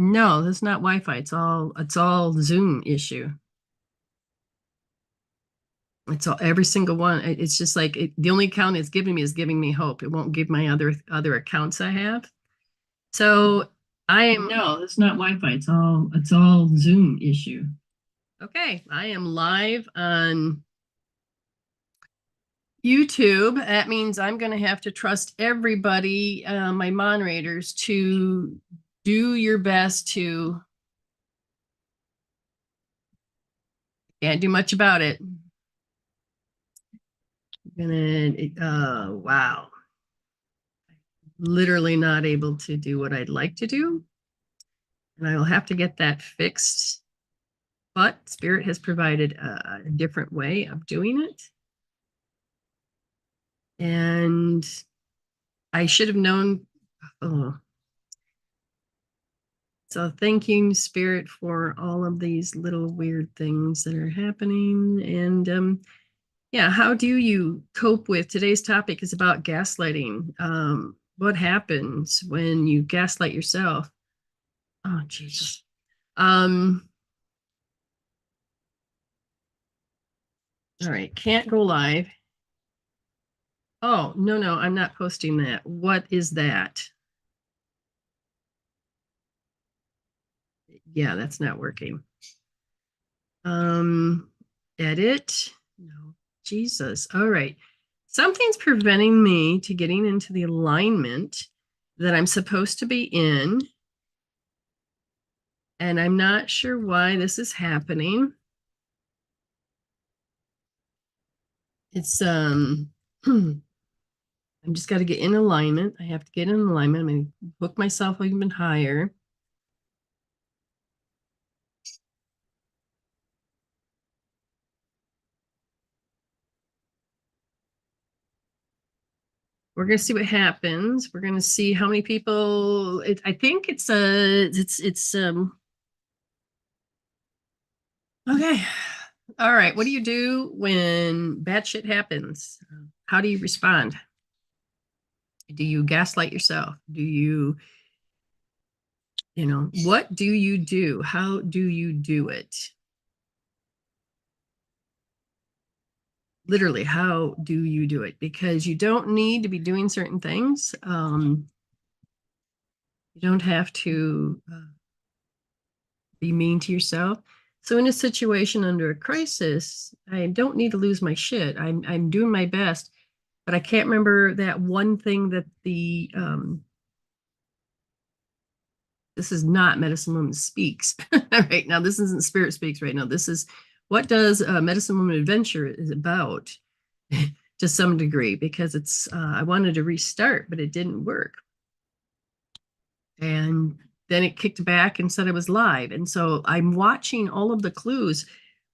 No, that's not Wi-Fi. It's all Zoom issue. It's all every single one. It's just like the only account it's giving me is giving me hope. It won't give my other accounts I have. So I am no, it's not Wi-Fi. It's all Zoom issue. Okay, I am live on YouTube. That means I'm going to have to trust everybody, my moderators, to do your best to. Can't do much about it. Wow. Literally not able to do what I'd like to do. And I will have to get that fixed. But Spirit has provided a different way of doing it. And I should have known. Oh. So thank you, Spirit, for all of these little weird things that are happening. And yeah, how do you cope with today's topic is about gaslighting. What happens when you gaslight yourself? Oh, Jesus. All right, can't go live. Oh, no, I'm not posting that. What is that? Yeah, that's not working. Edit. No, Jesus. All right. Something's preventing me to getting into the alignment that I'm supposed to be in. And I'm not sure why this is happening. It's I'm just got to get in alignment. I have to get in alignment. I'm going to book myself even higher. We're going to see what happens. We're going to see how many people. I think it's okay. All right. What do you do when bad shit happens? How do you respond? Do you gaslight yourself? Do you what do you do? How do you do it? Literally, how do you do it? Because you don't need to be doing certain things. You don't have to be mean to yourself. So in a situation under a crisis, I don't need to lose my shit. I'm doing my best, but I can't remember that one thing that this is not Medicine Woman Speaks right now. This isn't Spirit Speaks right now. This is what does Medicine Woman Adventure is about to some degree, because it's I wanted to restart, but it didn't work. And then it kicked back and said it was live. And so I'm watching all of the clues,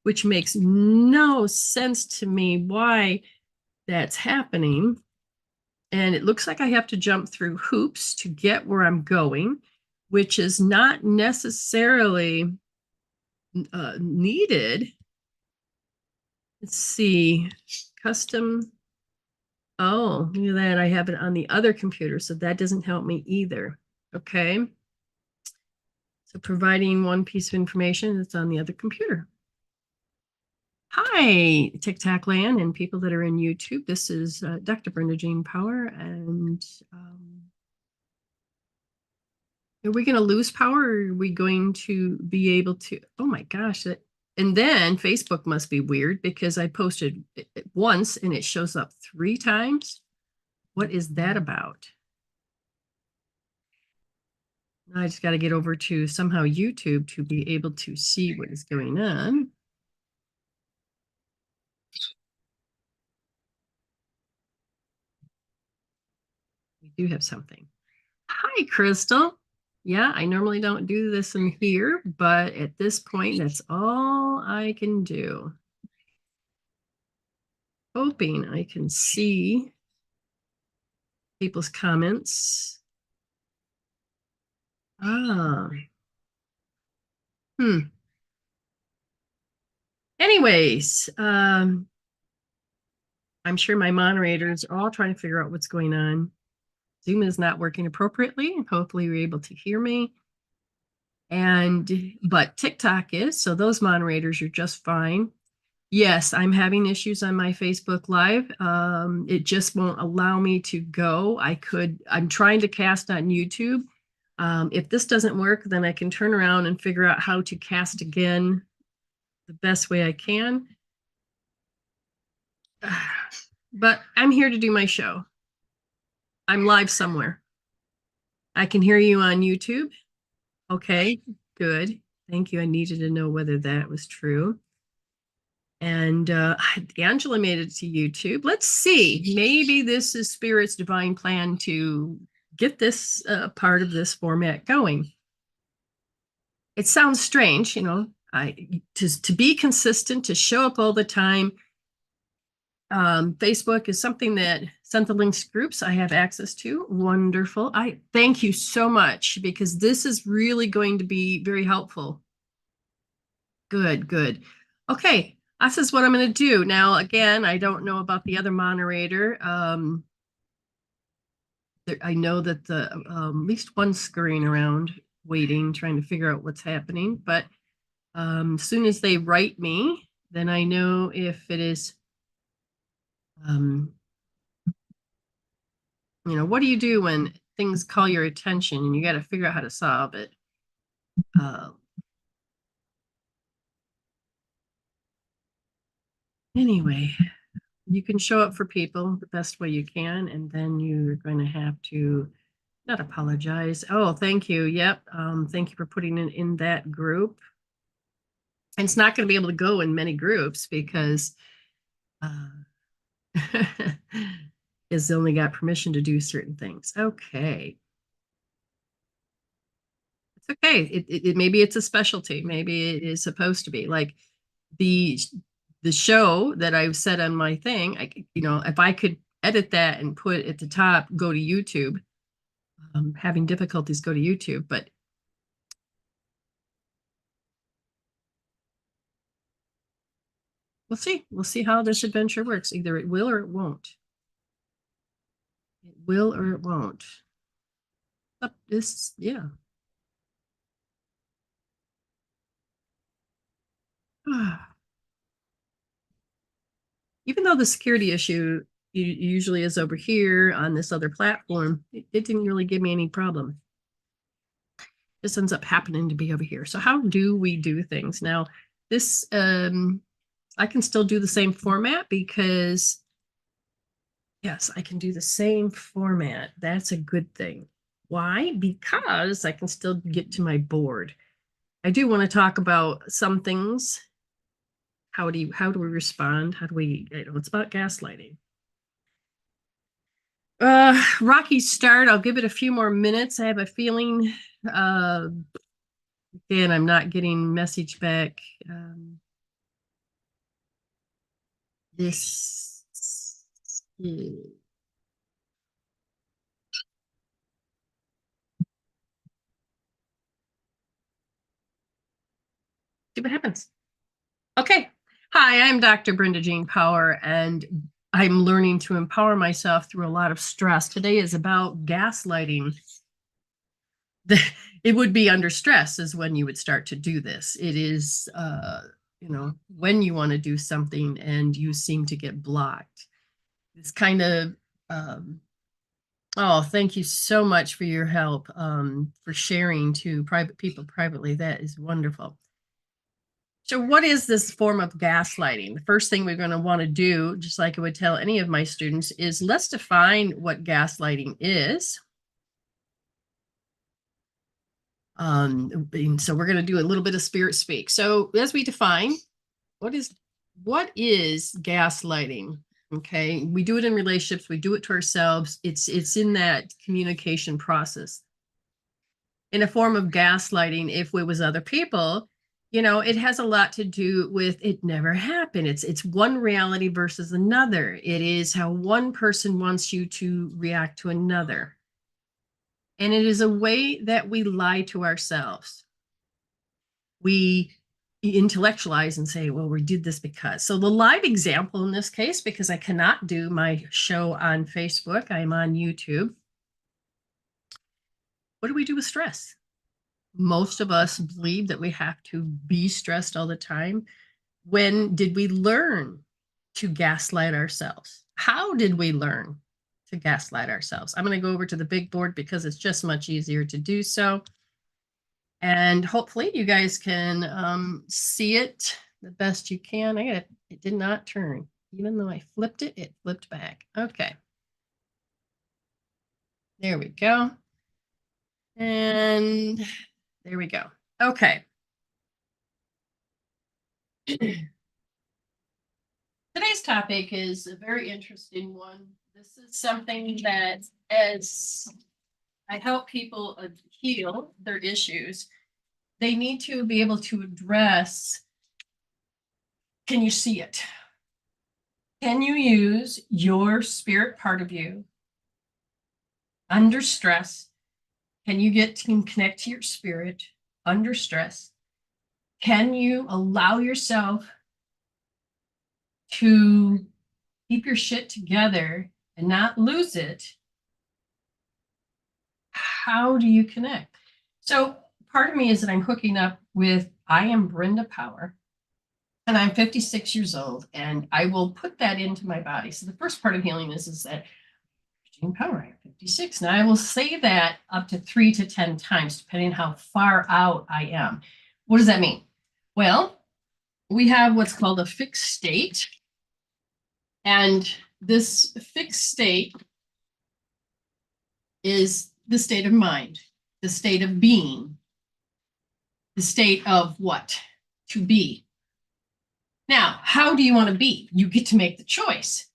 which makes no sense to me why that's happening. And it looks like I have to jump through hoops to get where I'm going, which is not necessarily needed. Let's see, custom. Oh, look at that. I have it on the other computer, so that doesn't help me either. Okay. So providing one piece of information that's on the other computer. Hi, TikTok land and people that are in YouTube. This is Dr. Brenda Jean Power. And are we going to lose power, or are we going to be able to? Oh my gosh. And then Facebook must be weird because I posted it once and it shows up 3 times. What is that about? I just got to get over to somehow YouTube to be able to see what is going on. We do have something. Hi, Crystal. Yeah, I normally don't do this in here, but at this point, that's all I can do. Hoping I can see people's comments. Ah. Anyways, I'm sure my moderators are all trying to figure out what's going on. Zoom is not working appropriately. Hopefully you're able to hear me. But TikTok is, so those moderators are just fine. Yes, I'm having issues on my Facebook Live. It just won't allow me to go. I'm trying to cast on YouTube. If this doesn't work, then I can turn around and figure out how to cast again the best way I can. But I'm here to do my show. I'm live somewhere. I can hear you on YouTube. Okay, good. Thank you. I needed to know whether that was true. And Angela made it to YouTube. Let's see. Maybe this is Spirit's divine plan to get this part of this format going. It sounds strange, you know, to be consistent, to show up all the time. Facebook is something that Links groups I have access to. Wonderful. I thank you so much, because this is really going to be very helpful. Good, good. Okay, this is what I'm going to do. Now, again, I don't know about the other moderator. I know that the at least one's scurrying around, waiting, trying to figure out what's happening. But as soon as they write me, then I know if it is, you know, what do you do when things call your attention and you got to figure out how to solve it? Anyway, you can show up for people the best way you can, and then you're going to have to not apologize. Oh, thank you. Yep. Thank you for putting it in that group. And it's not going to be able to go in many groups because it's only got permission to do certain things. Okay. It's okay. It maybe it's a specialty. Maybe it is supposed to be like the show that I've said on my thing. You know, if I could edit that and put at the top, go to YouTube. Having difficulties, go to YouTube, but we'll see. We'll see how this adventure works. Either it will or it won't. It will or it won't. This, yeah. Even though the security issue usually is over here on this other platform, it didn't really give me any problem. This ends up happening to be over here. So how do we do things? Now, this, I can still do the same format because, yes, I can do the same format. That's a good thing. Why? Because I can still get to my board. I do want to talk about some things. How do we respond? How do we, you know, it's about gaslighting. Rocky start. I'll give it a few more minutes. I have a feeling, again, I'm not getting message back. This is... See what happens. Okay. Hi, I'm Dr. Brenda Jean Power, and I'm learning to empower myself through a lot of stress. Today is about gaslighting. It would be under stress is when you would start to do this. It is, you know, when you want to do something and you seem to get blocked. It's kind of, oh, thank you so much for your help, for sharing to private people privately. That is wonderful. So what is this form of gaslighting? The first thing we're going to want to do, just like I would tell any of my students, is let's define what gaslighting is. And so we're going to do a little bit of spirit speak. So as we define, what is gaslighting? Okay, we do it in relationships, we do it to ourselves. It's in that communication process. In a form of gaslighting, if it was other people, you know, it has a lot to do with it never happened. It's one reality versus another. It is how one person wants you to react to another. And it is a way that we lie to ourselves. We intellectualize and say, well, we did this because. So the live example in this case, because I cannot do my show on Facebook, I'm on YouTube. What do we do with stress? most of us believe that we have to be stressed all the time. When did we learn to gaslight ourselves? How did we learn to gaslight ourselves? I'm going to go over to the big board because it's just much easier to do so. And hopefully you guys can see it the best you can. It did not turn. Even though I flipped it, it flipped back. Okay. There we go. And there we go. Okay. Today's topic is a very interesting one. This is something that, as I help people heal their issues, they need to be able to address, can you see it? Can you use your spirit part of you under stress? Can you connect to your spirit under stress? Can you allow yourself to keep your shit together and not lose it? How do you connect? So part of me is that I'm hooking up with, I am Brenda Power, and I'm 56 years old, and I will put that into my body. So the first part of healing is that Power, I'm 56. Now I will say that up to 3 to 10 times, depending on how far out I am. What does that mean? Well, we have what's called a fixed state. And this fixed state is the state of mind, the state of being, the state of what? To be. Now, how do you want to be? You get to make the choice.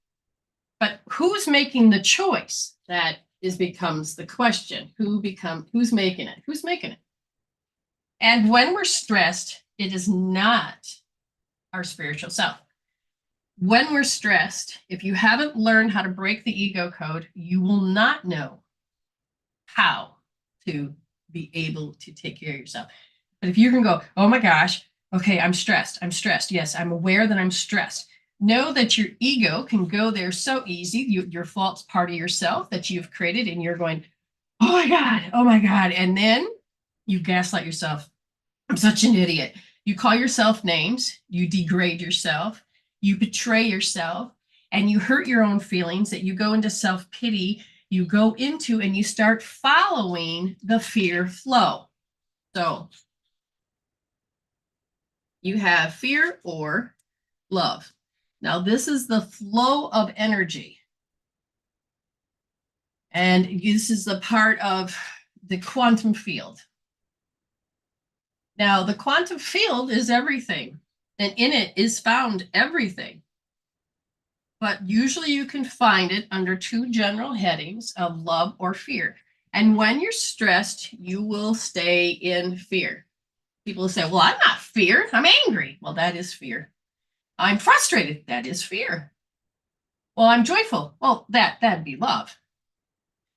But who's making the choice? That becomes the question. Who's making it? Who's making it? And when we're stressed, it is not our spiritual self. When we're stressed, if you haven't learned how to break the ego code, you will not know how to be able to take care of yourself. But if you can go, oh my gosh, okay, I'm stressed. Yes, I'm aware that I'm stressed. Know that your ego can go there so easy. Your false part of yourself that you've created, and you're going, oh my God. And then you gaslight yourself. I'm such an idiot. You call yourself names, you degrade yourself, you betray yourself, and you hurt your own feelings, that you go into self-pity, you go into and you start following the fear flow. So you have fear or love. Now, this is the flow of energy. And this is the part of the quantum field. Now, the quantum field is everything, and in it is found everything. But usually you can find it under 2 general headings of love or fear. And when you're stressed, you will stay in fear. People say, well, I'm not fear, I'm angry. Well, that is fear. I'm frustrated. That is fear. Well, I'm joyful. Well, that'd be love.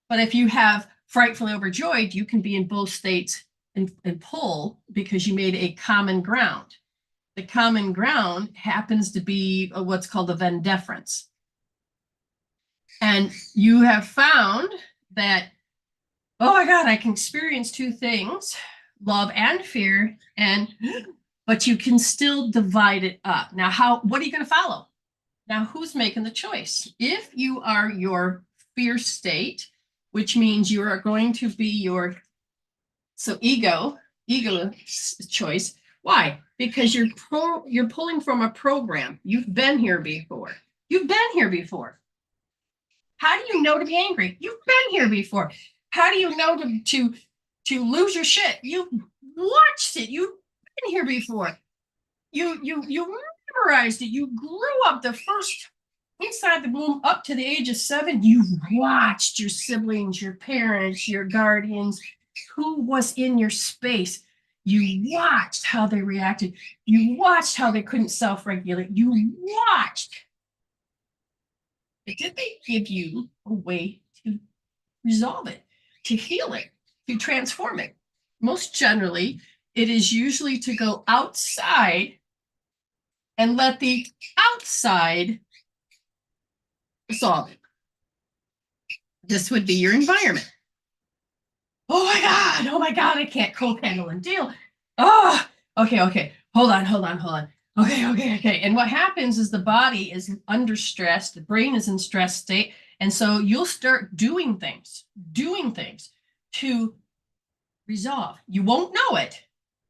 But if you have frightfully overjoyed, you can be in both states and pull, because you made a common ground. The common ground happens to be what's called a Venn deference. And you have found that, oh my God, I can experience 2 things, love and fear, but you can still divide it up. Now, what are you going to follow? Now, who's making the choice? If you are your fear state, which means you are going to be ego choice. Why? Because you're pulling from a program. You've been here before. How do you know to be angry? You've been here before. How do you know to lose your shit? You've watched it. You've been here before. You memorized it. You grew up the first inside the womb up to the age of 7. You watched your siblings, your parents, your guardians, who was in your space. You watched how they reacted. You watched how they couldn't self-regulate. You watched. But did they give you a way to resolve it, to heal it, to transform it? Most generally, it is usually to go outside and let the outside solve it. This would be your environment. oh my God, I can't cold handle and deal. Oh, okay. Hold on. Okay. And what happens is the body is under stress, the brain is in stress state. And so you'll start doing things to resolve. You won't know it,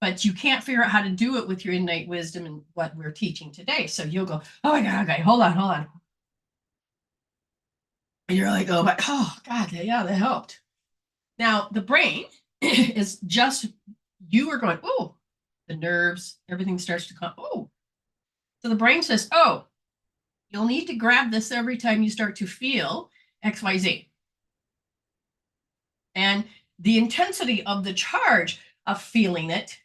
but you can't figure out how to do it with your innate wisdom and what we're teaching today. So you'll go, oh my God, okay, hold on. And you're like, oh God, yeah, that helped. Now the brain is just, you are going, oh, the nerves, everything starts to come, oh. So the brain says, oh, you'll need to grab this every time you start to feel XYZ. And the intensity of the charge of feeling it,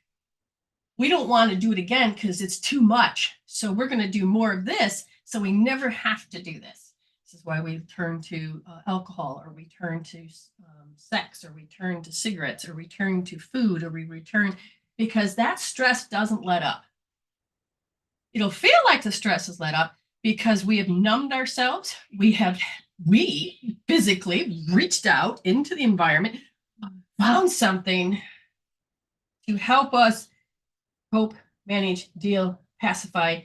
we don't want to do it again because it's too much. So we're going to do more of this so we never have to do this. This is why we turn to alcohol, or we turn to sex, or we turn to cigarettes, or we turn to food, or we return, because that stress doesn't let up. It'll feel like the stress is let up because we have numbed ourselves. We physically reached out into the environment, found something to help us cope, manage, deal, pacify.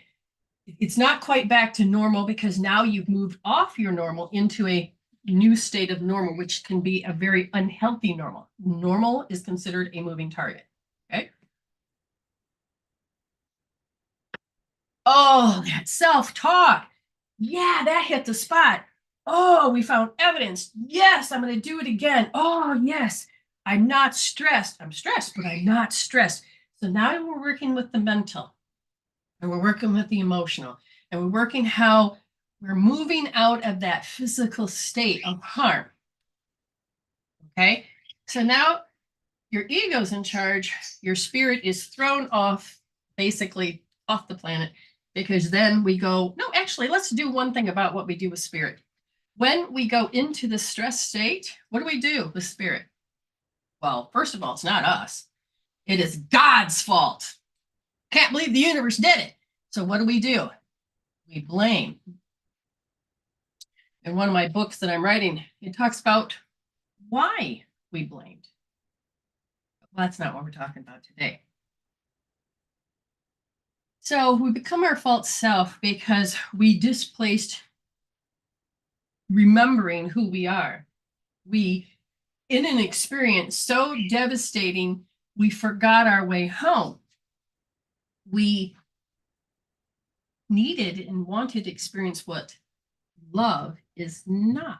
It's not quite back to normal because now you've moved off your normal into a new state of normal, which can be a very unhealthy normal. Normal is considered a moving target. Okay. Oh, that self-talk. Yeah, that hit the spot. Oh, we found evidence. Yes, I'm going to do it again. Oh, yes. I'm not stressed. I'm stressed, but I'm not stressed. So now we're working with the mental, and we're working with the emotional, and we're working how we're moving out of that physical state of harm. Okay. So now your ego's in charge. Your spirit is thrown off, basically off the planet, because then we go, no, actually, let's do one thing about what we do with spirit. When we go into the stress state, what do we do with spirit? Well, first of all, it's not us. It is God's fault. Can't believe the universe did it. So what do? We blame. In one of my books that I'm writing, it talks about why we blamed. Well, that's not what we're talking about today. So we become our false self because we displaced remembering who we are. We, in an experience so devastating, we forgot our way home. We needed and wanted to experience what love is not.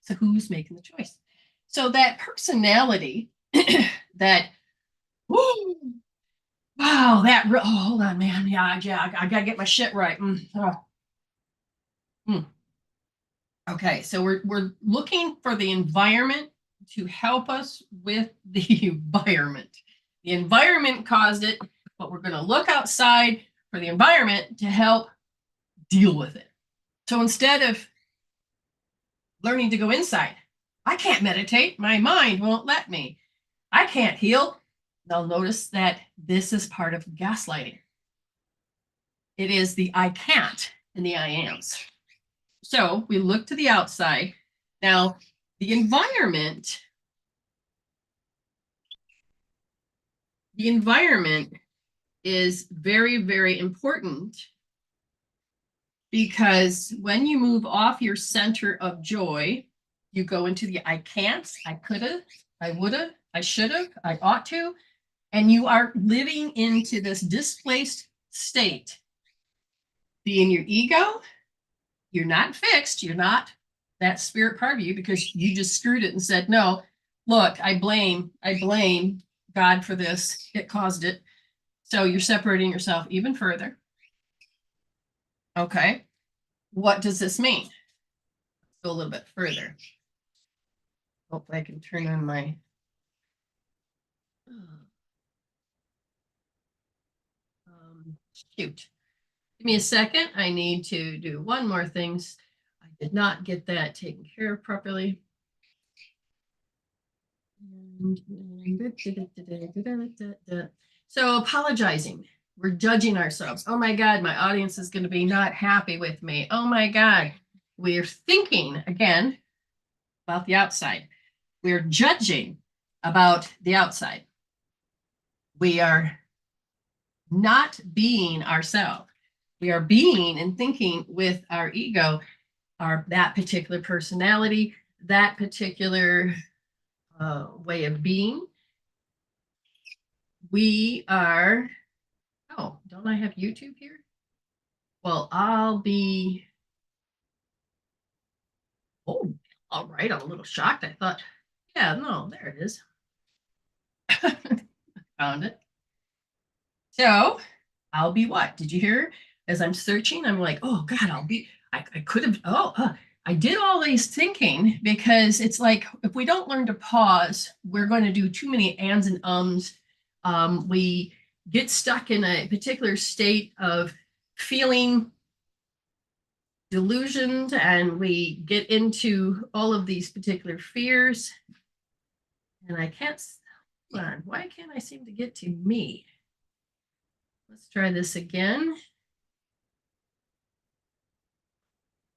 So who's making the choice? So that personality that, whoo, wow, hold on, man. Yeah, I gotta get my shit right. Okay, so we're looking for the environment to help us with the environment. The environment caused it, but we're going to look outside for the environment to help deal with it. So instead of learning to go inside, I can't meditate. My mind won't let me. I can't heal. They'll notice that this is part of gaslighting. It is the I can't and the I ams. So we look to the outside. Now, the environment is very, very important, because when you move off your center of joy, you go into the I can't, I coulda, I woulda, I shoulda, I ought to, and you are living into this displaced state. Be in your ego, you're not fixed, you're not that spirit part of you, because you just screwed it and said, no, look, I blame God for this, it caused it. So you're separating yourself even further. Okay. What does this mean? Let's go a little bit further. Hopefully I can turn on my shoot. Give me a second. I need to do one more thing. I did not get that taken care of properly. So apologizing. We're judging ourselves. Oh my God, my audience is going to be not happy with me. Oh my God. We're thinking again about the outside. we're judging about the outside. We are not being ourselves. We are being and thinking with our ego, that particular personality, that particular way of being. We are, oh, don't I have YouTube here? Well, I'll be, oh, all right, I'm a little shocked. I thought, yeah, no, there it is. Found it. So I'll be what? Did you hear? As I'm searching, I'm like, oh God, I could have, I did all these thinking because it's like, if we don't learn to pause, we're going to do too many ands and ums. We get stuck in a particular state of feeling delusioned, and we get into all of these particular fears. And I can't, hold on, why can't I seem to get to me? Let's try this again.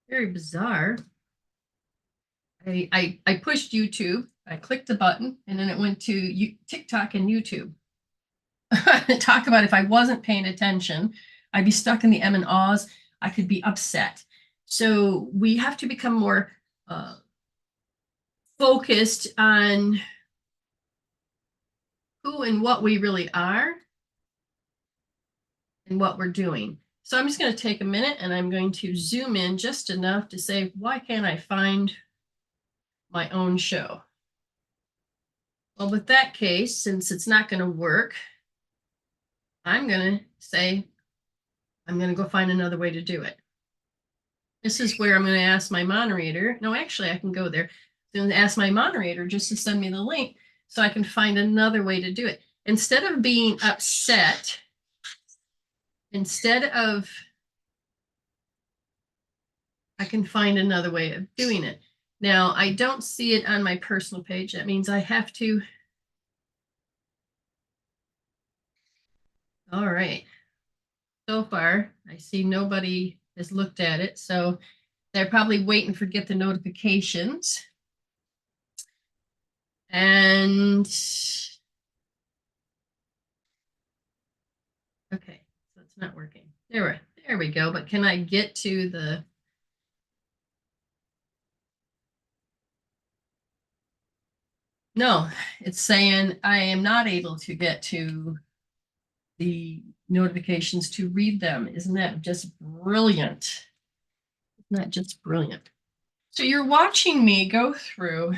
Very bizarre. I pushed YouTube. I clicked the button, and then it went to TikTok and YouTube. Talk about if I wasn't paying attention, I'd be stuck in the em and ahs. I could be upset. So we have to become more focused on who and what we really are and what we're doing. So I'm just going to take a minute and I'm going to zoom in just enough to say, why can't I find my own show? Well, with that case, since it's not going to work, I'm going to say, I'm going to go find another way to do it. This is where I'm going to ask my moderator. No, actually, I can go there. I'm going to ask my moderator just to send me the link so I can find another way to do it. Instead of being upset, I can find another way of doing it. Now, I don't see it on my personal page. That means I have to. All right. So far, I see nobody has looked at it. So they're probably waiting for get the notifications. And okay, so it's not working. There we go. But can I get to the... No, it's saying I am not able to get to the notifications to read them. Isn't that just brilliant? Isn't that just brilliant? So you're watching me go through,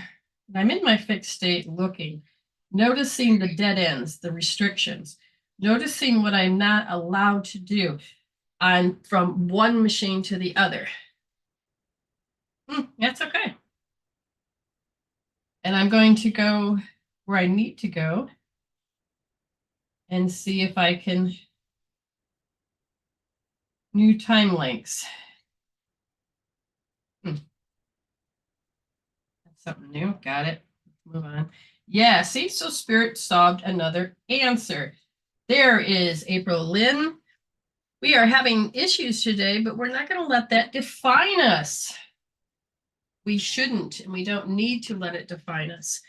and I'm in my fixed state looking, noticing the dead ends, the restrictions, noticing what I'm not allowed to do from one machine to the other. That's okay. And I'm going to go where I need to go and see if I can new time lengths. That's something new. Got it. Let's move on. Yeah, see, so Spirit solved another answer. There is April Lynn. We are having issues today, but we're not going to let that define us. We shouldn't, and we don't need to let it define us.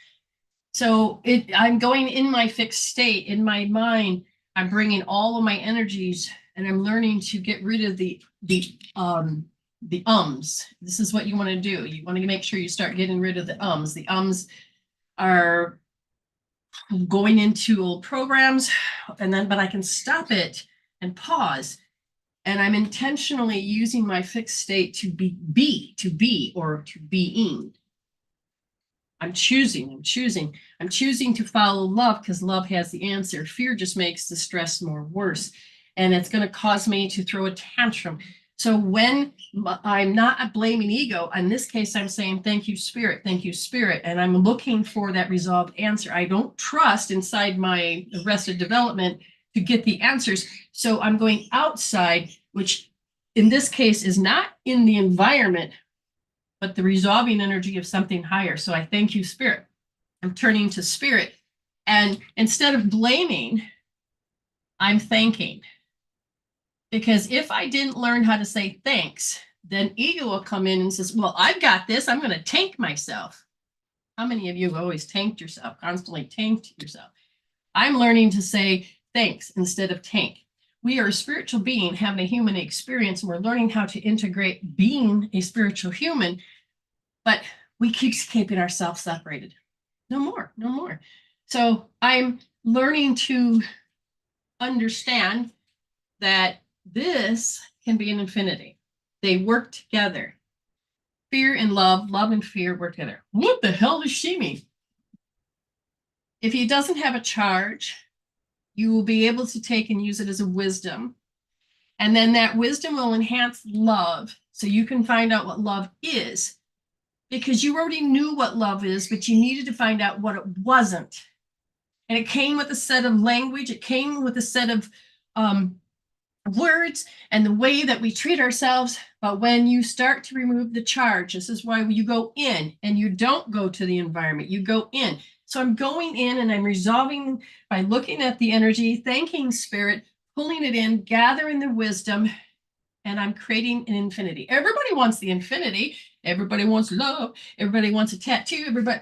So I'm going in my fixed state, in my mind. I'm bringing all of my energies, and I'm learning to get rid of the ums. This is what you want to do. You want to make sure you start getting rid of the ums. The ums are going into old programs, but I can stop it and pause. And I'm intentionally using my fixed state to be, or to being. I'm choosing to follow love because love has the answer. Fear just makes the stress more worse. And it's going to cause me to throw a tantrum. So when I'm not blaming ego, in this case, I'm saying, thank you, Spirit, and I'm looking for that resolved answer. I don't trust inside my arrested development to get the answers. So I'm going outside, which in this case is not in the environment, but the resolving energy of something higher. So I thank you, Spirit. I'm turning to Spirit. And instead of blaming, I'm thanking. Because if I didn't learn how to say thanks, then ego will come in and says, well, I've got this. I'm going to tank myself. How many of you have always tanked yourself, constantly tanked yourself? I'm learning to say thanks instead of tank. We are a spiritual being having a human experience, and we're learning how to integrate being a spiritual human, but we keep keeping ourselves separated. No more, no more. So I'm learning to understand that this can be an infinity. They work together. Fear and love, love and fear work together. What the hell does she mean? If he doesn't have a charge, you will be able to take and use it as a wisdom. And then that wisdom will enhance love. So you can find out what love is, because you already knew what love is, but you needed to find out what it wasn't. And it came with a set of language. It came with a set of words and the way that we treat ourselves. But when you start to remove the charge, this is why you go in and you don't go to the environment, you go in. So I'm going in and I'm resolving by looking at the energy, thanking spirit, pulling it in, gathering the wisdom, and I'm creating an infinity. Everybody wants the infinity. Everybody wants love. Everybody wants a tattoo. Everybody.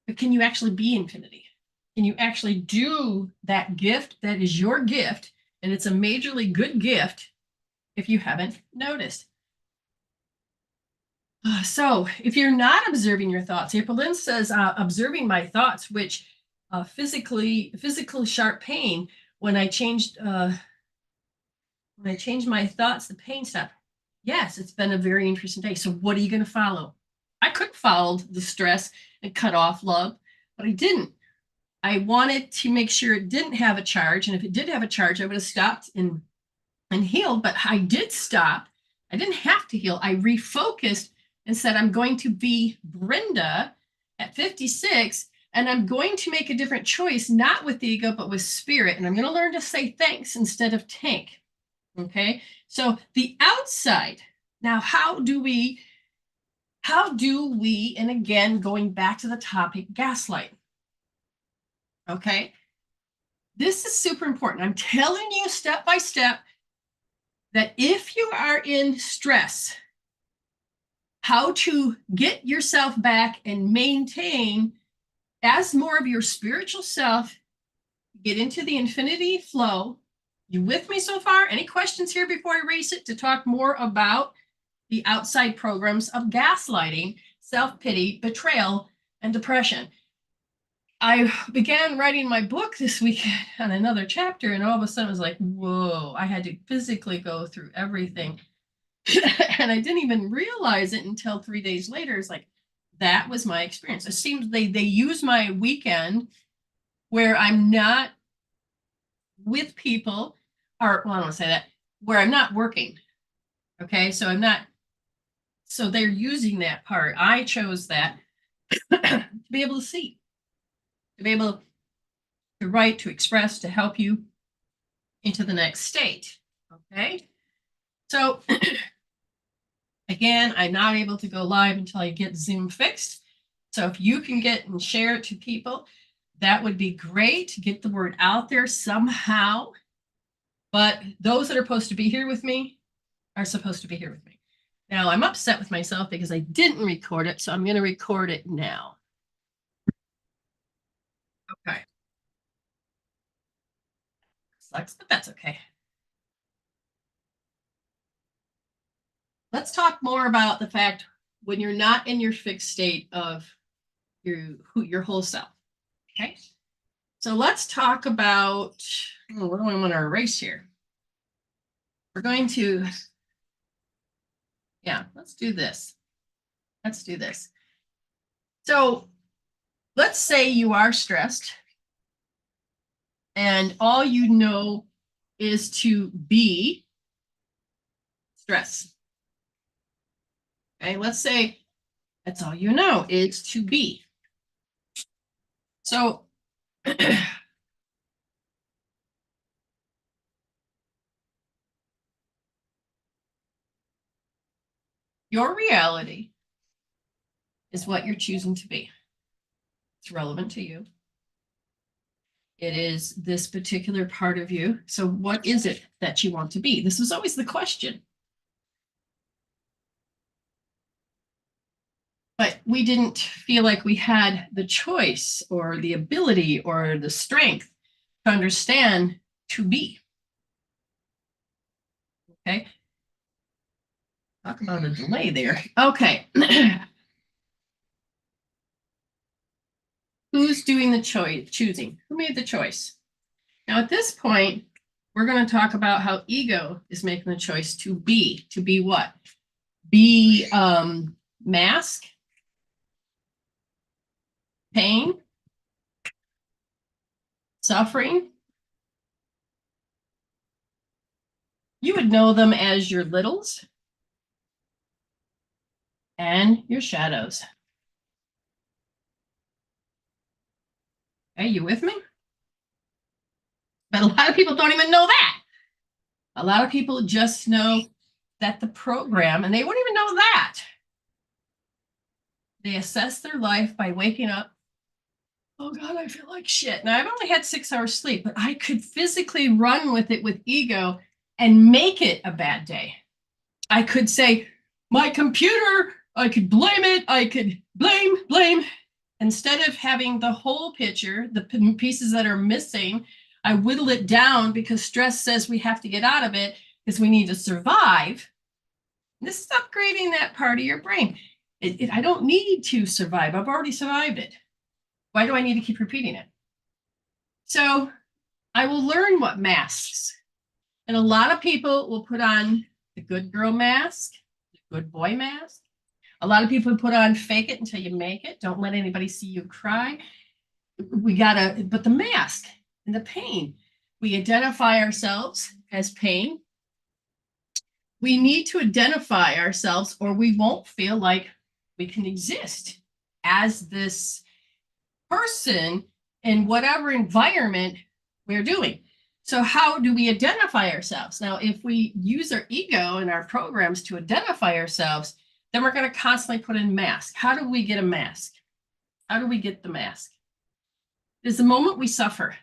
But can you actually be infinity? Can you actually do that gift that is your gift? And it's a majorly good gift if you haven't noticed. So if you're not observing your thoughts, April Lynn says, observing my thoughts, which physical sharp pain, when I changed my thoughts, the pain stopped. Yes, it's been a very interesting day. So what are you going to follow? I could follow the stress and cut off love, but I didn't. I wanted to make sure it didn't have a charge. And if it did have a charge, I would have stopped and healed. But I did stop. I didn't have to heal. I refocused and said, I'm going to be Brenda at 56, and I'm going to make a different choice, not with the ego, but with spirit. And I'm going to learn to say thanks instead of tank. Okay. So the outside. Now, how do we, and again, going back to the topic, gaslight. Okay. This is super important. I'm telling you step by step that if you are in stress, how to get yourself back and maintain as more of your spiritual self, get into the infinity flow. You with me so far? Any questions here before I race it to talk more about the outside programs of gaslighting, self-pity, betrayal, and depression? I began writing my book this weekend on another chapter, and all of a sudden it was like, whoa, I had to physically go through everything. And I didn't even realize it until 3 days later. It's like, that was my experience. It seems they use my weekend where I'm not with people, or well, I don't want to say that, where I'm not working. Okay, so I'm not, so they're using that part. I chose that to be able to see, to be able to write, to express, to help you into the next state. Okay, so again, I'm not able to go live until I get Zoom fixed. So if you can get and share it to people, that would be great. Get the word out there somehow. But those that are supposed to be here with me are supposed to be here with me. Now, I'm upset with myself because I didn't record it, so I'm going to record it now. Okay. Sucks, but that's okay. Let's talk more about the fact when you're not in your fixed state of your whole self. Okay. So let's talk about, what do I want to erase here? We're going to, yeah, let's do this. Let's do this. So let's say you are stressed and all you know is to be stress. Okay, let's say that's all you know is to be. So your reality is what you're choosing to be. It's relevant to you. It is this particular part of you. So what is it that you want to be? This is always the question. But we didn't feel like we had the choice or the ability or the strength to understand to be. Okay. Talk about a delay there. Okay. Who's doing the choosing? Who made the choice? Now, at this point, we're going to talk about how ego is making the choice to be. To be what? Be mask, pain, suffering. You would know them as your littles and your shadows. Are you with me? But a lot of people don't even know that. A lot of people just know that the program, and they wouldn't even know that. They assess their life by waking up. Oh God, I feel like shit. Now, I've only had 6 hours sleep, but I could physically run with it with ego and make it a bad day. I could say, my computer, I could blame it. I could blame. Instead of having the whole picture, the pieces that are missing, I whittle it down because stress says we have to get out of it because we need to survive. This is upgrading that part of your brain. I don't need to survive. I've already survived it. Why do I need to keep repeating it? So I will learn what masks. And a lot of people will put on the good girl mask, the good boy mask. A lot of people put on fake it until you make it. Don't let anybody see you cry. But the mask and the pain. We identify ourselves as pain. We need to identify ourselves or we won't feel like we can exist as this person in whatever environment we're doing. So how do we identify ourselves? Now, if we use our ego and our programs to identify ourselves, then we're going to constantly put in masks. How do we get a mask? How do we get the mask? It's the moment we suffer.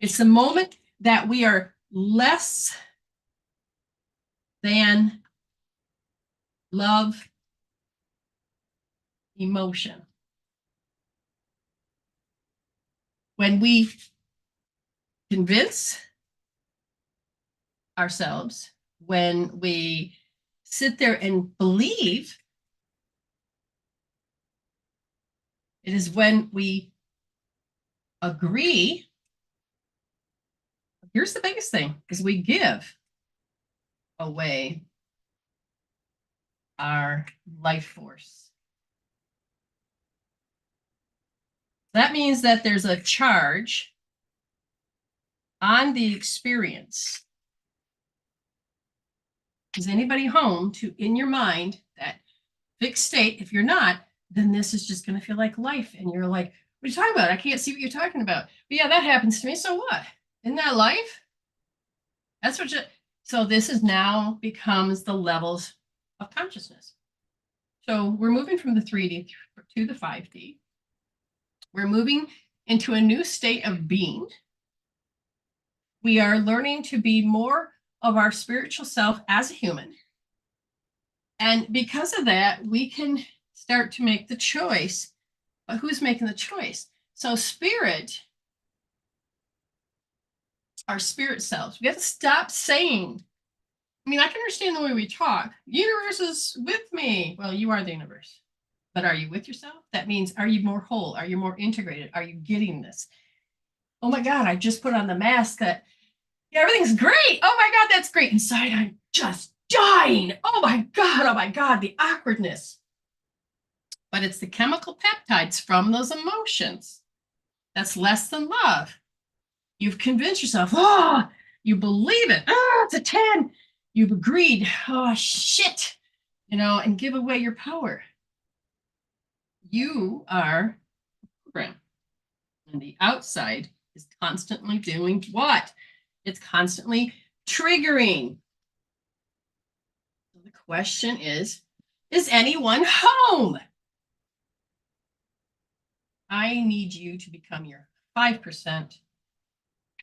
It's the moment that we are less than love, emotion. When we convince ourselves, when we sit there and believe, it is when we agree. Here's the biggest thing, is we give away our life force. That means that there's a charge on the experience. Is anybody home to, in your mind, that fixed state? If you're not, then this is just going to feel like life. And you're like, what are you talking about? I can't see what you're talking about. But yeah, that happens to me. So what? Isn't that life? That's what you, so this is now becomes the levels of consciousness. So we're moving from the 3D to the 5D. We're moving into a new state of being. We are learning to be more of our spiritual self as a human. And because of that, we can start to make the choice. But who's making the choice? So spirit, our spirit selves, we have to stop saying, I mean, I can understand the way we talk. The universe is with me. Well, you are the universe. But are you with yourself? That means, are you more whole? Are you more integrated? Are you getting this? Oh my God, I just put on the mask that yeah, everything's great. Oh my God, that's great. Inside, I'm just dying. Oh my God, the awkwardness. But it's the chemical peptides from those emotions. That's less than love. You've convinced yourself, oh, you believe it. Oh, it's a 10. You've agreed, oh shit, and give away your power. You are a program. And the outside is constantly doing what? It's constantly triggering. So the question is anyone home? I need you to become your 5%,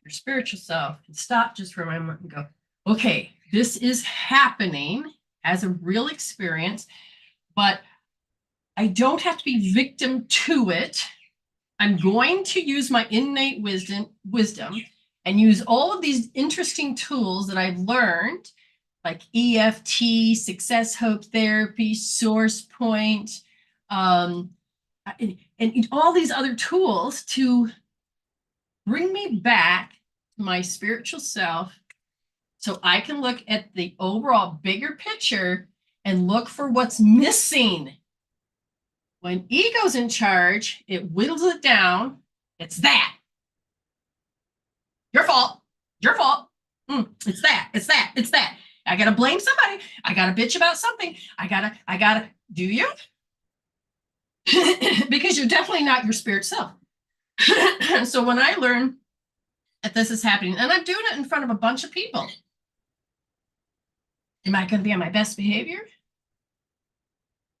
your spiritual self, and stop just for a moment and go, okay, this is happening as a real experience, but I don't have to be victim to it. I'm going to use my innate wisdom and use all of these interesting tools that I've learned, like EFT, success hope therapy, source point, and all these other tools to bring me back to my spiritual self so I can look at the overall bigger picture and look for what's missing. When ego's in charge, it whittles it down. It's that. Your fault. Your fault. It's that. It's that. It's that. I gotta blame somebody. I gotta bitch about something. I gotta. Do you? Because you're definitely not your spirit self. So when I learn that this is happening, and I'm doing it in front of a bunch of people, am I going to be on my best behavior?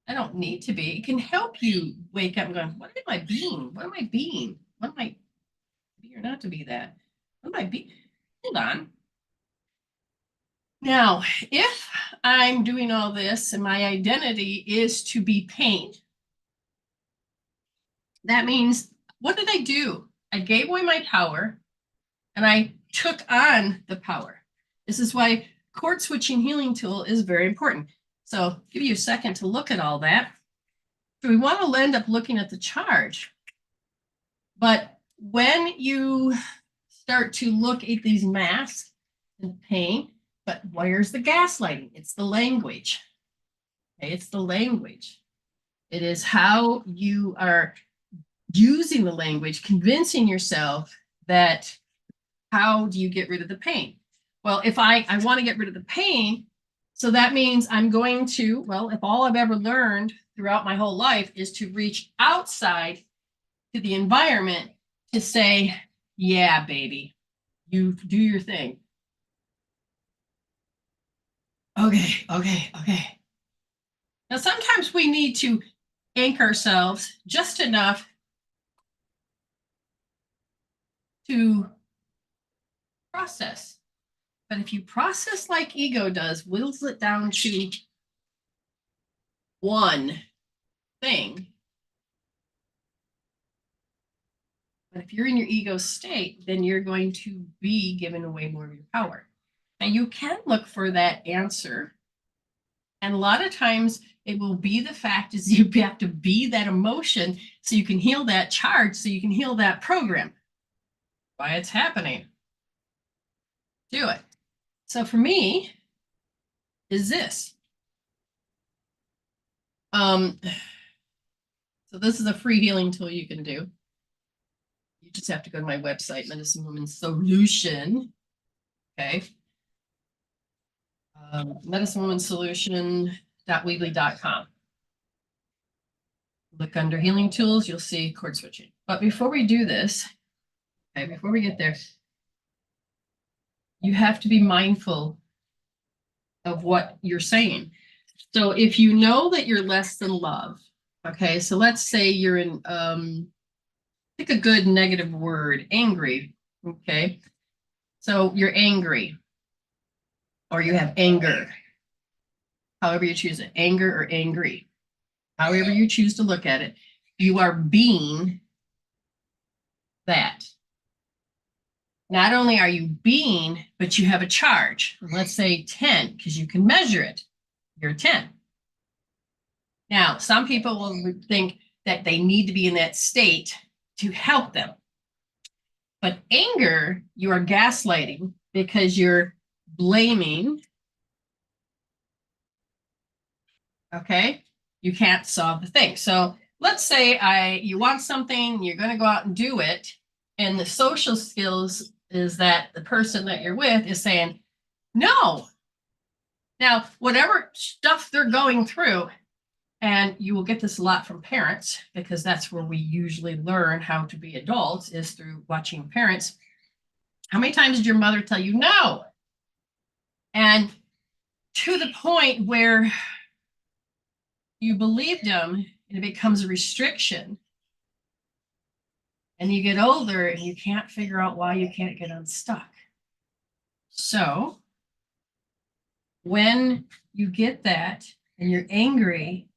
I don't need to be. It can help you wake up and go, what am I being? What am I being? What am I to be or not to be that? What am I being? Hold on. Now, if I'm doing all this and my identity is to be pain, that means, what did I do? I gave away my power and I took on the power. This is why chord switching healing tool is very important. So I'll give you a second to look at all that. So we want to end up looking at the charge. But when you start to look at these masks and pain, but where's the gaslighting? It's the language. Okay, it's the language. It is how you are using the language, convincing yourself that how do you get rid of the pain? Well, if I want to get rid of the pain, so that means I'm going to, well, if all I've ever learned throughout my whole life is to reach outside to the environment to say, yeah, baby, you do your thing. Okay. Now, sometimes we need to anchor ourselves just enough to process. But if you process like ego does, whittles it down to one thing. But if you're in your ego state, then you're going to be giving away more of your power. And you can look for that answer. And a lot of times it will be the fact is you have to be that emotion so you can heal that charge, so you can heal that program. Why it's happening. Do it. So for me, is this. So this is a free healing tool you can do. You just have to go to my website, Medicine Woman Solution. Okay. medicinewomansolution.weebly.com. Look under healing tools, you'll see chord switching. But before we do this, okay, before we get there, you have to be mindful of what you're saying. So if you know that you're less than love, okay, so let's say you're in, pick a good negative word, angry, okay? So you're angry, or you have anger, however you choose it, anger or angry, however you choose to look at it, you are being that. Not only are you being, but you have a charge. Let's say 10, because you can measure it. You're 10. Now, some people will think that they need to be in that state to help them. But anger, you are gaslighting because you're blaming. Okay? You can't solve the thing. So let's say you want something, you're going to go out and do it. And the social skills is that the person that you're with is saying, no. Now, whatever stuff they're going through, and you will get this a lot from parents, because that's where we usually learn how to be adults, is through watching parents. How many times did your mother tell you no? And to the point where you believed them, and it becomes a restriction. And you get older and you can't figure out why you can't get unstuck. So when you get that and you're angry,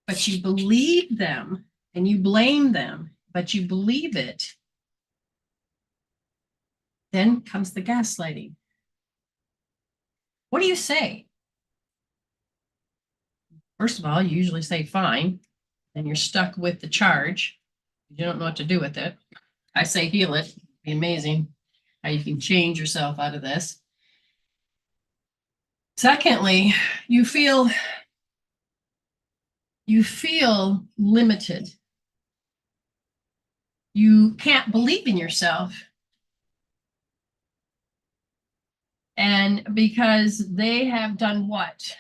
but you believe them and you blame them, but you believe it, then comes the gaslighting. What do you say? First of all, you usually say fine, and you're stuck with the charge. You don't know what to do with it. I say heal it. It'd be amazing how you can change yourself out of this. Secondly, you feel limited. You can't believe in yourself. And because they have done what?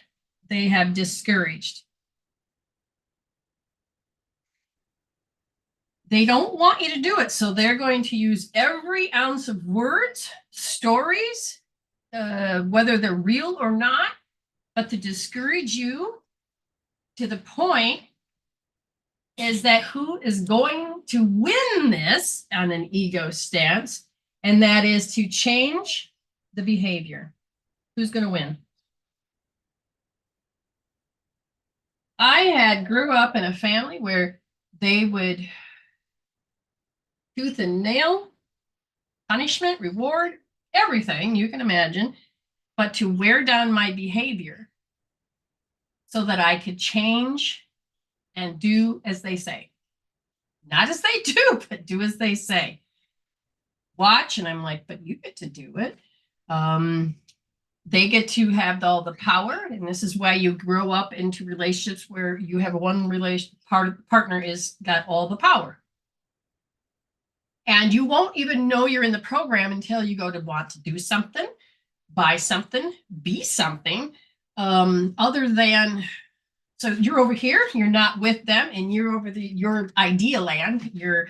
They have discouraged. They don't want you to do it. So they're going to use every ounce of words, stories, whether they're real or not, but to discourage you to the point is that who is going to win this on an ego stance, and that is to change the behavior. Who's going to win? I grew up in a family where they would tooth and nail, punishment, reward, everything you can imagine, but to wear down my behavior so that I could change and do as they say. Not as they do, but do as they say. Watch, and I'm like, but you get to do it. They get to have all the power, and this is why you grow up into relationships where you have one partner is got all the power. And you won't even know you're in the program until you go to want to do something, buy something, be something, other than, so you're over here, you're not with them, and you're over your idea land, your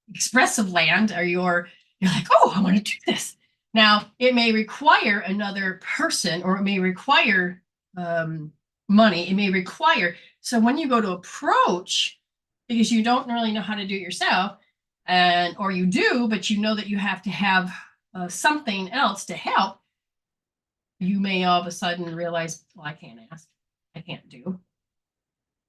expressive land, or you're like, oh, I want to do this. Now, it may require another person, or it may require money. It may require, so when you go to approach, because you don't really know how to do it yourself, or you do, but you know that you have to have something else to help, you may all of a sudden realize, well, I can't ask, I can't do.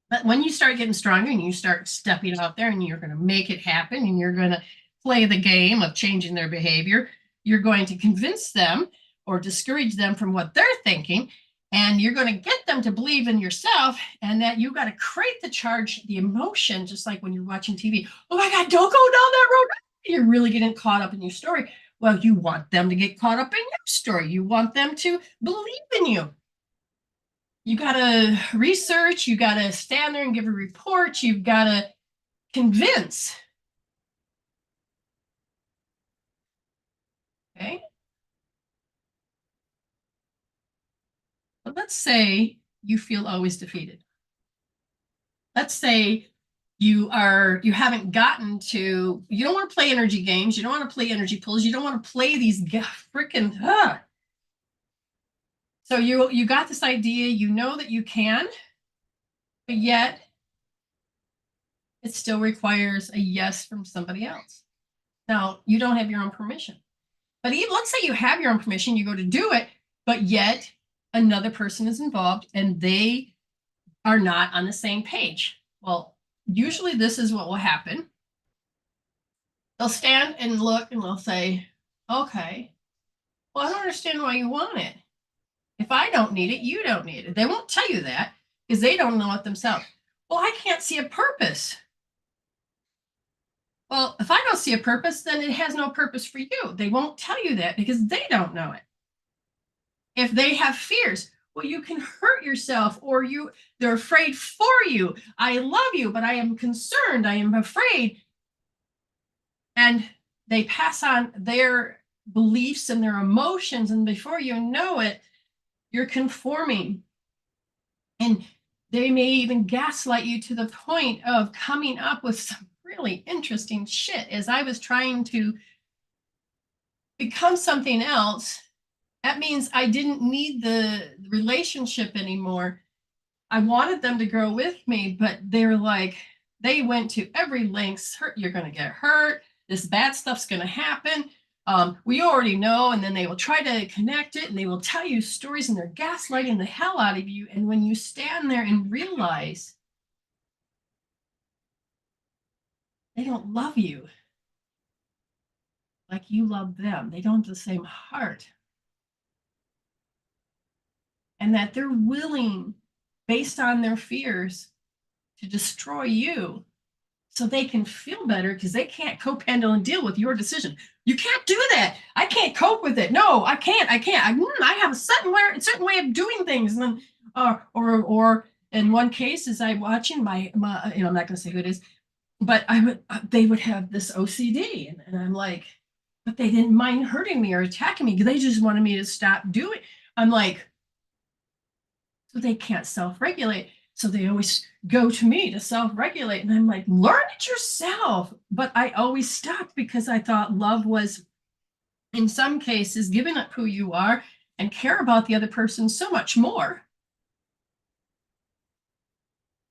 But when you start getting stronger and you start stepping out there and you're going to make it happen and you're going to play the game of changing their behavior, you're going to convince them or discourage them from what they're thinking, and you're going to get them to believe in yourself, and that you've got to create the charge, the emotion, just like when you're watching TV. Oh my God, don't go down that road. You're really getting caught up in your story. Well, you want them to get caught up in your story. You want them to believe in you. You got to research. You got to stand there and give a report. You've got to convince. Okay. But let's say you feel always defeated. Let's say you haven't gotten to, you don't want to play energy games. You don't want to play energy pulls. You don't want to play these freaking, So you got this idea, you know that you can, but yet it still requires a yes from somebody else. Now, you don't have your own permission. But even, let's say you have your own permission, you go to do it, but yet another person is involved and they are not on the same page. Well, usually this is what will happen. They'll stand and look and they'll say, okay, well, I don't understand why you want it. If I don't need it, you don't need it. They won't tell you that because they don't know it themselves. Well, I can't see a purpose. Well, if I don't see a purpose, then it has no purpose for you. They won't tell you that because they don't know it. If they have fears, well, you can hurt yourself, or they're afraid for you. I love you, but I am concerned. I am afraid. And they pass on their beliefs and their emotions. And before you know it, you're conforming. And they may even gaslight you to the point of coming up with some really interesting shit. As I was trying to become something else, that means I didn't need the relationship anymore. I wanted them to grow with me, but they're like, they went to every length. You're going to get hurt. This bad stuff's going to happen. We already know. And then they will try to connect it and they will tell you stories and they're gaslighting the hell out of you. And when you stand there and realize They don't love you like you love them. They don't have the same heart. And that they're willing, based on their fears, to destroy you so they can feel better because they can't cope, handle, and deal with your decision. You can't do that. I can't cope with it. No, I can't. I have a certain way of doing things. And then, or in one case, is I watching my I'm not going to say who it is, but they would have this OCD, and I'm like, but they didn't mind hurting me or attacking me because they just wanted me to stop doing. I'm like, so they can't self-regulate. So they always go to me to self-regulate. And I'm like, learn it yourself. But I always stopped because I thought love was, in some cases, giving up who you are and care about the other person so much more.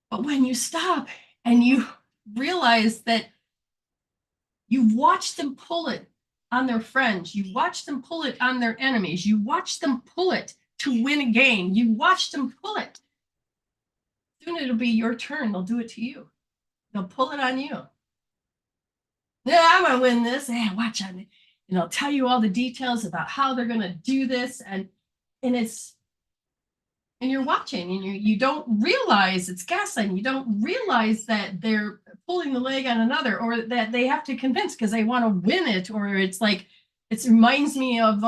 But when you stop and you realize that you've watched them pull it on their friends, you watch them pull it on their enemies, you watch them pull it to win a game, you watch them pull it. Soon it'll be your turn. They'll do it to you. They'll pull it on you. Yeah, I'm gonna win this. Hey, watch on it. And I'll tell you all the details about how they're gonna do this. And you're watching and you don't realize it's gaslighting. You don't realize that they're pulling the leg on another, or that they have to convince because they want to win it, or it's like it reminds me of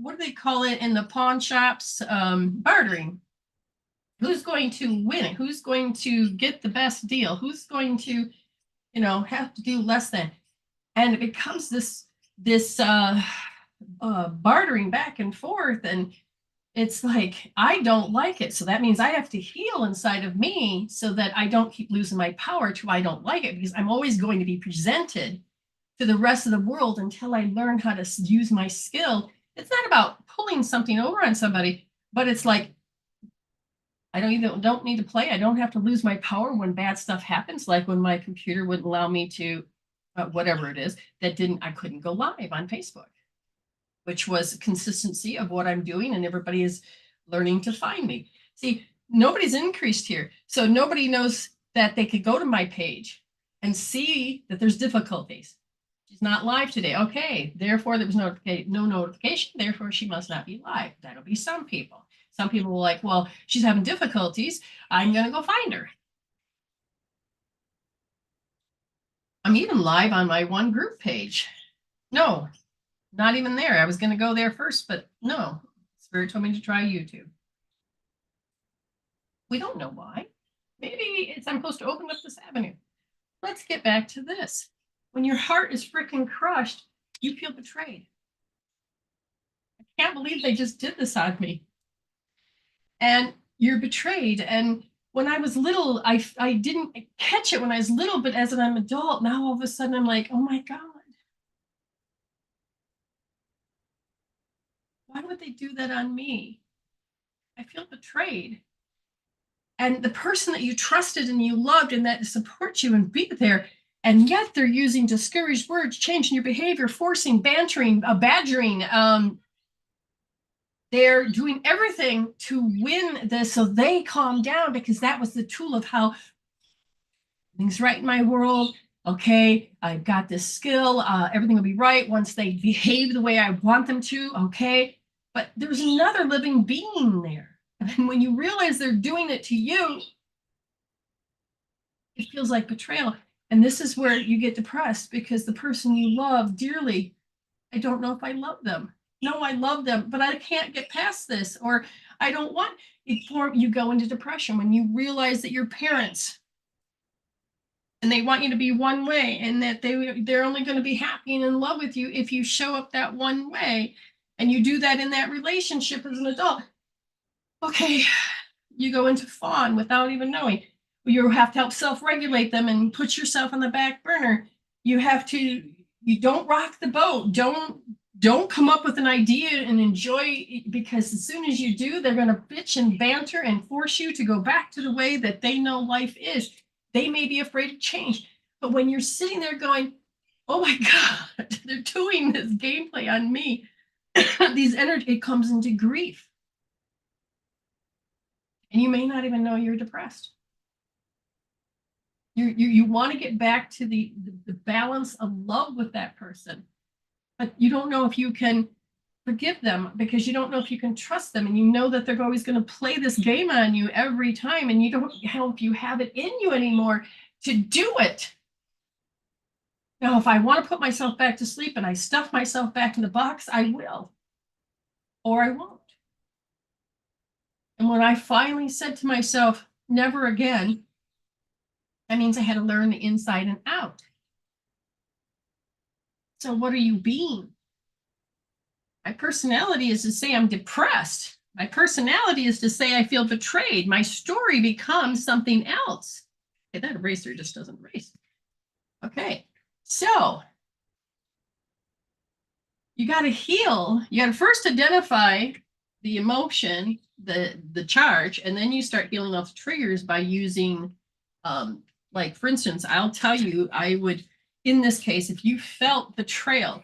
what do they call it in the pawn shops? Bartering. Who's going to win it? Who's going to get the best deal? Who's going to, have to do less than? And it becomes this bartering back and forth, and it's like I don't like it, so that means I have to heal inside of me so that I don't keep losing my power to I don't like it, because I'm always going to be presented to the rest of the world until I learn how to use my skill. It's not about pulling something over on somebody, but it's like I don't need to play. I don't have to lose my power when bad stuff happens, like when my computer wouldn't allow me to, whatever it is, I couldn't go live on Facebook, which was consistency of what I'm doing, and everybody is learning to find me. See, nobody's increased here. So nobody knows that they could go to my page and see that there's difficulties. She's not live today. Okay, therefore there was no notification, therefore she must not be live. That'll be some people. Some people will like, well, she's having difficulties. I'm going to go find her. I'm even live on my one group page. No, not even there. I was going to go there first, but no. Spirit told me to try YouTube. We don't know why. Maybe I'm supposed to open up this avenue. Let's get back to this. When your heart is freaking crushed, you feel betrayed. I can't believe they just did this on me. And you're betrayed. And when I was little, I didn't catch it when I was little, but as I'm an adult, now all of a sudden I'm like, oh my God. Why would they do that on me? I feel betrayed. And the person that you trusted and you loved and that supports you and be there, and yet they're using discouraged words, changing your behavior, forcing, bantering, badgering. They're doing everything to win this so they calm down, because that was the tool of how things right in my world. Okay, I've got this skill. Everything will be right once they behave the way I want them to. Okay, but there's another living being there. And when you realize they're doing it to you, it feels like betrayal. And this is where you get depressed, because the person you love dearly, I don't know if I love them. No, I love them, but I can't get past this, or I don't want it. You go into depression when you realize that your parents, and they want you to be one way, and that they're only going to be happy and in love with you if you show up that one way, and you do that in that relationship as an adult. Okay, you go into fawn without even knowing. You have to help self-regulate them and put yourself on the back burner. You don't rock the boat. Don't come up with an idea and enjoy, because as soon as you do, they're going to bitch and banter and force you to go back to the way that they know life is. They may be afraid of change, but when you're sitting there going, oh my God, they're doing this gameplay on me, it comes into grief. And you may not even know you're depressed. You want to get back to the balance of love with that person, but you don't know if you can forgive them because you don't know if you can trust them, and you know that they're always going to play this game on you every time, and you don't know if you have it in you anymore to do it. Now, if I want to put myself back to sleep and I stuff myself back in the box, I will, or I won't. And when I finally said to myself, never again, that means I had to learn the inside and out. So what are you being? My personality is to say I'm depressed. My personality is to say I feel betrayed. My story becomes something else. Okay, that eraser just doesn't erase. Okay, so you got to heal. You got to first identify the emotion, the charge, and then you start healing off the triggers by using, like, for instance, I'll tell you, I would, in this case, if you felt betrayal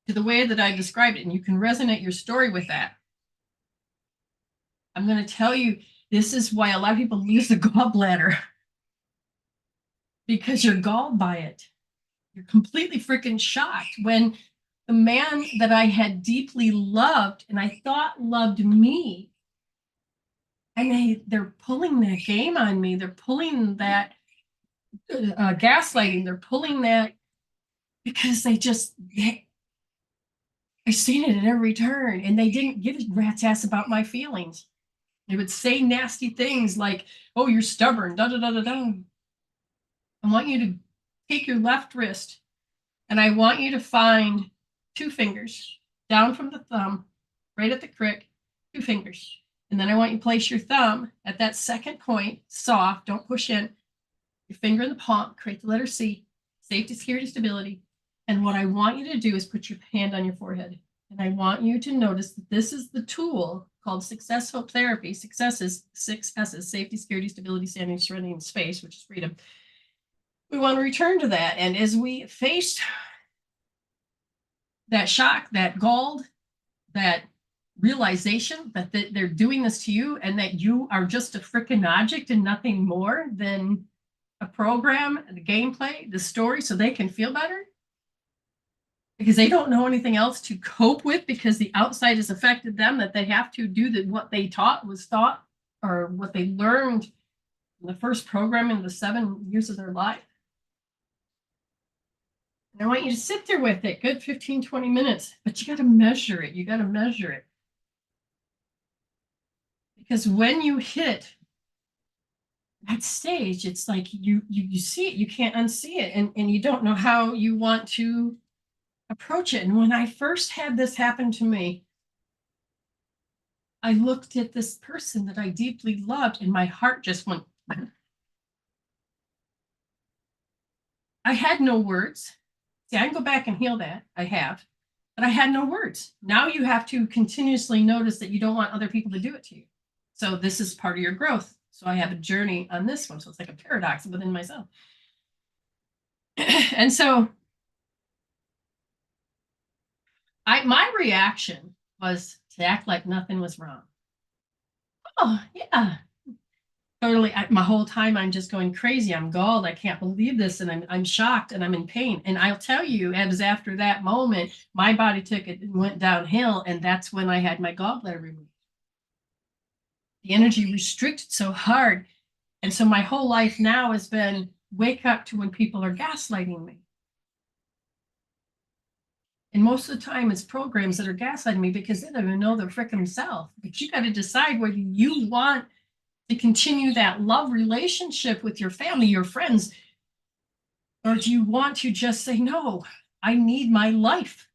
to the way that I described it, and you can resonate your story with that, I'm going to tell you, this is why a lot of people lose the gallbladder, because you're galled by it. You're completely freaking shocked when the man that I had deeply loved and I thought loved me, and they're pulling that game on me. They're pulling that gaslighting. They're pulling that because I've seen it at every turn, and they didn't give a rat's ass about my feelings. They would say nasty things like, "Oh, you're stubborn, da da da da da." I want you to take your left wrist, and I want you to find 2 fingers down from the thumb, right at the crick, 2 fingers. And then I want you to place your thumb at that second point, soft, don't push in. Your finger in the palm, create the letter C, safety, security, stability. And what I want you to do is put your hand on your forehead. And I want you to notice that this is the tool called Success Hope Therapy. Success is 6 S's: safety, security, stability, standing, serenity, and space, which is freedom. We want to return to that. And as we faced that shock, that galled, that realization that they're doing this to you and that you are just a freaking object and nothing more than a program, the gameplay, the story, so they can feel better, because they don't know anything else to cope with, because the outside has affected them, that they have to do what they was taught, or what they learned in the first program in the 7 years of their life. And I want you to sit there with it, good 15, 20 minutes, but you got to measure it. You got to measure it. Because when you hit that stage, it's like you see it, you can't unsee it, and you don't know how you want to approach it. And when I first had this happen to me, I looked at this person that I deeply loved, and my heart just went. I had no words. See, I can go back and heal that. I have. But I had no words. Now you have to continuously notice that you don't want other people to do it to you. So this is part of your growth. So I have a journey on this one. So it's like a paradox within myself. And so my reaction was to act like nothing was wrong. Oh, yeah. Totally. My whole time I'm just going crazy. I'm galled. I can't believe this. And I'm shocked and I'm in pain. And I'll tell you, it was after that moment, my body took it and went downhill. And that's when I had my gallbladder removed. The energy restricted so hard. And so my whole life now has been wake up to when people are gaslighting me. And most of the time it's programs that are gaslighting me because they don't even know their freaking self. But you got to decide whether you want to continue that love relationship with your family, your friends, or do you want to just say, no, I need my life.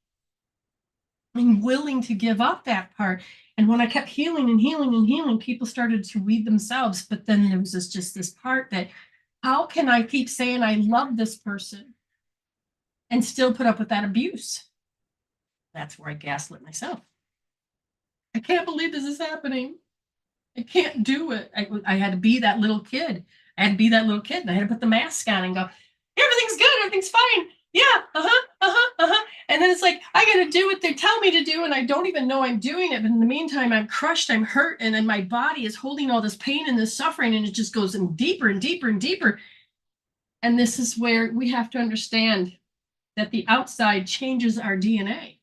I'm willing to give up that part. And when I kept healing and healing and healing, people started to weed themselves. But then there was just this part that, how can I keep saying I love this person and still put up with that abuse? That's where I gaslit myself. I can't believe this is happening. I can't do it. I had to be that little kid. I had to be that little kid, and I had to put the mask on and go, everything's good, everything's fine. Yeah, and then it's like I got to do what they tell me to do, and I don't even know I'm doing it. But in the meantime, I'm crushed, I'm hurt, and then my body is holding all this pain and this suffering, and it just goes in deeper and deeper and deeper. And this is where we have to understand that the outside changes our DNA.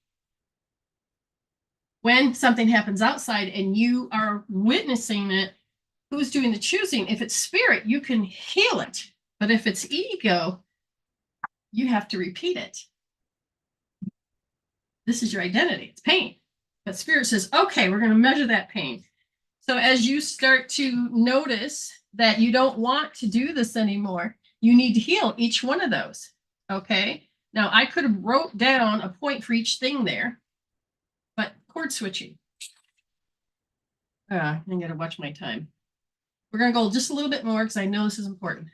When something happens outside and you are witnessing it, who's doing the choosing? If it's spirit, you can heal it. But if it's ego, you have to repeat it. This is your identity. It's pain. But spirit says, okay, we're going to measure that pain. So as you start to notice that you don't want to do this anymore, you need to heal each one of those. Okay. Now I could have wrote down a point for each thing there, but chord switching. I got to watch my time. We're going to go just a little bit more because I know this is important.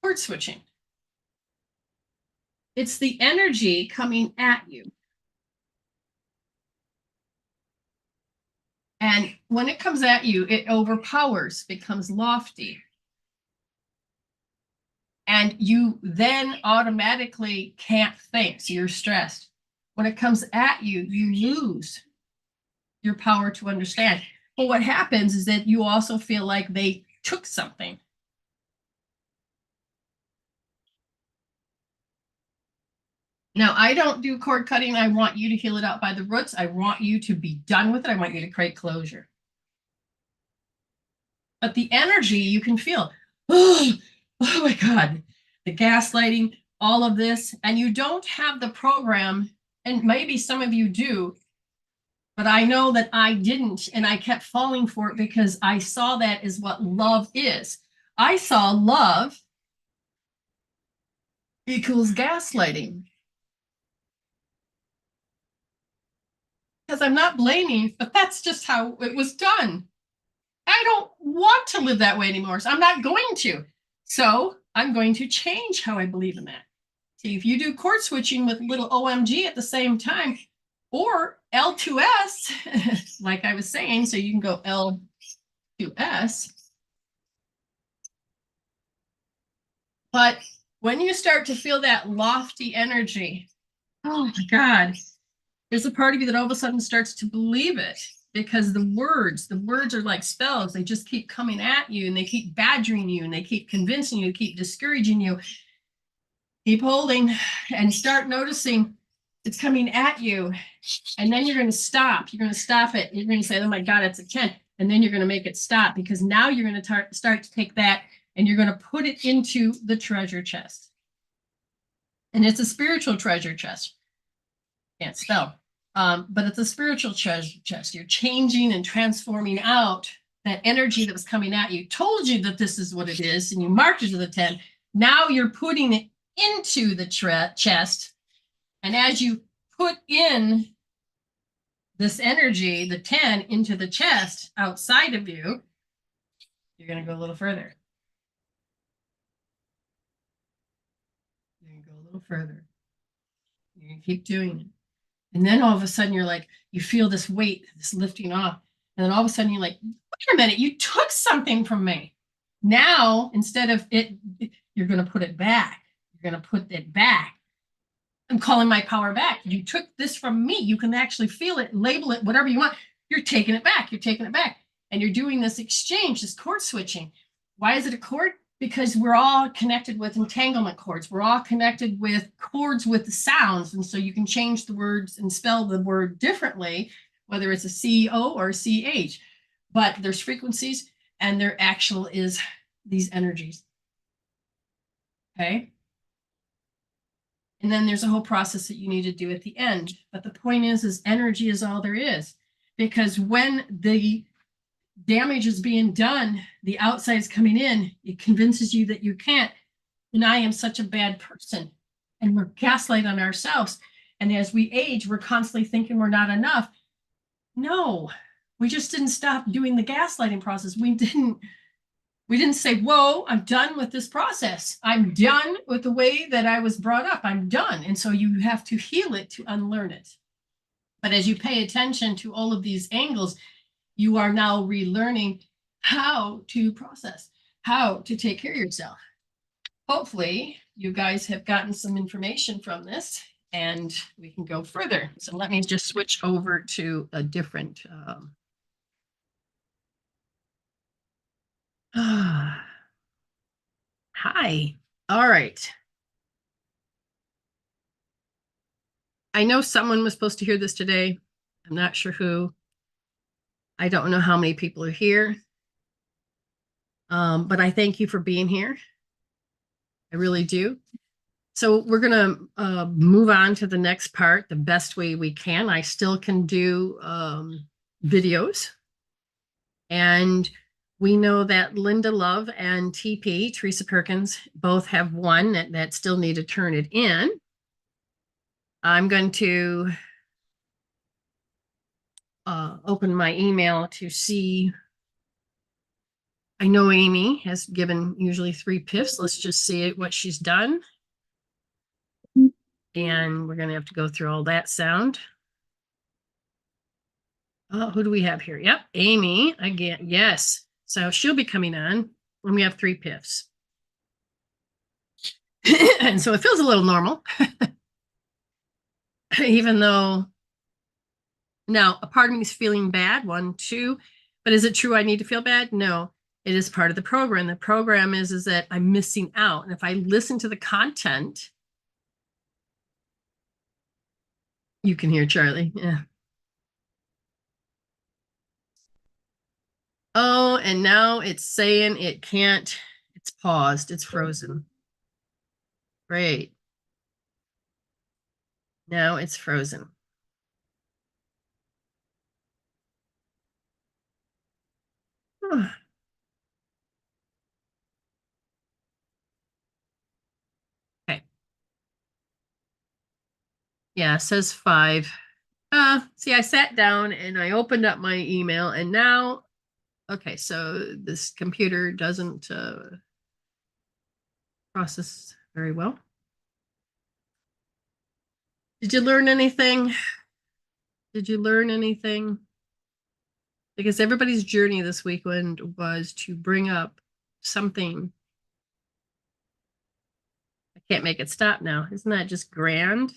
Chord switching. It's the energy coming at you. And when it comes at you, it overpowers, becomes lofty. And you then automatically can't think, so you're stressed. When it comes at you, you lose your power to understand. But what happens is that you also feel like they took something. Now, I don't do cord cutting. I want you to heal it out by the roots. I want you to be done with it. I want you to create closure. But the energy you can feel. Oh my God. The gaslighting, all of this. And you don't have the program, and maybe some of you do, but I know that I didn't, and I kept falling for it because I saw that as what love is. I saw love equals gaslighting. Because I'm not blaming, but that's just how it was done. I don't want to live that way anymore, so I'm not going to. So I'm going to change how I believe in that. See, if you do chord switching with little OMG at the same time, or L2S, like I was saying, so you can go L2S. But when you start to feel that lofty energy, oh my God, there's a part of you that all of a sudden starts to believe it because the words are like spells. They just keep coming at you and they keep badgering you and they keep convincing you, keep discouraging you. Keep holding and start noticing it's coming at you. And then you're going to stop. You're going to stop it. You're going to say, oh my God, it's a 10. And then you're going to make it stop because now you're going to start to take that and you're going to put it into the treasure chest. And it's a spiritual treasure chest. Can't spell. But it's a spiritual treasure chest. You're changing and transforming out that energy that was coming at you. Told you that this is what it is, and you marked it to the 10. Now you're putting it into the chest. And as you put in this energy, the 10, into the chest outside of you, you're going to go a little further. You're going to go a little further. You're going to keep doing it. And then all of a sudden you're like, you feel this weight, this lifting off. And then all of a sudden you're like, wait a minute, you took something from me. Now, instead of it, you're going to put it back. You're going to put it back. I'm calling my power back. You took this from me. You can actually feel it, label it, whatever you want. You're taking it back. You're taking it back. And you're doing this exchange, this chord switching. Why is it a chord? Because we're all connected with entanglement chords. We're all connected with chords with the sounds. And so you can change the words and spell the word differently, whether it's a C-O or a C-H. But there's frequencies and there actual is these energies. Okay? And then there's a whole process that you need to do at the end. But the point is energy is all there is. Because when the damage is being done, the outside is coming in, it convinces you that you can't. And I am such a bad person. And we're gaslight on ourselves. And as we age, we're constantly thinking we're not enough. No, we just didn't stop doing the gaslighting process. We didn't say, whoa, I'm done with this process. I'm done with the way that I was brought up. I'm done. And so you have to heal it to unlearn it. But as you pay attention to all of these angles, you are now relearning how to process, how to take care of yourself. hopefully you guys have gotten some information from this and we can go further. So let me just switch over to a different. Hi. All right. I know someone was supposed to hear this today. I'm not sure who. I don't know how many people are here. But I thank you for being here. I really do. So we're going to move on to the next part the best way we can. I still can do videos. And we know that Linda Love and TP, Teresa Perkins, both have one that still need to turn it in. I'm going to open my email to see. I know Amy has given usually 3 piffs. Let's just see what she's done. And we're going to have to go through all that sound. Oh, who do we have here? Yep, Amy again. Yes. So she'll be coming on when we have 3 piffs. And so it feels a little normal, even though now a part of me is feeling bad. 1, 2. But is it true I need to feel bad? No, it is part of the program. The program is that I'm missing out. And if I listen to the content, you can hear Charlie. Yeah. Oh, and now it's saying it can't. It's paused. It's frozen. Great. Now it's frozen. Okay. Yeah, it says 5. See, I sat down and I opened up my email and now, okay, so this computer doesn't process very well. Did you learn anything? Did you learn anything? Because everybody's journey this weekend was to bring up something. I can't make it stop now. Isn't that just grand?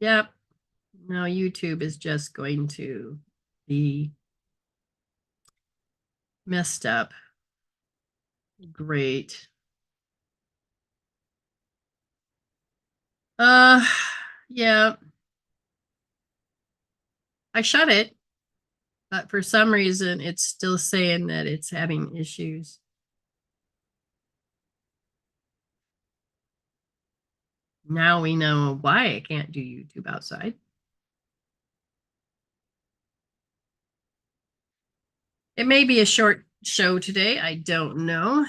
Yep. Now YouTube is just going to be messed up. Great. Yeah. I shut it, but for some reason it's still saying that it's having issues. Now we know why I can't do YouTube outside. It may be a short show today. I don't know.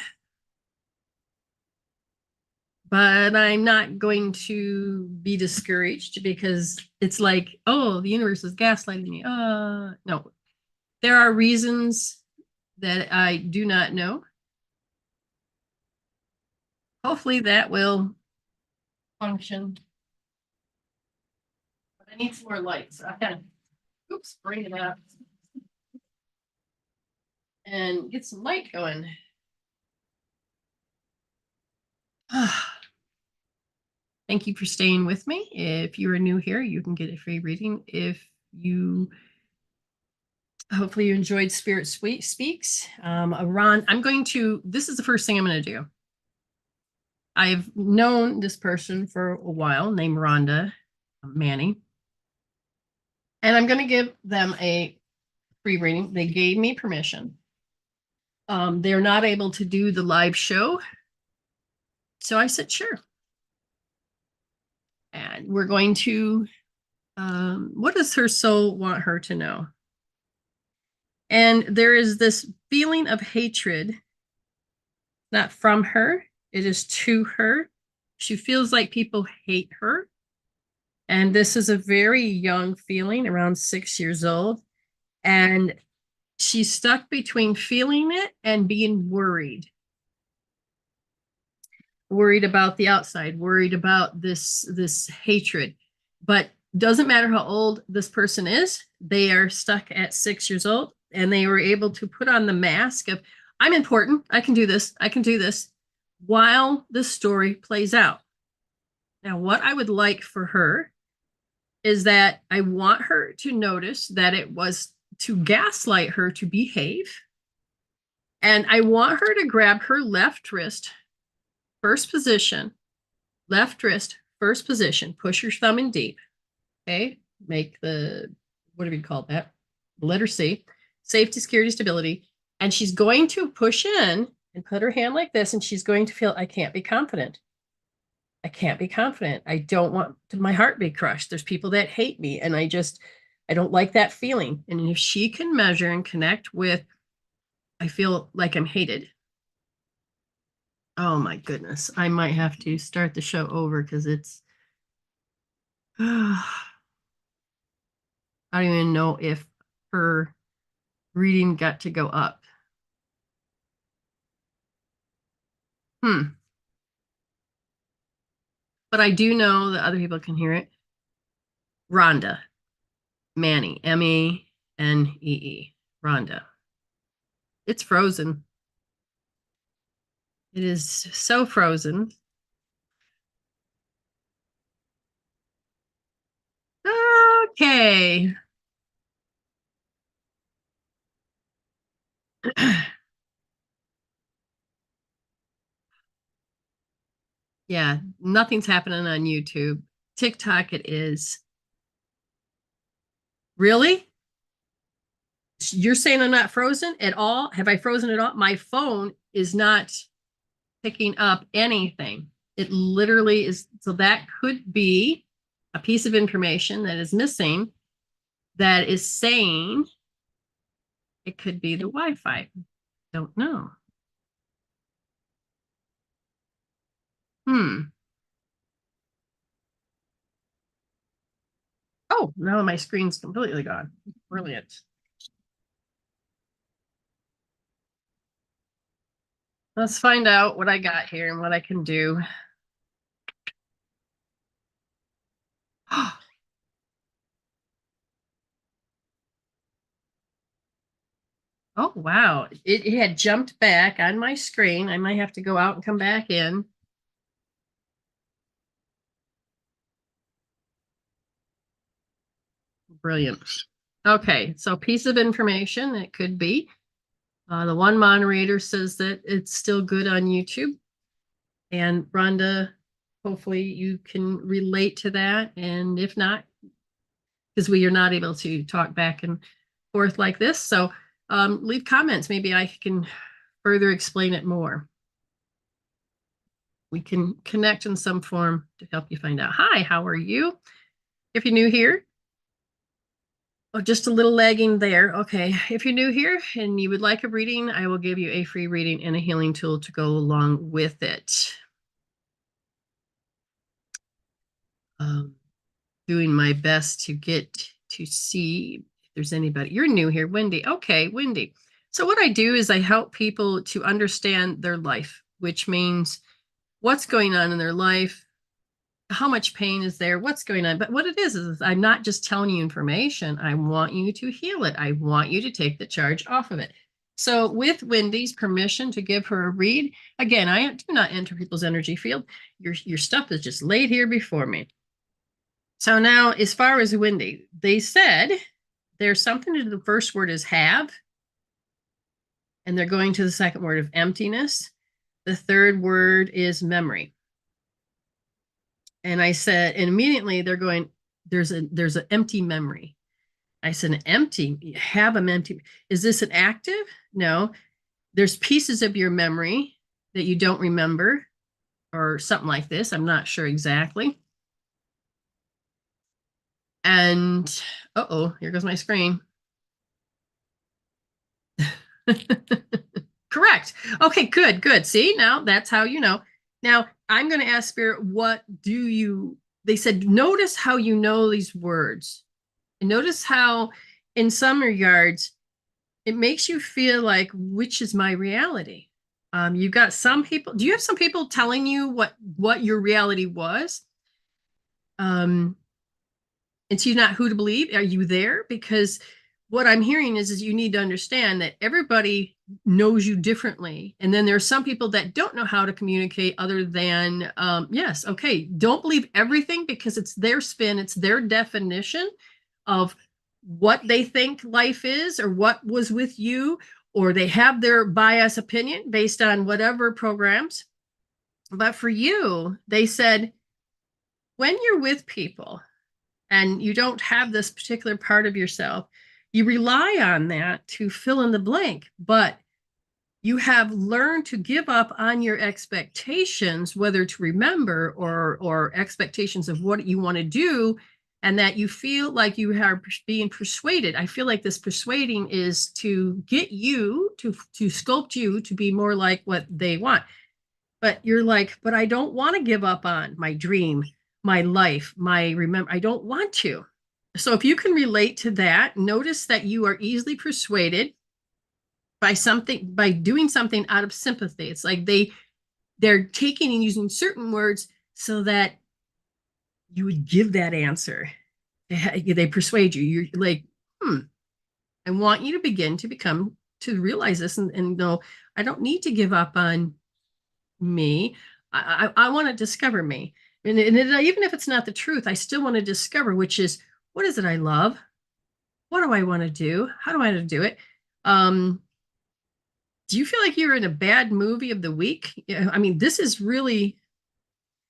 But I'm not going to be discouraged because it's like, oh, the universe is gaslighting me. No, there are reasons that I do not know. Hopefully that will function. But I need some more light. So I gotta, bring it up and get some light going. Thank you for staying with me. If you are new here, you can get a free reading. If you hopefully you enjoyed Spirit Speaks. Ron, this is the first thing I'm going to do. I've known this person for a while named Rhonda Manning. And I'm going to give them a free reading. They gave me permission. They're not able to do the live show. So I said, sure. And we're going to, what does her soul want her to know? And there is this feeling of hatred, not from her, it is to her. She feels like people hate her. And this is a very young feeling, around 6 years old. And she's stuck between feeling it and being worried. Worried about the outside, worried about this hatred. But doesn't matter how old this person is, they are stuck at 6 years old. And they were able to put on the mask of, I'm important. I can do this. I can do this while the story plays out. Now, what I would like for her is that I want her to notice that it was to gaslight her to behave. And I want her to grab her left wrist, first position, left wrist, first position, push your thumb in deep. Okay. Make the, what do we call that? Letter C, safety, security, stability. And she's going to push in and put her hand like this. And she's going to feel, I can't be confident. I can't be confident. I don't want my heart be crushed. There's people that hate me. And I don't like that feeling. And if she can measure and connect with, I feel like I'm hated. Oh my goodness. I might have to start the show over because it's, I don't even know if her reading got to go up. But I do know that other people can hear it. Rhonda, Manny, Menee, Rhonda. It's frozen. It is so frozen. Okay. Yeah, nothing's happening on YouTube. TikTok it is. Really? You're saying I'm not frozen at all? Have I frozen at all? My phone is not picking up anything. It literally is. So that could be a piece of information that is missing that is saying it could be the Wi-Fi. Don't know. Oh, now my screen's completely gone. Brilliant. Let's find out what I got here and what I can do. Oh, wow. It had jumped back on my screen. I might have to go out and come back in. Brilliant. Okay, so piece of information it could be. The one moderator says that it's still good on YouTube. And Rhonda, hopefully you can relate to that. And if not, because we are not able to talk back and forth like this. So leave comments. Maybe I can further explain it more. We can connect in some form to help you find out. Hi, how are you? If you're new here, oh, just a little lagging there. Okay, if you're new here and you would like a reading, I will give you a free reading and a healing tool to go along with it. Doing my best to get to see if there's anybody. You're new here, Wendy. Okay, Wendy. So what I do is I help people to understand their life, which means what's going on in their life, how much pain is there, what's going on. But what it is I'm not just telling you information. I want you to heal it. I want you to take the charge off of it. So with Wendy's permission to give her a read, again, I do not enter people's energy field. Your stuff is just laid here before me. So now, as far as Wendy, they said there's something to the first word is have, and they're going to the second word of emptiness. The third word is memory. And I said, and immediately they're going, there's an empty memory. I said, empty, have an empty. Is this an active? No. There's pieces of your memory that you don't remember or something like this. I'm not sure exactly. And, uh-oh, here goes my screen. Correct. Okay, good, good. See, now that's how you know. Now, I'm going to ask Spirit, what do you, they said, notice how you know these words. And notice how, in some regards, it makes you feel like, which is my reality? You've got some people, do you have some people telling you what your reality was? And so you're not who to believe. Are you there? Because what I'm hearing is you need to understand that everybody knows you differently. And then there are some people that don't know how to communicate other than, yes, okay, don't believe everything because it's their spin, it's their definition of what they think life is or what was with you, or they have their bias opinion based on whatever programs. But for you, they said, when you're with people and you don't have this particular part of yourself, you rely on that to fill in the blank. But you have learned to give up on your expectations, whether to remember or expectations of what you want to do, and that you feel like you are being persuaded. I feel like this persuading is to get you to sculpt you to be more like what they want. But you're like, but I don't want to give up on my dream, my life, my remember. I don't want to. So if you can relate to that, notice that you are easily persuaded by doing something out of sympathy. It's like they're taking and using certain words so that you would give that answer. They persuade you. You're like, I want you to begin to realize this and know I don't need to give up on me. I want to discover me. And even if it's not the truth, I still want to discover, which is, what is it I love? What do I want to do? How do I want to do it? Do you feel like you're in a bad movie of the week? I mean, this is really,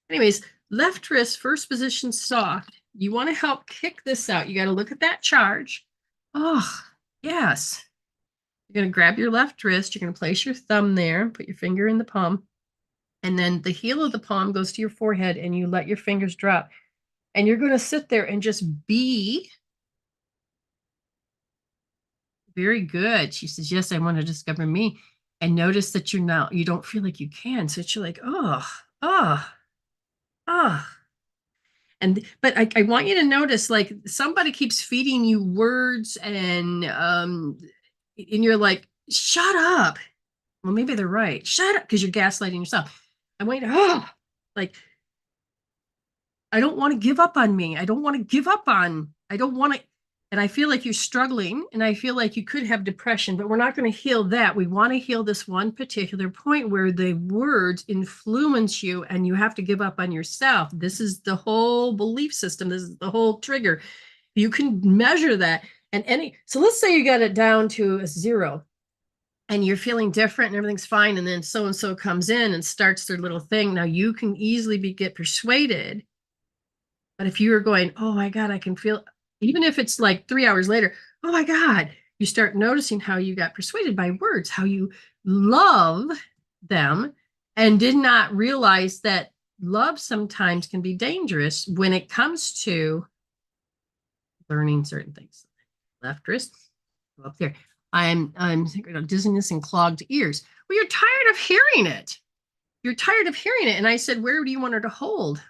anyways, left wrist, first position soft. You want to help kick this out. You got to look at that charge. Oh, yes. You're going to grab your left wrist. You're going to place your thumb there, put your finger in the palm. And then the heel of the palm goes to your forehead and you let your fingers drop. And you're going to sit there and just be. Very good. She says, yes, I want to discover me. And notice that you don't feel like you can. So you're like, oh. But I want you to notice, like, somebody keeps feeding you words and you're like, shut up. Well, maybe they're right. Shut up, because you're gaslighting yourself. I want you to, like, I don't want to give up on me. I don't want to give up on, I don't want to. And I feel like you're struggling and I feel like you could have depression, but we're not going to heal that. We want to heal this one particular point where the words influence you and you have to give up on yourself. This is the whole belief system. This is the whole trigger. You can measure that. So let's say you got it down to a 0 and you're feeling different and everything's fine. And then so-and-so comes in and starts their little thing. Now you can easily get persuaded. But if you are going, oh my God, I can feel, even if it's like 3 hours later, oh my God, you start noticing how you got persuaded by words, how you love them and did not realize that love sometimes can be dangerous when it comes to learning certain things. Left wrist, go up there. I'm thinking of dizziness and clogged ears. Well, you're tired of hearing it. You're tired of hearing it. And I said, where do you want her to hold?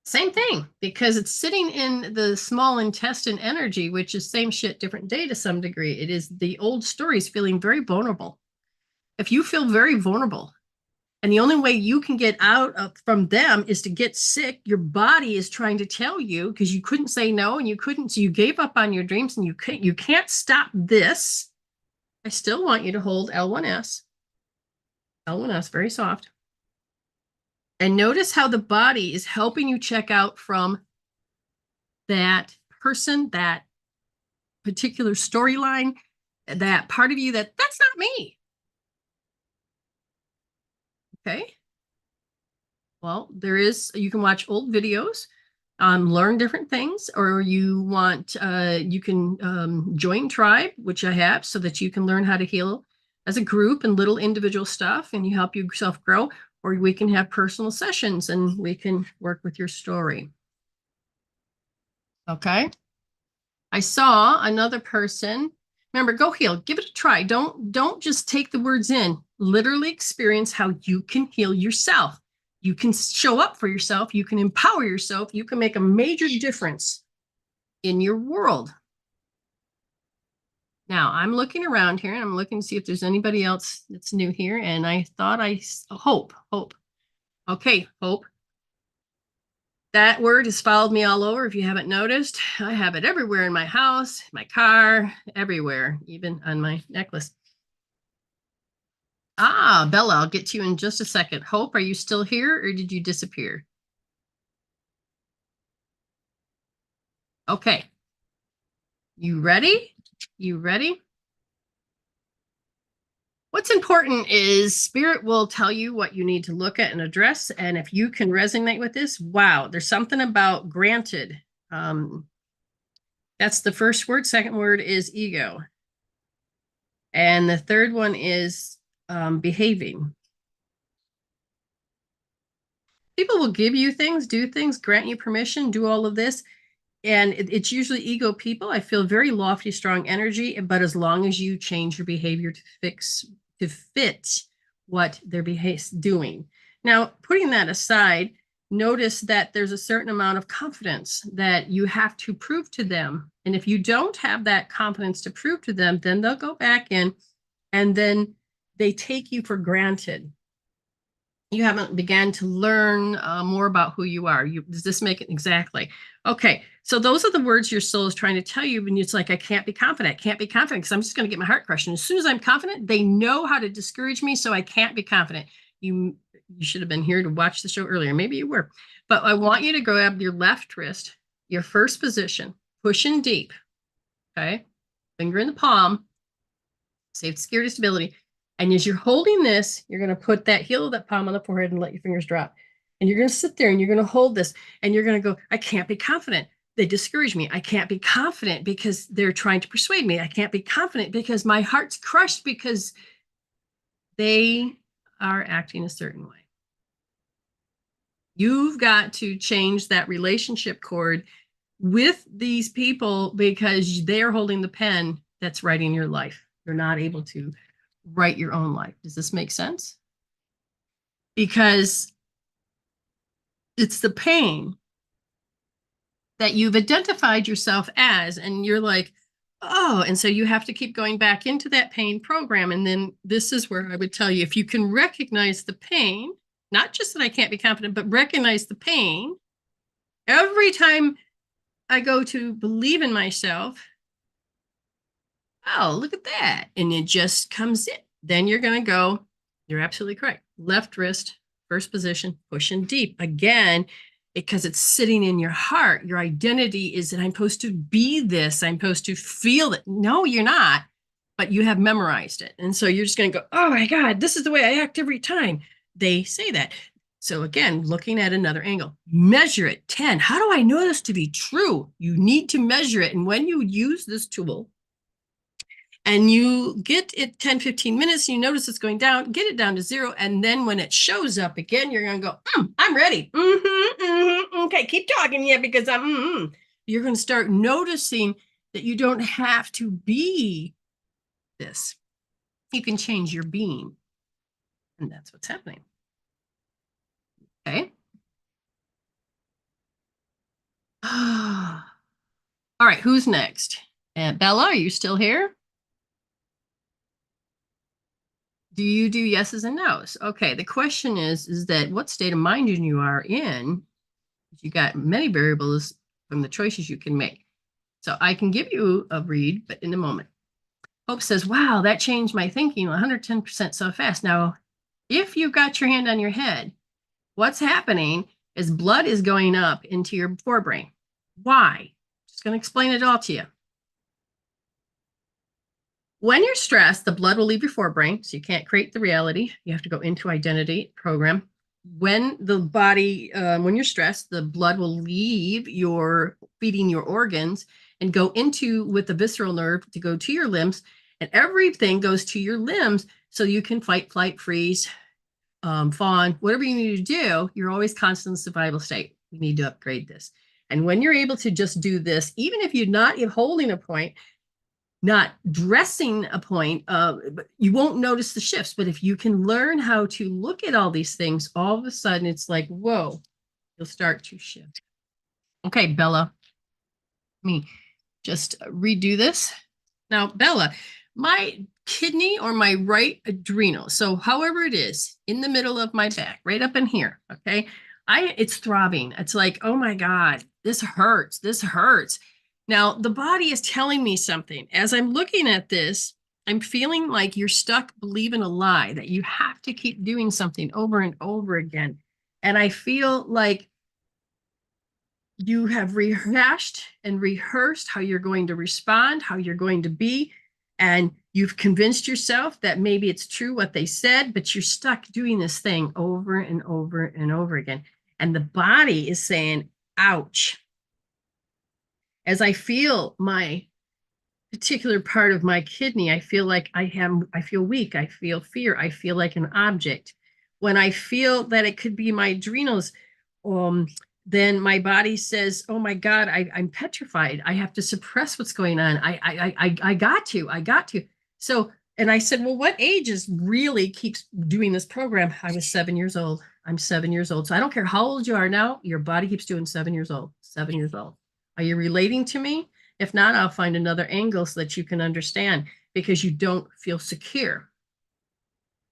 Same thing, because it's sitting in the small intestine energy, which is same shit, different day to some degree. It is the old stories feeling very vulnerable. If you feel very vulnerable, and the only way you can get out from them is to get sick, your body is trying to tell you, because you couldn't say no and you couldn't, so you gave up on your dreams and you can't stop this. I still want you to hold L1S. L1S, very soft. And notice how the body is helping you check out from that person, that particular storyline, that part of you that's not me. Okay. Well, you can watch old videos, learn different things, or you can join Tribe, which I have, so that you can learn how to heal as a group and little individual stuff, and you help yourself grow. Or we can have personal sessions and we can work with your story. Okay. I saw another person. Remember, go heal. Give it a try. Don't just take the words in. Literally experience how you can heal yourself. You can show up for yourself. You can empower yourself. You can make a major difference in your world. Now, I'm looking around here and I'm looking to see if there's anybody else that's new here. And I thought Hope. Okay, Hope. That word has followed me all over. If you haven't noticed, I have it everywhere in my house, my car, everywhere, even on my necklace. Bella, I'll get to you in just a second. Hope, are you still here or did you disappear? Okay. You ready? You ready? What's important is spirit will tell you what you need to look at and address. And if you can resonate with this, wow, there's something about granted. That's the first word. Second word is ego. And the third one is behaving. People will give you things, do things, grant you permission, do all of this. And it's usually ego people. I feel very lofty, strong energy, but as long as you change your behavior to fit what they're doing. Now, putting that aside, notice that there's a certain amount of confidence that you have to prove to them. And if you don't have that confidence to prove to them, then they'll go back in and then they take you for granted. You haven't began to learn more about who you are. Does this make it exactly? Okay, so those are the words your soul is trying to tell you. And it's like, I can't be confident. I can't be confident because I'm just going to get my heart crushed. And as soon as I'm confident, they know how to discourage me. So I can't be confident. You should have been here to watch the show earlier. Maybe you were. But I want you to grab your left wrist, your first position, push in deep. Okay, finger in the palm, safe, security, stability. And as you're holding this, you're going to put that heel of that palm on the forehead and let your fingers drop. And you're going to sit there and you're going to hold this and you're going to go, I can't be confident. They discourage me. I can't be confident because they're trying to persuade me. I can't be confident because my heart's crushed because they are acting a certain way. You've got to change that relationship cord with these people because they're holding the pen that's writing your life. You're not able to write your own life. Does this make sense? Because it's the pain that you've identified yourself as, and you're like, oh, and so you have to keep going back into that pain program. And then this is where I would tell you, if you can recognize the pain, not just that I can't be confident, but recognize the pain. Every time I go to believe in myself, oh, look at that. And it just comes in. Then you're going to go, you're absolutely correct. Left wrist, first position, pushing deep. Again, because it's sitting in your heart. Your identity is that I'm supposed to be this. I'm supposed to feel it. No, you're not, but you have memorized it. And so you're just going to go, oh my God, this is the way I act every time they say that. So again, looking at another angle, measure it. 10. How do I know this to be true? You need to measure it. And when you use this tool, and you get it 10, 15 minutes, you notice it's going down, get it down to 0. And then when it shows up again, you're going to go, I'm ready. Okay, keep talking. Yeah, because You're going to start noticing that you don't have to be this. You can change your being. And that's what's happening. Okay. All right, who's next? Bella, are you still here? Do you do yeses and nos? Okay, the question is that what state of mind you are in? You got many variables from the choices you can make. So I can give you a read, but in a moment. Hope says, wow, that changed my thinking 110% so fast. Now, if you've got your hand on your head, what's happening is blood is going up into your forebrain. Why? Just going to explain it all to you. When you're stressed, the blood will leave your forebrain, so you can't create the reality. You have to go into identity program. When the body, when you're stressed, the blood will leave your feeding your organs and go into with the visceral nerve to go to your limbs, and everything goes to your limbs so you can fight, flight, freeze, fawn, whatever you need to do. You're always constant survival state. You need to upgrade this. And when you're able to just do this, even if you're not holding a point, not dressing a point, you won't notice the shifts. But if you can learn how to look at all these things, all of a sudden it's like, whoa, you'll start to shift. Okay, Bella, let me just redo this. Now, Bella, my kidney or my right adrenal, so however it is, in the middle of my back, right up in here, okay, it's throbbing. It's like, oh my God, this hurts. This hurts. Now, the body is telling me something. As I'm looking at this, I'm feeling like you're stuck believing a lie, that you have to keep doing something over and over again. And I feel like you have rehashed and rehearsed how you're going to respond, how you're going to be, and you've convinced yourself that maybe it's true what they said, but you're stuck doing this thing over and over and over again. And the body is saying, ouch. As I feel my particular part of my kidney, I feel like I feel weak. I feel fear. I feel like an object. When I feel that it could be my adrenals, then my body says, oh my God, I'm petrified. I have to suppress what's going on. I got to. So, and I said, well, what age is really keeps doing this program? I was 7 years old. I'm 7 years old. So I don't care how old you are now, your body keeps doing 7 years old, 7 years old. Are you relating to me? If not, I'll find another angle so that you can understand, because you don't feel secure.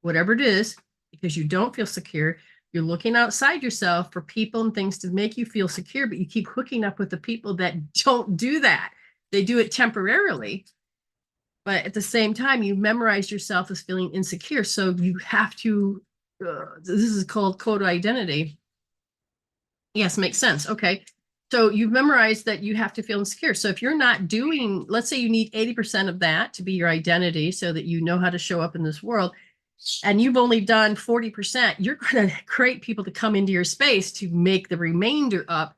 Whatever it is, because you don't feel secure, you're looking outside yourself for people and things to make you feel secure, but you keep hooking up with the people that don't do that. They do it temporarily, but at the same time, you memorize yourself as feeling insecure. So you have to, this is called code identity. Yes, makes sense. Okay. So you've memorized that you have to feel insecure. So if you're not doing, let's say you need 80% of that to be your identity so that you know how to show up in this world, and you've only done 40%, you're going to create people to come into your space to make the remainder up.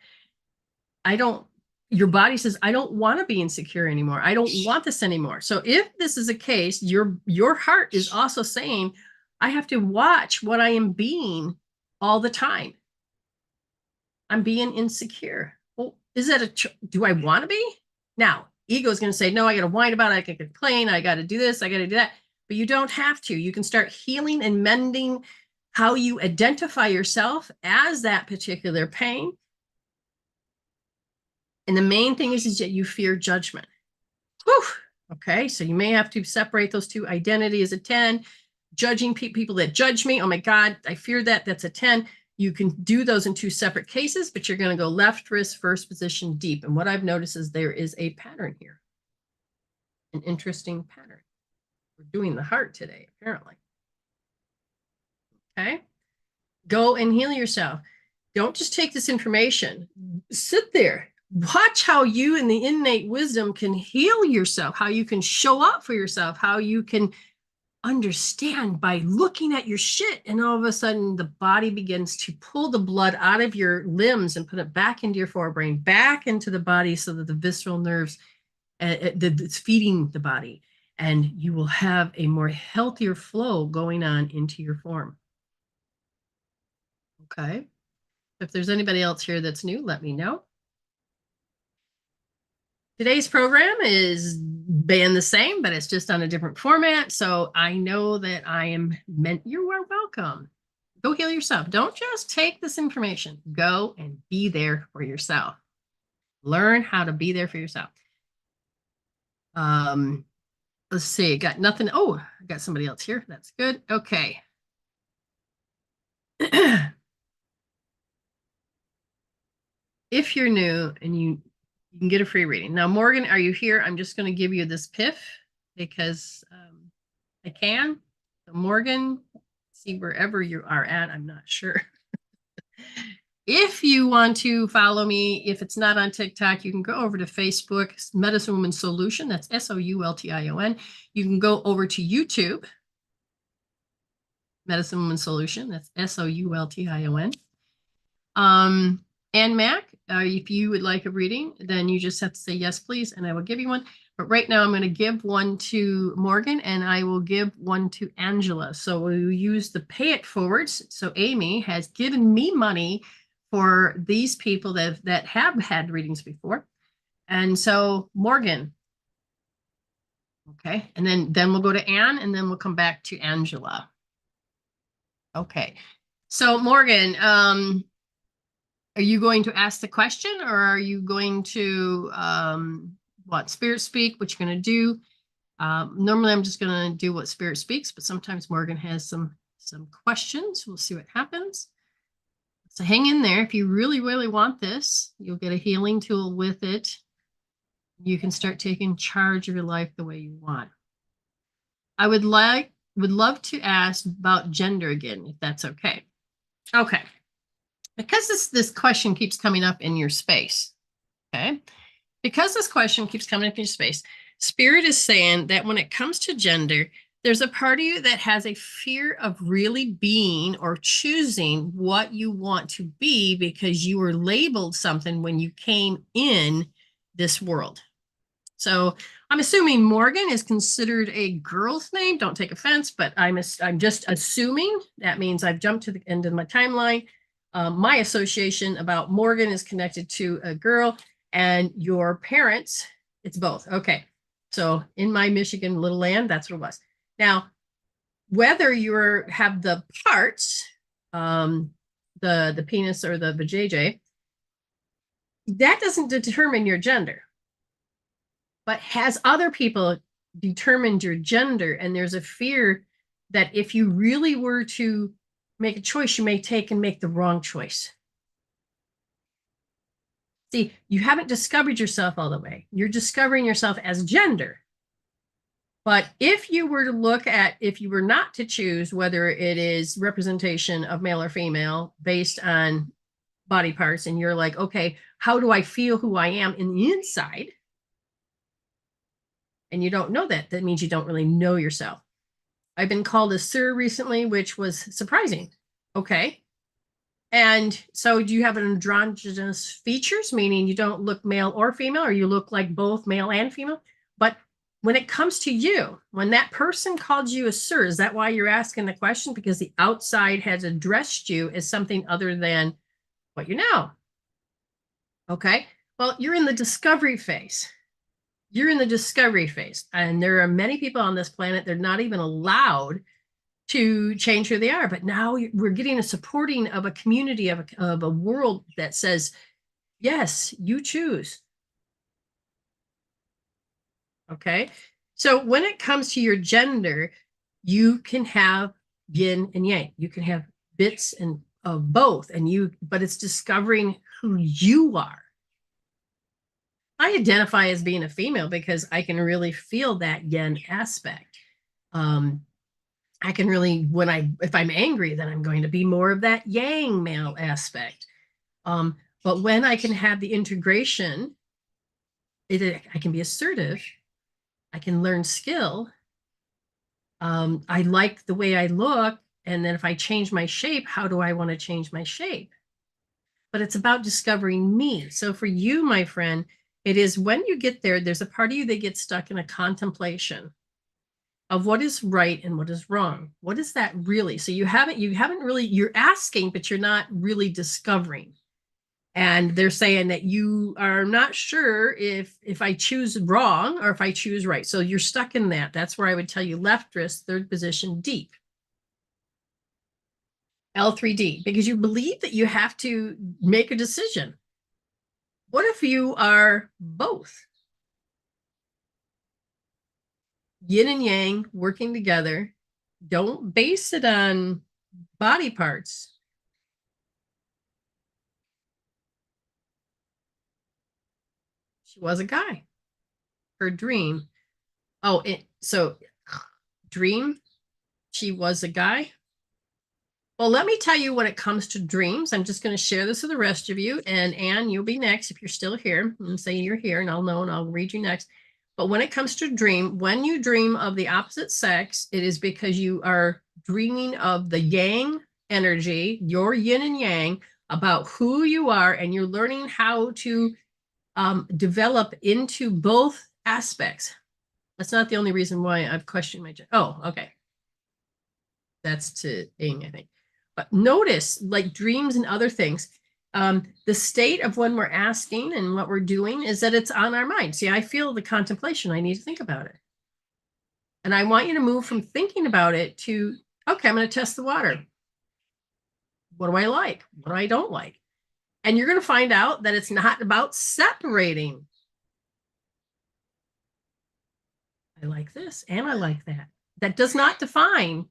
Your body says, I don't want to be insecure anymore. I don't want this anymore. So if this is a case, your heart is also saying, I have to watch what I am being all the time. I'm being insecure. Well, is that do I want to be? Now, ego is going to say, no, I got to whine about it. I can complain. I got to do this. I got to do that. But you don't have to. You can start healing and mending how you identify yourself as that particular pain. And the main thing is that you fear judgment. Whew. Okay, so you may have to separate those two. Identity is a 10. Judging people that judge me. Oh my God, I fear that. That's a 10. You can do those in two separate cases, but you're going to go left wrist, first position, deep. And what I've noticed is there is a pattern here. An interesting pattern. We're doing the heart today, apparently. Okay. Go and heal yourself. Don't just take this information. Sit there. Watch how you in the innate wisdom can heal yourself, how you can show up for yourself, how you can understand by looking at your shit, and all of a sudden the body begins to pull the blood out of your limbs and put it back into your forebrain, back into the body, so that the visceral nerves it's feeding the body, and you will have a more healthier flow going on into your form. Okay. If there's anybody else here that's new, let me know. Today's program is been the same, but it's just on a different format. So I know that I am meant, you are welcome. Go heal yourself. Don't just take this information. Go and be there for yourself. Learn how to be there for yourself. Let's see. Got nothing. Oh, I got somebody else here. That's good. Okay. If you're new and you can get a free reading. Now, Morgan, are you here? I'm just going to give you this piff because I can. So Morgan, see wherever you are at. I'm not sure. If you want to follow me, if it's not on TikTok, you can go over to Facebook, Medicine Woman Solution. That's SOULTION. You can go over to YouTube, Medicine Woman Solution. That's SOULTION. And Mac, if you would like a reading, then you just have to say yes, please, and I will give you one. But right now I'm going to give one to Morgan, and I will give one to Angela. So we'll use the pay it forwards. So Amy has given me money for these people that have had readings before. And so Morgan. Okay. And then we'll go to Anne, and then we'll come back to Angela. Okay. So Morgan, are you going to ask the question, or are you going to what Spirit speak? What you're going to do? Normally, I'm just going to do what Spirit speaks, but sometimes Morgan has some questions. We'll see what happens. So hang in there. If you really, really want this, you'll get a healing tool with it. You can start taking charge of your life the way you want. I would love to ask about gender again, if that's okay. Okay. Because this question keeps coming up in your space. Okay. Because this question keeps coming up in your space, Spirit is saying that when it comes to gender, there's a part of you that has a fear of really being or choosing what you want to be because you were labeled something when you came in this world. So I'm assuming Morgan is considered a girl's name. Don't take offense, but I'm just assuming. That means I've jumped to the end of my timeline. My association about Morgan is connected to a girl, and your parents, it's both. Okay. So in my Michigan little land, that's what it was. Now, whether you have the parts, the penis or the vajayjay, that doesn't determine your gender. But has other people determined your gender? And there's a fear that if you really were to make a choice, you may take and make the wrong choice. See, you haven't discovered yourself all the way. You're discovering yourself as gender. But if you were to look at, if you were not to choose whether it is representation of male or female based on body parts, and you're like, okay, how do I feel who I am in the inside? And you don't know that, that means you don't really know yourself. I've been called a sir recently, which was surprising. Okay. And so do you have androgynous features, meaning you don't look male or female, or you look like both male and female? But when it comes to you, when that person called you a sir, is that why you're asking the question? Because the outside has addressed you as something other than what you know. Okay. Well, you're in the discovery phase. You're in the discovery phase. And there are many people on this planet, they're not even allowed to change who they are. But now we're getting a supporting of a community, of a world that says, yes, you choose. Okay. So when it comes to your gender, you can have yin and yang. You can have bits and of both. But it's discovering who you are. I identify as being a female because I can really feel that yin aspect. I can really, if I'm angry, then I'm going to be more of that yang male aspect. But when I can have the integration, I can be assertive. I can learn skill. I like the way I look. And then if I change my shape, how do I want to change my shape? But it's about discovering me. So for you, my friend, it is when you get there, there's a part of you that gets stuck in a contemplation of what is right and what is wrong. What is that really? So you haven't really, you're asking, but you're not really discovering. And they're saying that you are not sure if I choose wrong or if I choose right. So you're stuck in that. That's where I would tell you left wrist, third position, deep. L3D, because you believe that you have to make a decision. What if you are both? Yin and yang working together. Don't base it on body parts. She was a guy. Her dream. Oh, so dream, she was a guy. Well, let me tell you when it comes to dreams. I'm just going to share this with the rest of you. And Anne, you'll be next if you're still here. And say you're here and I'll know and I'll read you next. But when it comes to dream, when you dream of the opposite sex, it is because you are dreaming of the yang energy, your yin and yang, about who you are, and you're learning how to develop into both aspects. That's not the only reason why I've questioned my gender. Oh, okay. That's to Ing, I think. But notice, like dreams and other things, the state of when we're asking and what we're doing is that it's on our mind. See, I feel the contemplation. I need to think about it. And I want you to move from thinking about it to, okay, I'm going to test the water. What do I like? What do I don't like? And you're going to find out that it's not about separating. I like this and I like that. That does not define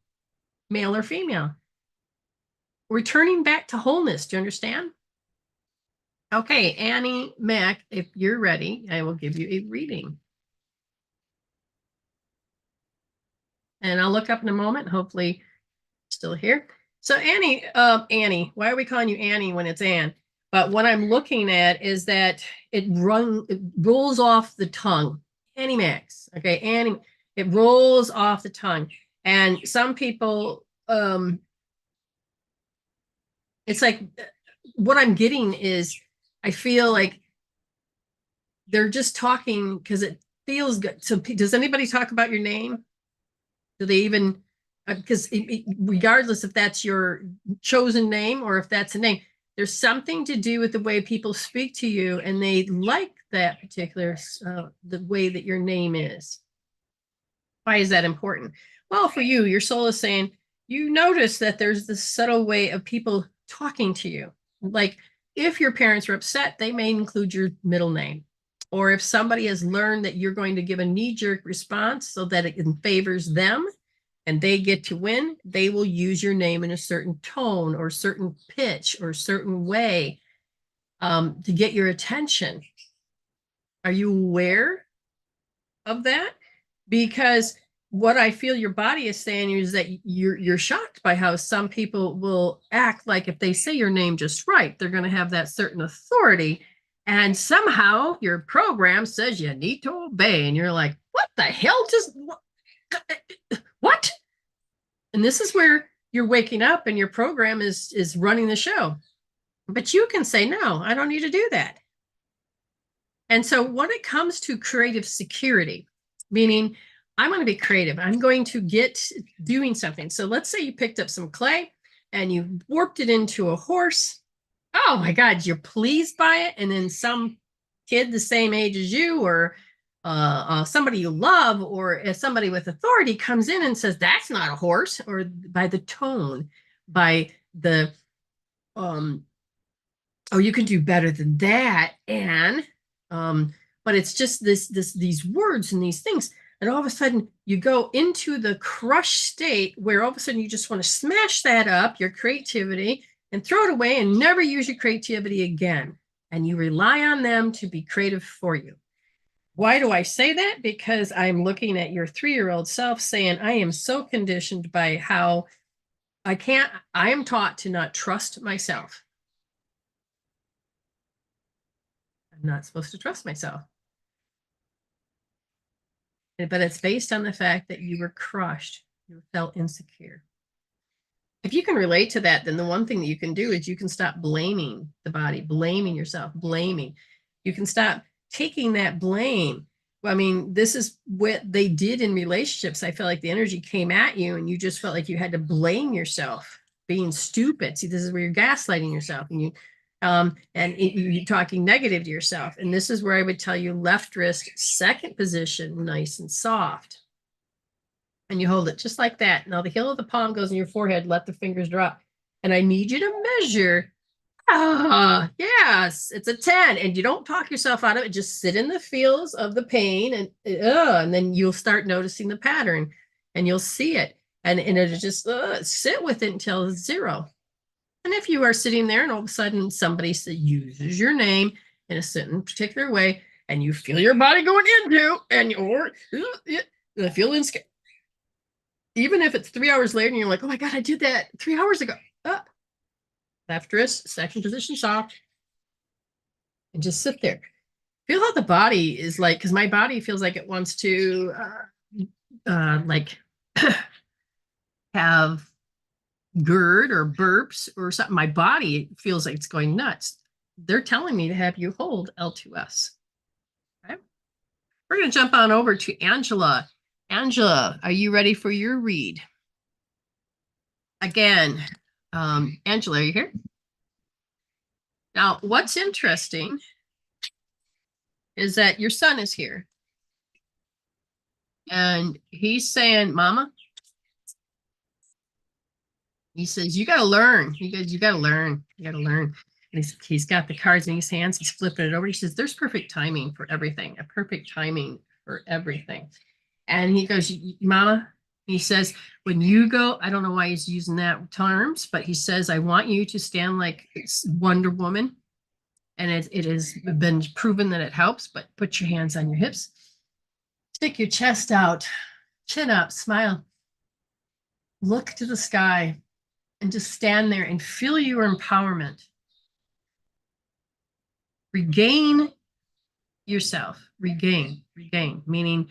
male or female. Returning back to wholeness. Do you understand? Okay, Annie Mac, if you're ready, I will give you a reading. and I'll look up in a moment. Hopefully still here. So Annie, why are we calling you Annie when it's Anne? But what I'm looking at is that it rolls off the tongue. Annie Max. Okay, Annie, it rolls off the tongue. And some people, it's like what I'm getting is I feel like they're just talking because it feels good. So does anybody talk about your name? Do they even, because regardless if that's your chosen name or if that's a name, there's something to do with the way people speak to you, and they like that particular, the way that your name is. Why is that important? Well, for you, your soul is saying, you notice that there's this subtle way of people talking to you. Like if your parents are upset, they may include your middle name. Or if somebody has learned that you're going to give a knee-jerk response so that it favors them and they get to win, they will use your name in a certain tone or certain pitch or certain way to get your attention. Are you aware of that? Because what I feel your body is saying is that you're shocked by how some people will act like if they say your name just right, they're going to have that certain authority. And somehow your program says you need to obey. And you're like, what the hell? Just what? And this is where you're waking up and your program is running the show. But you can say, no, I don't need to do that. And so when it comes to creative security, meaning I'm going to be creative, I'm going to get doing something. So let's say you picked up some clay and you warped it into a horse. Oh my God, you're pleased by it. And then some kid the same age as you or somebody you love or if somebody with authority comes in and says, that's not a horse, or by the tone, by the, oh, you can do better than that. And, but it's just these words and these things. And all of a sudden you go into the crushed state where all of a sudden you just want to smash that up, your creativity, and throw it away and never use your creativity again. And you rely on them to be creative for you. Why do I say that? Because I'm looking at your 3-year-old self saying, I am so conditioned by how I am taught to not trust myself. I'm not supposed to trust myself. But it's based on the fact that you were crushed. You felt insecure. If you can relate to that, then the one thing that you can do is you can stop blaming the body, blaming yourself, blaming. You can stop taking that blame. I mean, this is what they did in relationships. I feel like the energy came at you and you just felt like you had to blame yourself, being stupid. See, this is where you're gaslighting yourself and you're talking negative to yourself. And this is where I would tell you left wrist, second position, nice and soft. And you hold it just like that. Now the heel of the palm goes in your forehead. Let the fingers drop. And I need you to measure. Ah, yes, it's a 10. And you don't talk yourself out of it. Just sit in the feels of the pain and then you'll start noticing the pattern and you'll see it. And it'll just sit with it until it's 0. And if you are sitting there and all of a sudden somebody uses your name in a certain particular way and you feel your body going into and you're feeling scared. Even if it's 3 hours later and you're like, oh my God, I did that 3 hours ago. Left wrist, second position soft. And just sit there. Feel how the body is like, because my body feels like it wants to like have GERD or burps or something. My body feels like it's going nuts. They're telling me to have you hold L2S. Okay. We're going to jump on over to Angela. Angela, are you ready for your read? Again, Angela, are you here? Now, what's interesting is that your son is here. And he's saying, Mama, he says, you got to learn. You got to learn. You got to learn. And he's got the cards in his hands. He's flipping it over. He says, there's perfect timing for everything, a perfect timing for everything. And he goes, Mama, he says, when you go, I don't know why he's using that terms, but he says, I want you to stand like Wonder Woman. And it has been proven that it helps, but put your hands on your hips. Stick your chest out, chin up, smile. Look to the sky and just stand there and feel your empowerment. Regain yourself. Regain, meaning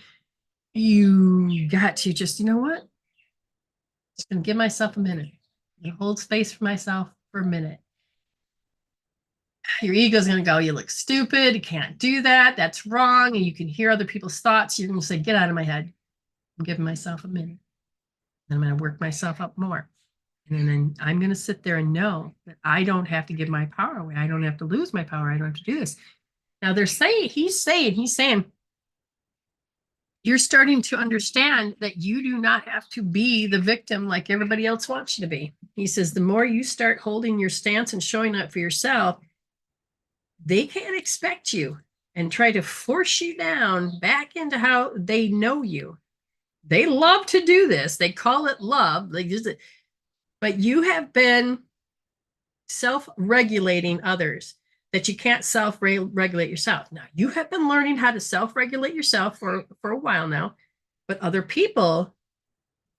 you got to just, you know what? Just gonna give myself a minute. Hold space for myself for a minute. Your ego's going to go, you look stupid. You can't do that. That's wrong. And you can hear other people's thoughts. You're going to say, get out of my head. I'm giving myself a minute. Then I'm going to work myself up more. And then I'm going to sit there and know that I don't have to give my power away. I don't have to lose my power. I don't have to do this. Now he's saying, you're starting to understand that you do not have to be the victim like everybody else wants you to be. He says, the more you start holding your stance and showing up for yourself, they can't expect you and try to force you down back into how they know you. They love to do this. They call it love. But you have been self-regulating others that you can't self-regulate yourself. Now, you have been learning how to self-regulate yourself for a while now, but other people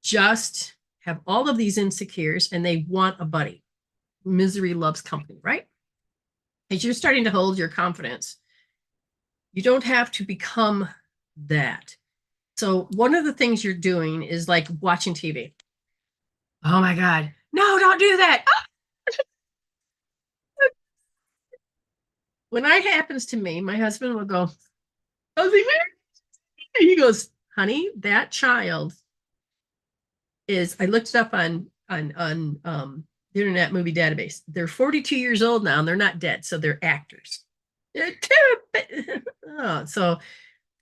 just have all of these insecurities and they want a buddy. Misery loves company, right? As you're starting to hold your confidence, you don't have to become that. So one of the things you're doing is like watching TV. Oh my God. No, don't do that. When that happens to me, my husband will go, oh, he goes, honey, that child is, I looked it up on the Internet Movie Database. They're 42 years old now and they're not dead. So they're actors. So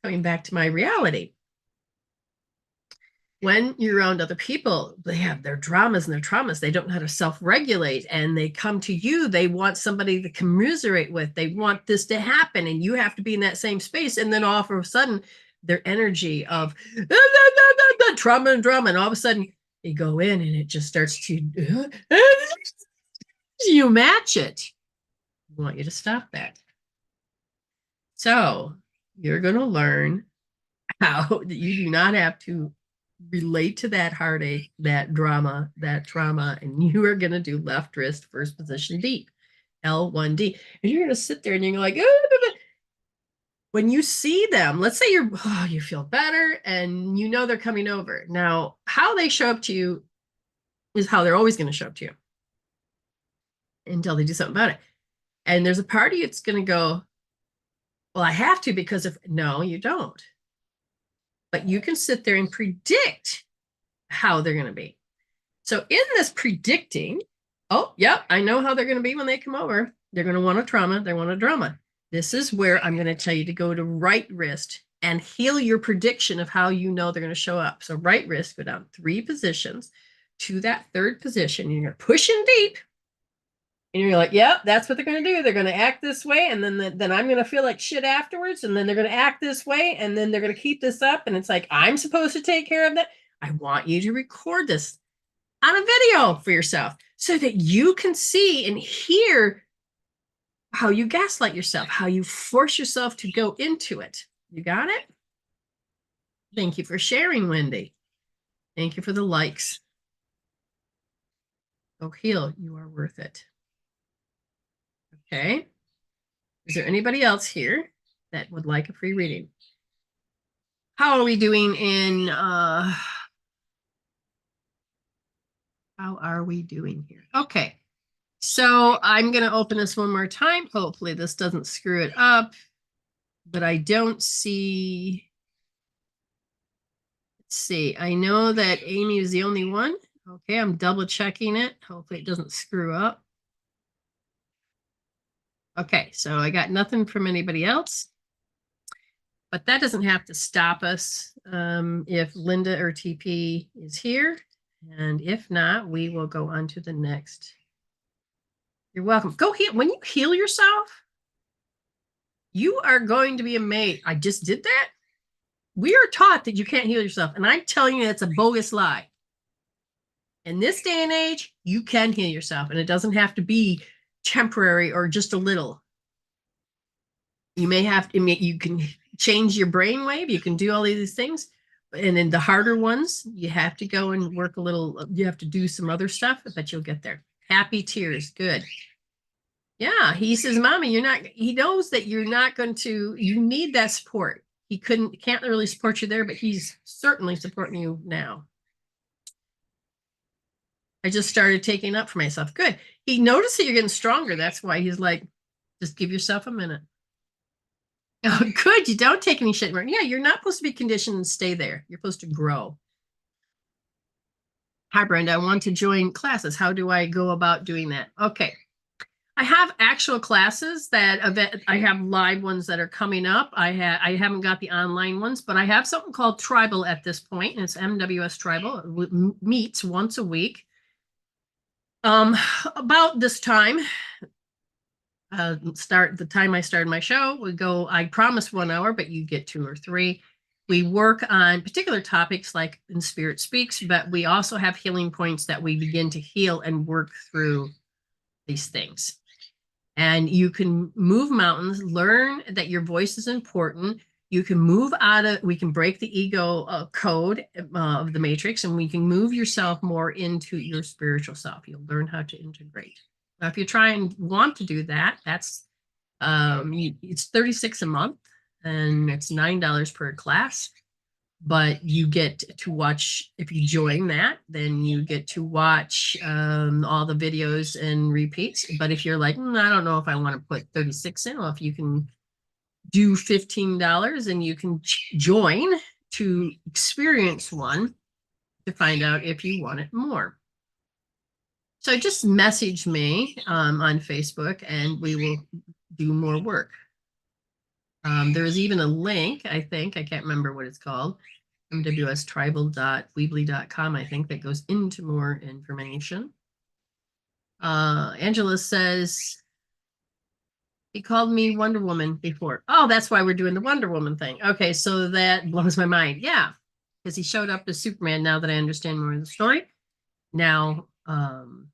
coming back to my reality. When you're around other people, they have their dramas and their traumas. They don't know how to self-regulate and they come to you. They want somebody to commiserate with. They want this to happen and you have to be in that same space. And then all of a sudden, their energy of trauma and drama. And all of a sudden, you go in and it just starts to, you match it. I want you to stop that. So you're going to learn how you do not have to relate to that heartache, that drama, that trauma, and you are going to do left wrist, first position deep, L1D. And you're going to sit there and you're like, when you see them, let's say you feel better and you know they're coming over. Now, how they show up to you is how they're always going to show up to you until they do something about it. And there's a part of you that's going to go, well, I have to because no, you don't. But you can sit there and predict how they're going to be. So in this predicting, oh, yep, I know how they're going to be when they come over. They're going to want a trauma. They want a drama. This is where I'm going to tell you to go to right wrist and heal your prediction of how you know they're going to show up. So right wrist, go down 3 positions to that 3rd position. You're going to push in deep. And you're like, yep, that's what they're going to do. They're going to act this way. And then I'm going to feel like shit afterwards. And then they're going to act this way. And then they're going to keep this up. And it's like, I'm supposed to take care of that. I want you to record this on a video for yourself so that you can see and hear how you gaslight yourself, how you force yourself to go into it. You got it? Thank you for sharing, Wendy. Thank you for the likes. Go heal. You are worth it. Okay. Is there anybody else here that would like a free reading? How are we doing in how are we doing here? Okay. So I'm going to open this one more time. Hopefully this doesn't screw it up, but I don't see. Let's see. I know that Amy is the only one. Okay. I'm double checking it. Hopefully it doesn't screw up. Okay. So I got nothing from anybody else, but that doesn't have to stop us if Linda or TP is here. And if not, we will go on to the next. You're welcome. Go heal. When you heal yourself, you are going to be amazed. I just did that. We are taught that you can't heal yourself. And I'm telling you, that's a bogus lie. In this day and age, you can heal yourself. And it doesn't have to be temporary or just a little. You may have to, you can change your brainwave. You can do all of these things. And in the harder ones, you have to go and work a little, you have to do some other stuff, but you'll get there. Happy tears. Good. Yeah. He says, Mommy, he knows that you're not going to, you need that support. He can't really support you there, but he's certainly supporting you now. I just started taking up for myself. Good. He noticed that you're getting stronger. That's why he's like, just give yourself a minute. Oh, good. You don't take any shit. Yeah, you're not supposed to be conditioned and stay there. You're supposed to grow. Hi, Brenda. I want to join classes. How do I go about doing that? Okay. I have actual classes I have live ones that are coming up. I haven't got the online ones, but I have something called Tribal at this point, and it's MWS Tribal. It meets once a week. About this time, the time I started my show, I promise 1 hour, but you get 2 or 3. We work on particular topics like in Spirit Speaks, but we also have healing points that we begin to heal and work through these things. And you can move mountains, learn that your voice is important. You can we can break the ego code of the matrix, and we can move yourself more into your spiritual self. You'll learn how to integrate. Now, if you try and want to do that, that's it's $36 a month, and it's $9 per class. But you get to watch, if you join that, then you get to watch all the videos and repeats. But if you're like, I don't know if I want to put 36 in, well, if you can do $15 and you can join to experience one to find out if you want it more. So just message me on Facebook and we will do more work. There's even a link, I think, I can't remember what it's called, mwstribal.weebly.com, I think, that goes into more information. Angela says, he called me Wonder Woman before. Oh, that's why we're doing the Wonder Woman thing. Okay, so that blows my mind. Yeah, because he showed up as Superman now that I understand more of the story. Now, one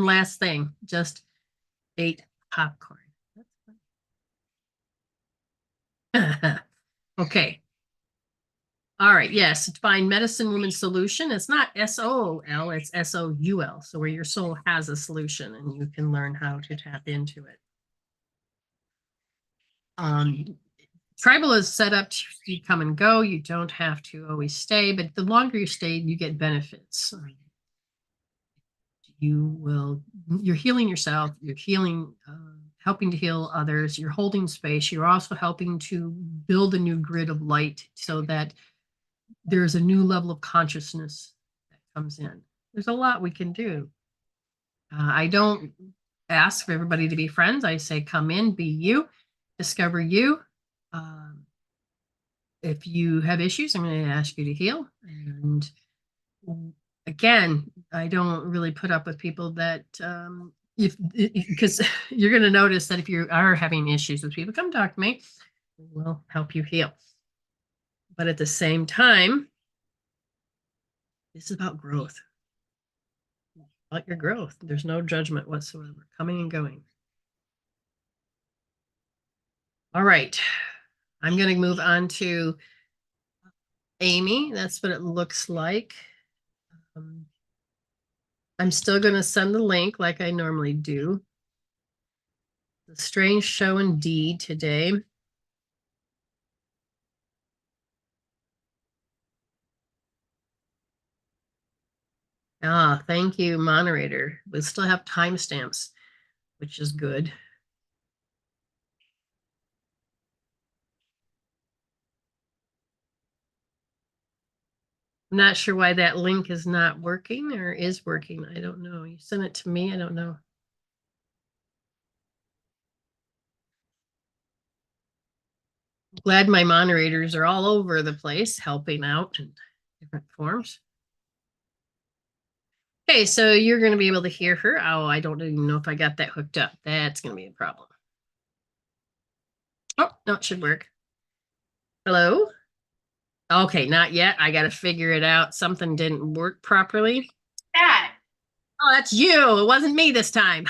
last thing, just ate popcorn. Okay. All right. Yes. Find Medicine Woman Solution. It's not SOL, it's SOUL. So where your soul has a solution and you can learn how to tap into it. Tribal is set up to come and go. You don't have to always stay, but the longer you stay, you get benefits. You're healing yourself. You're healing, helping to heal others. You're holding space. You're also helping to build a new grid of light so that there's a new level of consciousness that comes in. There's a lot we can do. I don't ask for everybody to be friends. I say, come in, be you, discover you. If you have issues, I'm going to ask you to heal. And again, I don't really put up with people that, because you're going to notice that if you are having issues with people, come talk to me. We'll help you heal. But at the same time, this is about growth. About your growth. There's no judgment whatsoever, coming and going. All right. I'm going to move on to Amy. That's what it looks like. I'm still going to send the link like I normally do. The strange show indeed today. Ah, thank you, moderator. We still have timestamps, which is good. I'm not sure why that link is not working or is working. I don't know. You sent it to me. I don't know. Glad my moderators are all over the place helping out in different forms. Okay, so you're going to be able to hear her. Oh, I don't even know if I got that hooked up. That's going to be a problem. Oh, no, it should work. Hello? Okay, not yet. I got to figure it out. Something didn't work properly. That. Oh, that's you. It wasn't me this time.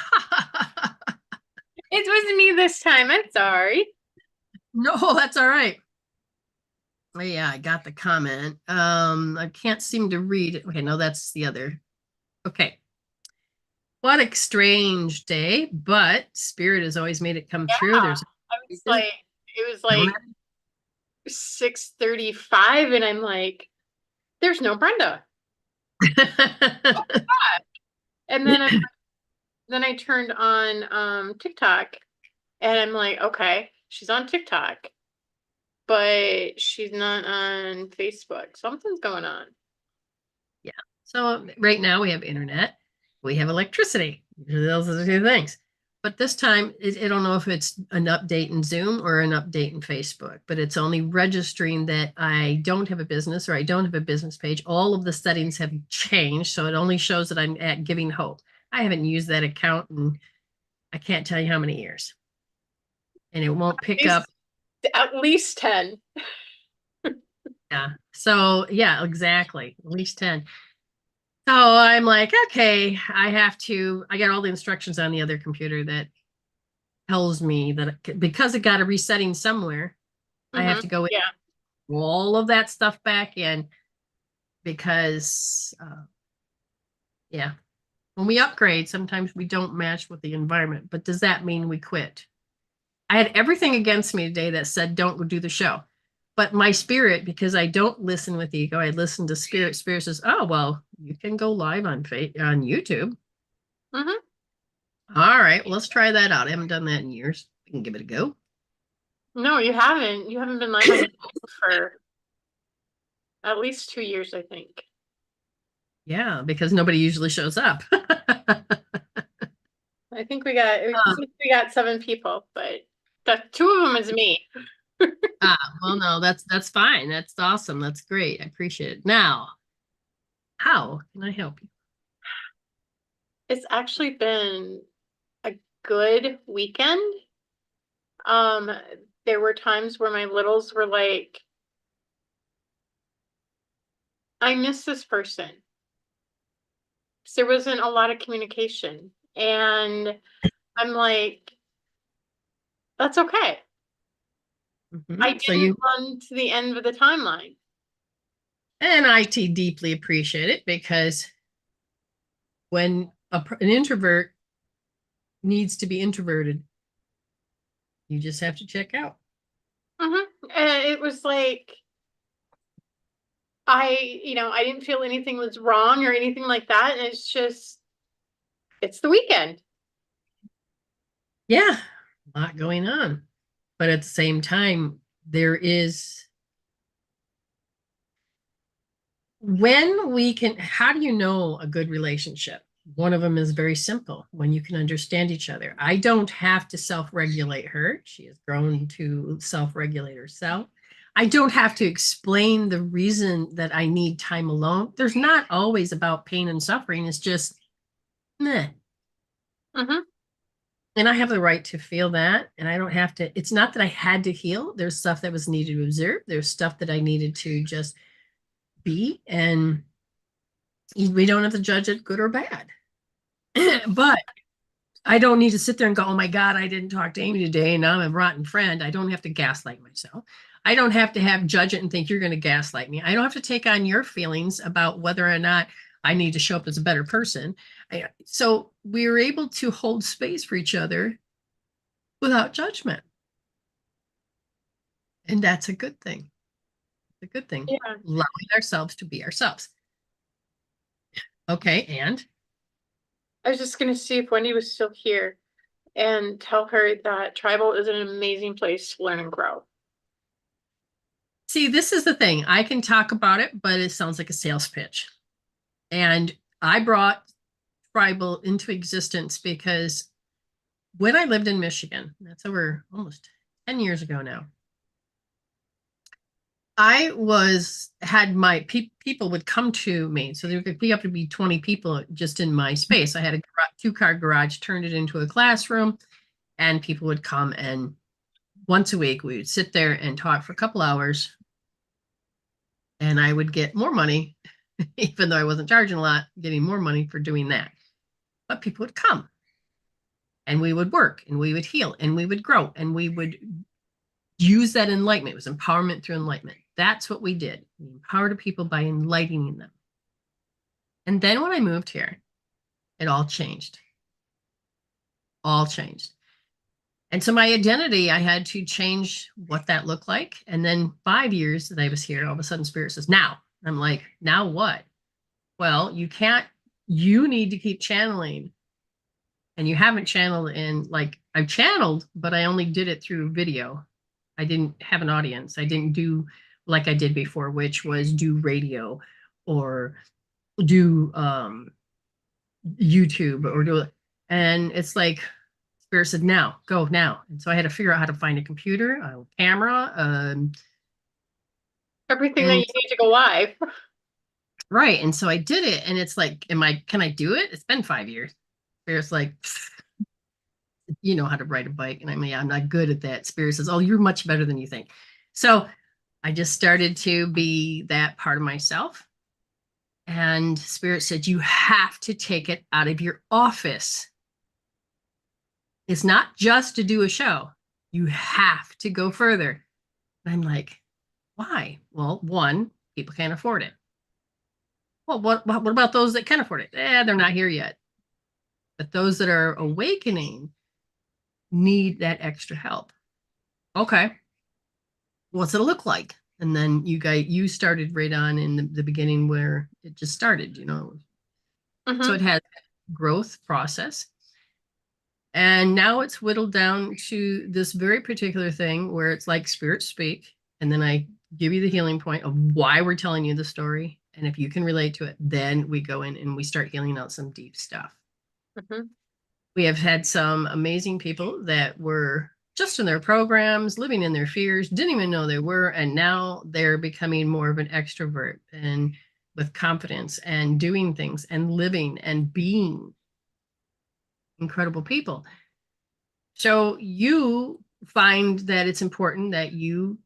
It wasn't me this time. I'm sorry. No, that's all right. Oh, yeah, I got the comment. I can't seem to read it. Okay, no, that's the other. Okay. What a strange day, but spirit has always made it come Yeah. true. There's I was like, it was don't like 6:35 and I'm like, there's no Brenda. Oh have- God. And then I turned on TikTok and I'm like, okay, she's on TikTok, but she's not on Facebook. Something's going on. Yeah. So right now we have internet, we have electricity. Those are the two things. But this time, I don't know if it's an update in Zoom or an update in Facebook, but it's only registering that I don't have a business or I don't have a business page. All of the settings have changed. So it only shows that I'm at Giving Hope. I haven't used that account in I can't tell you how many years. And it won't pick up. At least 10. Yeah. So yeah, exactly. At least 10. So I'm like, okay, I got all the instructions on the other computer that tells me that because it got a resetting somewhere, I have Mm-hmm. to go in Yeah. all of that stuff back in because, yeah, when we upgrade, sometimes we don't match with the environment. But does that mean we quit? I had everything against me today that said don't do the show. But my spirit, because I don't listen with ego, I listen to spirit. Spirit says, "Oh well, you can go live on on YouTube." Mm-hmm. All right, well, let's try that out. I haven't done that in years. We can give it a go. No, you haven't. You haven't been live on YouTube for at least 2 years, I think. Yeah, because nobody usually shows up. I think we got 7 people, but the two of them is me. Well, no, that's fine. That's awesome. That's great. I appreciate it. Now, how can I help you? It's actually been a good weekend. Um, there were times where my littles were like, I miss this person. So there wasn't a lot of communication. And I'm like, that's okay. I So didn't you run to the end of the timeline. and I deeply appreciate it because when an introvert needs to be introverted, you just have to check out. And it was like, I didn't feel anything was wrong or anything like that. And it's just, it's the weekend. Yeah, a lot going on. But at the same time, there is when we can, how do you know a good relationship? One of them is very simple when you can understand each other. I don't have to self regulate her. She has grown to self regulate herself. I don't have to explain the reason that I need time alone. There's not always about pain and suffering. It's just, meh. Mm-hmm. And I have the right to feel that. And I don't have to, it's not that I had to heal. There's stuff that was needed to observe. There's stuff that I needed to just be. And we don't have to judge it good or bad. But I don't need to sit there and go, oh my God, I didn't talk to Amy today. And now I'm a rotten friend. I don't have to gaslight myself. I don't have to judge it and think you're going to gaslight me. I don't have to take on your feelings about whether or not I need to show up as a better person. So we were able to hold space for each other without judgment. And that's a good thing. It's a good thing. Yeah. Allowing ourselves to be ourselves. Okay. And I was just going to see if Wendy was still here and tell her that tribal is an amazing place to learn and grow. see, this is the thing. I can talk about it, but it sounds like a sales pitch. And I brought tribal into existence because when I lived in Michigan, that's over almost 10 years ago now, I had my people would come to me. So there could be up to be 20 people just in my space. I had a two-car garage, turned it into a classroom, and people would come and once a week we would sit there and talk for a couple hours and I would get more money, even though I wasn't charging a lot, getting more money for doing that. But people would come and we would work and we would heal and we would grow and we would use that enlightenment. It was empowerment through enlightenment. That's what we did. We empowered people by enlightening them. And then when I moved here, it all changed. All changed. And so my identity, I had to change what that looked like. And then 5 years that I was here, all of a sudden Spirit says, now. I'm like, now what? Well, you need to keep channeling. And you haven't channeled in, like, I've channeled, but I only did it through video. I didn't have an audience. I didn't do like I did before, which was do radio or do YouTube or do it. And it's like Spirit said, now, go now. And so I had to figure out how to find a computer, a camera, Everything that and you need to go live. right. And so I did it. And it's like, can I do it? It's been 5 years. Spirit's like, you know how to ride a bike. And I mean, I'm not good at that. Spirit says, oh, you're much better than you think. So I just started to be that part of myself. And Spirit said, you have to take it out of your office. It's not just to do a show. You have to go further. And I'm like, why? Well, one, people can't afford it. Well, what about those that can afford it? They're not here yet. But those that are awakening need that extra help. Okay. What's it look like? And then you started right on in the beginning where it just started, Mm-hmm. So it has growth process. And now it's whittled down to this very particular thing where it's like Spirit speak. And then I give you the healing point of why we're telling you the story. And if you can relate to it, then we go in and we start healing out some deep stuff. Mm-hmm. We have had some amazing people that were just in their programs, living in their fears, didn't even know they were. And now they're becoming more of an extrovert and with confidence and doing things and living and being incredible people. So you find that it's important that you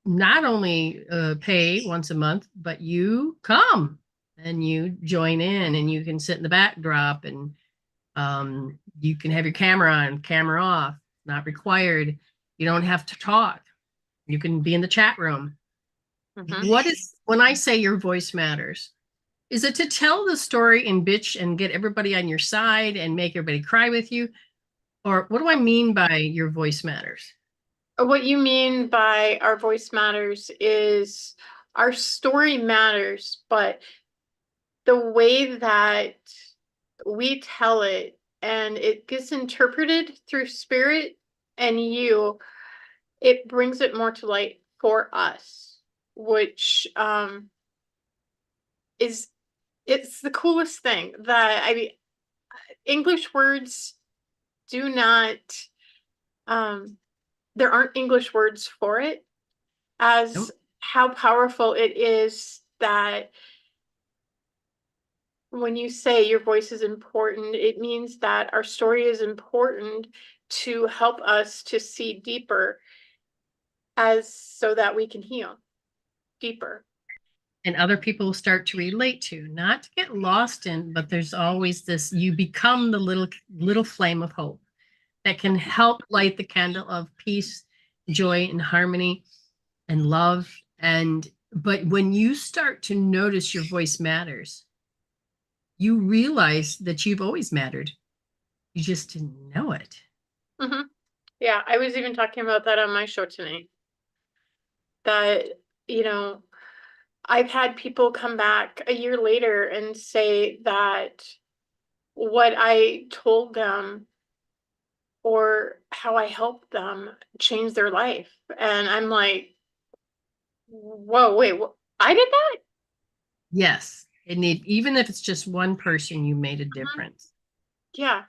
not only pay once a month, but you come and you join in and you can sit in the backdrop and you can have your camera on, camera off, not required. You don't have to talk. You can be in the chat room. Mm-hmm. What is, when I say your voice matters, is it to tell the story and bitch and get everybody on your side and make everybody cry with you? Or what do I mean by your voice matters? What you mean by our voice matters is our story matters, but the way that we tell it and it gets interpreted through Spirit and you, it brings it more to light for us, which is it's the coolest thing that I mean English words do not there aren't English words for it as Nope. how powerful it is that when you say your voice is important, it means that our story is important to help us to see deeper as so that we can heal deeper. And other people start to relate to, not to get lost in, but there's always this, you become the little flame of hope that can help light the candle of peace, joy, and harmony and love. But when you start to notice your voice matters, you realize that you've always mattered. You just didn't know it. Mm-hmm. Yeah, I was even talking about that on my show tonight. That, I've had people come back a year later and say that what I told them or how I helped them change their life. And I'm like, whoa, wait, I did that? Yes. Even if it's just one person, you made a difference. Yeah.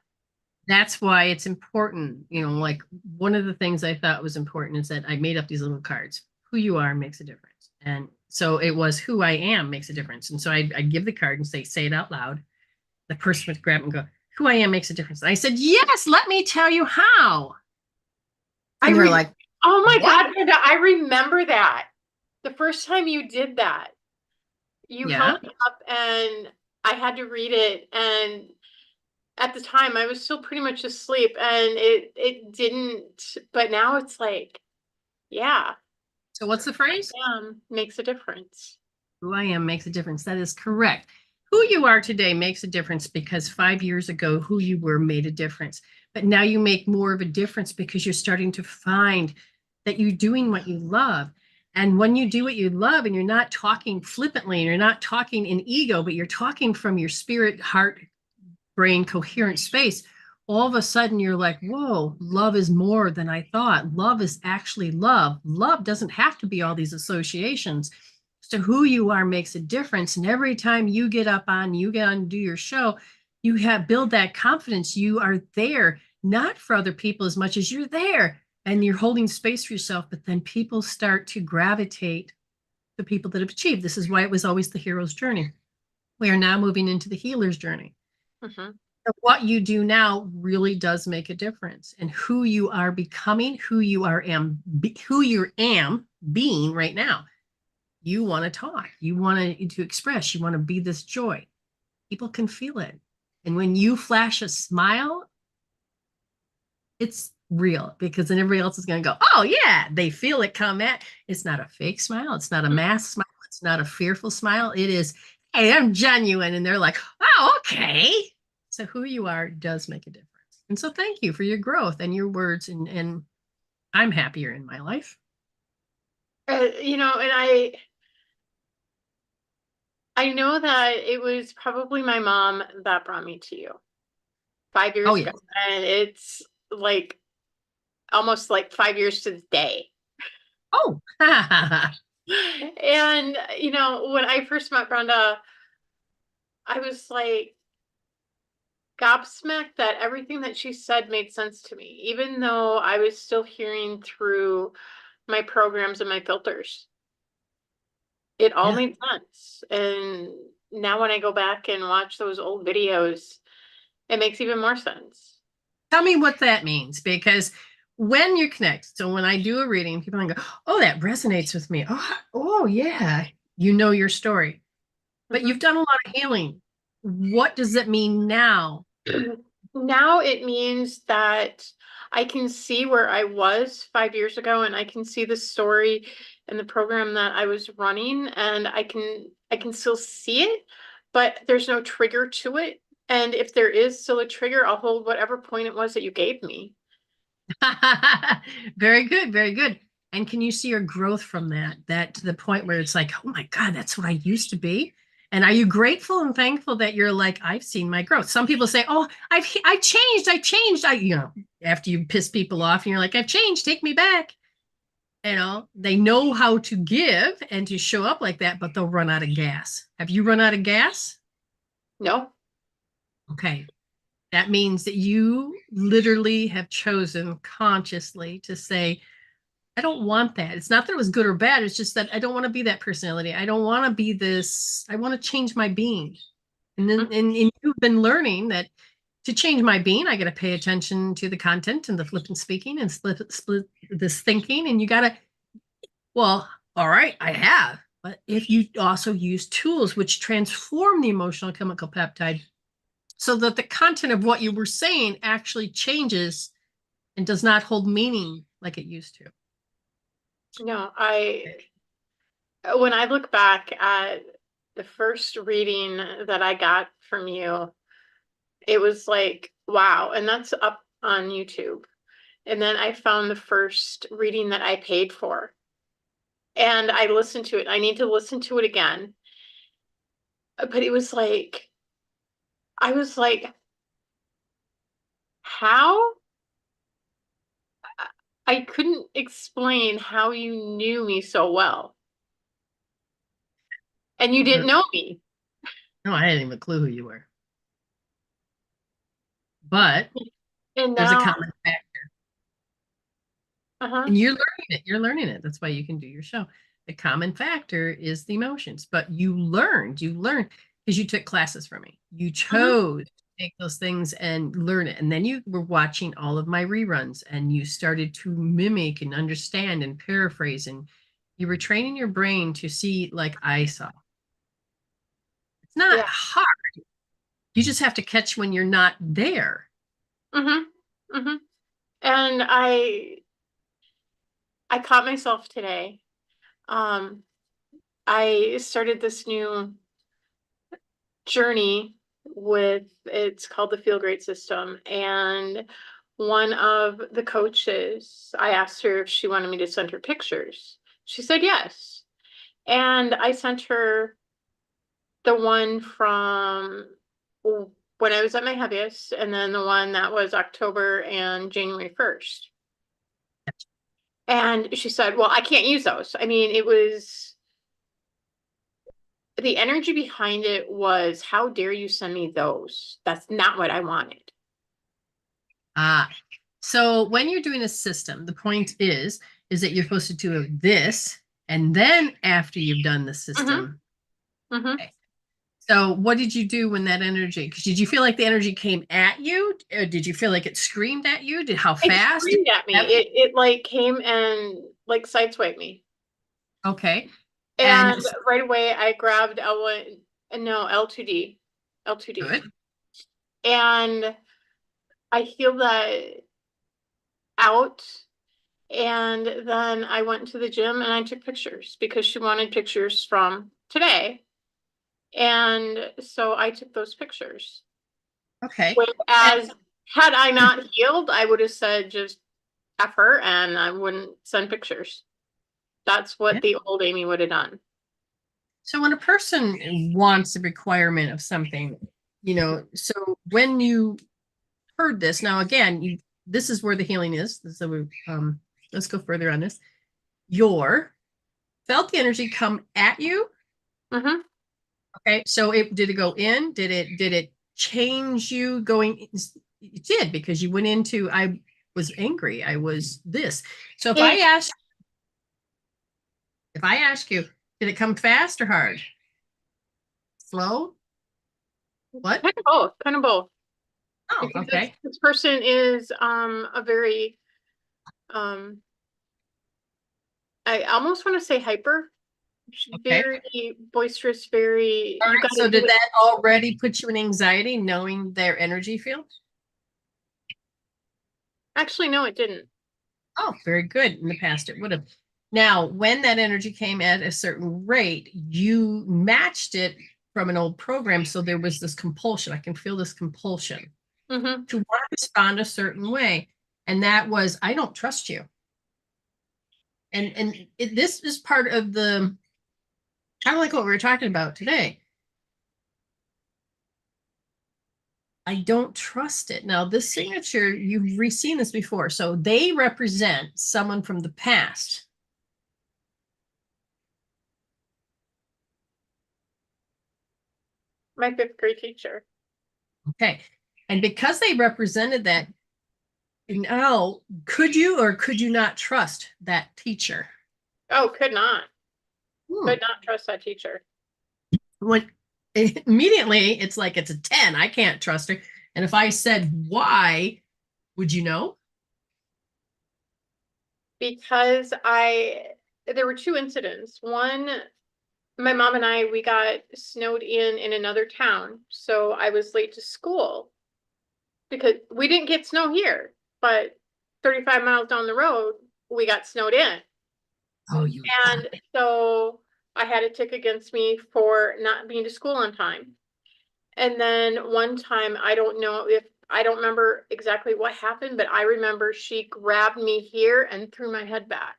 That's why it's important. Like one of the things I thought was important is that I made up these little cards. Who you are makes a difference. And so it was who I am makes a difference. And so I give the card and say it out loud. The person would grab it and go, who I am makes a difference. And I said, yes, let me tell you how. And they're like, oh my what? God, Brenda, I remember that. The first time you did that, you held it up and I had to read it. And at the time I was still pretty much asleep and it didn't, but now it's like, yeah. So what's the phrase? Makes a difference. Who I am makes a difference. That is correct. Who you are today makes a difference because 5 years ago, who you were made a difference. But now you make more of a difference because you're starting to find that you're doing what you love. And when you do what you love and you're not talking flippantly and you're not talking in ego, but you're talking from your spirit, heart, brain, coherent space, all of a sudden you're like, whoa, love is more than I thought. Love is actually love. Love doesn't have to be all these associations. So who you are makes a difference. And every time you get on and do your show, you have build that confidence. You are there, not for other people as much as you're there. And you're holding space for yourself, but then people start to gravitate the people that have achieved. This is why it was always the hero's journey. We are now moving into the healer's journey. Mm-hmm. So what you do now really does make a difference. And who you are becoming, who you am being right now. You want to talk, you want to express, you want to be this joy. People can feel it. And when you flash a smile, it's real because then everybody else is going to go, oh yeah, they feel it come at. It's not a fake smile. It's not a mask smile. It's not a fearful smile. It is, hey, I'm genuine. And they're like, oh, okay. So who you are does make a difference. And so thank you for your growth and your words. And I'm happier in my life. And I know that it was probably my mom that brought me to you 5 years ago. Yes. And it's like almost like 5 years to the day. Oh, And, when I first met Brenda, I was like gobsmacked that everything that she said made sense to me, even though I was still hearing through my programs and my filters. It all yeah. made sense. And now when I go back and watch those old videos, it makes even more sense. Tell me what that means, because when you connect, so when I do a reading, people go, oh, that resonates with me. Oh, yeah, you know your story, but you've done a lot of healing. What does it mean now? Now it means that I can see where I was 5 years ago, and I can see the story and the program that I was running, and I can still see it, but there's no trigger to it. And if there is still a trigger, I'll hold whatever point it was that you gave me. Very good, very good. And can you see your growth from that to the point where it's like, oh my God, that's what I used to be? And are you grateful and thankful that you're like, I've seen my growth? Some people say, oh, I changed. After you piss people off and you're like, I've changed, take me back. They know how to give and to show up like that, but they'll run out of gas. Have you run out of gas? No. Okay. That means that you literally have chosen consciously to say, I don't want that. It's not that it was good or bad. It's just that I don't want to be that personality. I don't want to be this. I want to change my being. And then and you've been learning that to change my being, I got to pay attention to the content and the flippant speaking and split this thinking. And you got to, well, all right, I have. But if you also use tools which transform the emotional chemical peptide so that the content of what you were saying actually changes and does not hold meaning like it used to. No, when I look back at the first reading that I got from you, it was like, wow. And that's up on YouTube. And then I found the first reading that I paid for. And I listened to it. I need to listen to it again. But it was like, I was like, how? I couldn't explain how you knew me so well. And you didn't know me. No, I hadn't even a clue who you were. But And there's a now, common factor. uh-huh. And you're learning it. You're learning it. That's why you can do your show. The common factor is the emotions. But you learned because you took classes from me. You chose to take those things and learn it. And then you were watching all of my reruns and you started to mimic and understand and paraphrase. And you were training your brain to see like I saw. It's not Yeah. hard. You just have to catch when you're not there. Mm-hmm. Mm-hmm. And I caught myself today. I started this new journey with, it's called the Feel Great System. And one of the coaches, I asked her if she wanted me to send her pictures. She said yes. And I sent her the one from when I was at my heaviest, and then the one that was October and January 1st. And she said, well, I can't use those. I mean, it was the energy behind it was, how dare you send me those? That's not what I wanted. Ah, so when you're doing a system, the point is that you're supposed to do this, and then after you've done the system. Mm-hmm. Okay. So what did you do when that energy? Did you feel like the energy came at you? Or did you feel like it screamed at you? How It fast? screamed at me. It like came and like sideswiped me. Okay. And And right away I grabbed L1, no, L2D. L2D. good. And I feel that out. And then I went to the gym and I took pictures because she wanted pictures from today. And so I took those pictures. Okay. And Whereas had I not healed, I would have said just F her and I wouldn't send pictures. That's what yeah. the old Amy would have done. So when a person wants a requirement of something, so when you heard this, now again, this is where the healing is. So let's go further on this. Your felt the energy come at you. Mm-hmm. Okay. So did it go in? Did it change you going? It did, because you went into, I was angry. I was this. So if I ask you, did it come fast or hard? Slow? What? Kind of both. Kind of both. Oh, Because okay. this person is a very um I almost want to say hyper. She's Okay. very boisterous, very All you right. gotta So do did it. that already put you in anxiety knowing their energy field? Actually, no, it didn't. Oh, very good. In the past, it would have. Now, when that energy came at a certain rate, you matched it from an old program. So there was this compulsion. I can feel this compulsion Mm-hmm. to want to respond a certain way. And that was, I don't trust you. And this is part of the, kind of like what we were talking about today. I don't trust it. Now, this signature, you've seen this before. So they represent someone from the past. My fifth grade teacher. Okay. And because they represented that, now could you or could you not trust that teacher? Oh, could not. Hmm. Could not trust that teacher. When immediately it's like it's a 10. I can't trust her. And if I said why, would you know? Because there were two incidents. One, my mom and I, we got snowed in another town. So I was late to school because we didn't get snow here, but 35 miles down the road, we got snowed in. Oh, you And so I had a tick against me for not being to school on time. And then one time, I don't remember exactly what happened, but I remember she grabbed me here and threw my head back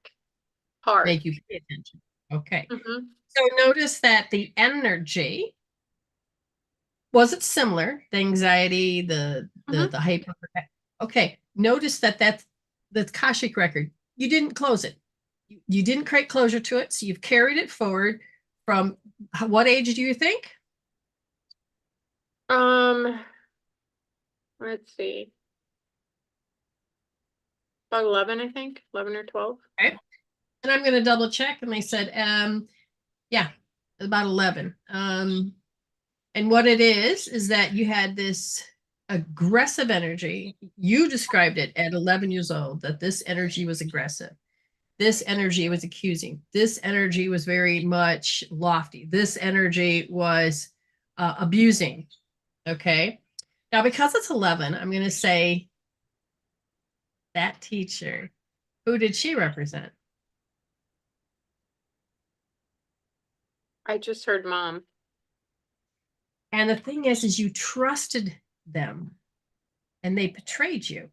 hard. make you pay attention. Okay. Mm-hmm. So notice that the energy, was it similar? The anxiety, Mm-hmm. the hyper. Okay. Notice that that's the Kashik record. You didn't close it. You didn't create closure to it. So you've carried it forward from what age do you think? Um, let's see, about 11, I think, 11 or 12. Okay. And I'm going to double check. And they said, yeah, about 11. And what it is that you had this aggressive energy. You described it at 11 years old, that this energy was aggressive. This energy was accusing. This energy was very much lofty. This energy was abusing. Okay. Now, because it's 11, I'm going to say that teacher, who did she represent? I just heard mom. And the thing is you trusted them and they betrayed you.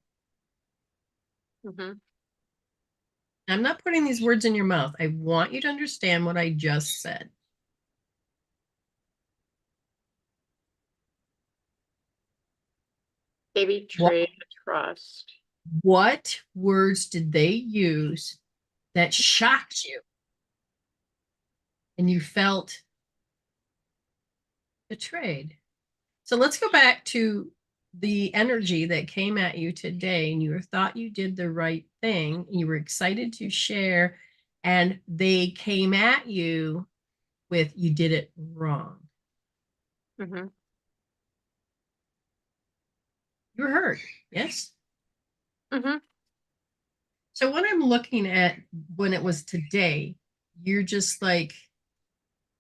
Mm-hmm. I'm not putting these words in your mouth. I want you to understand what I just said. They What, betrayed the trust. what words did they use that shocked you and you felt betrayed? So let's go back to the energy that came at you today, and you thought you did the right thing. You were excited to share, and they came at you with, you did it wrong. Mm-hmm. You were hurt. Yes. Mm-hmm. So when I'm looking at when it was today, you're just like,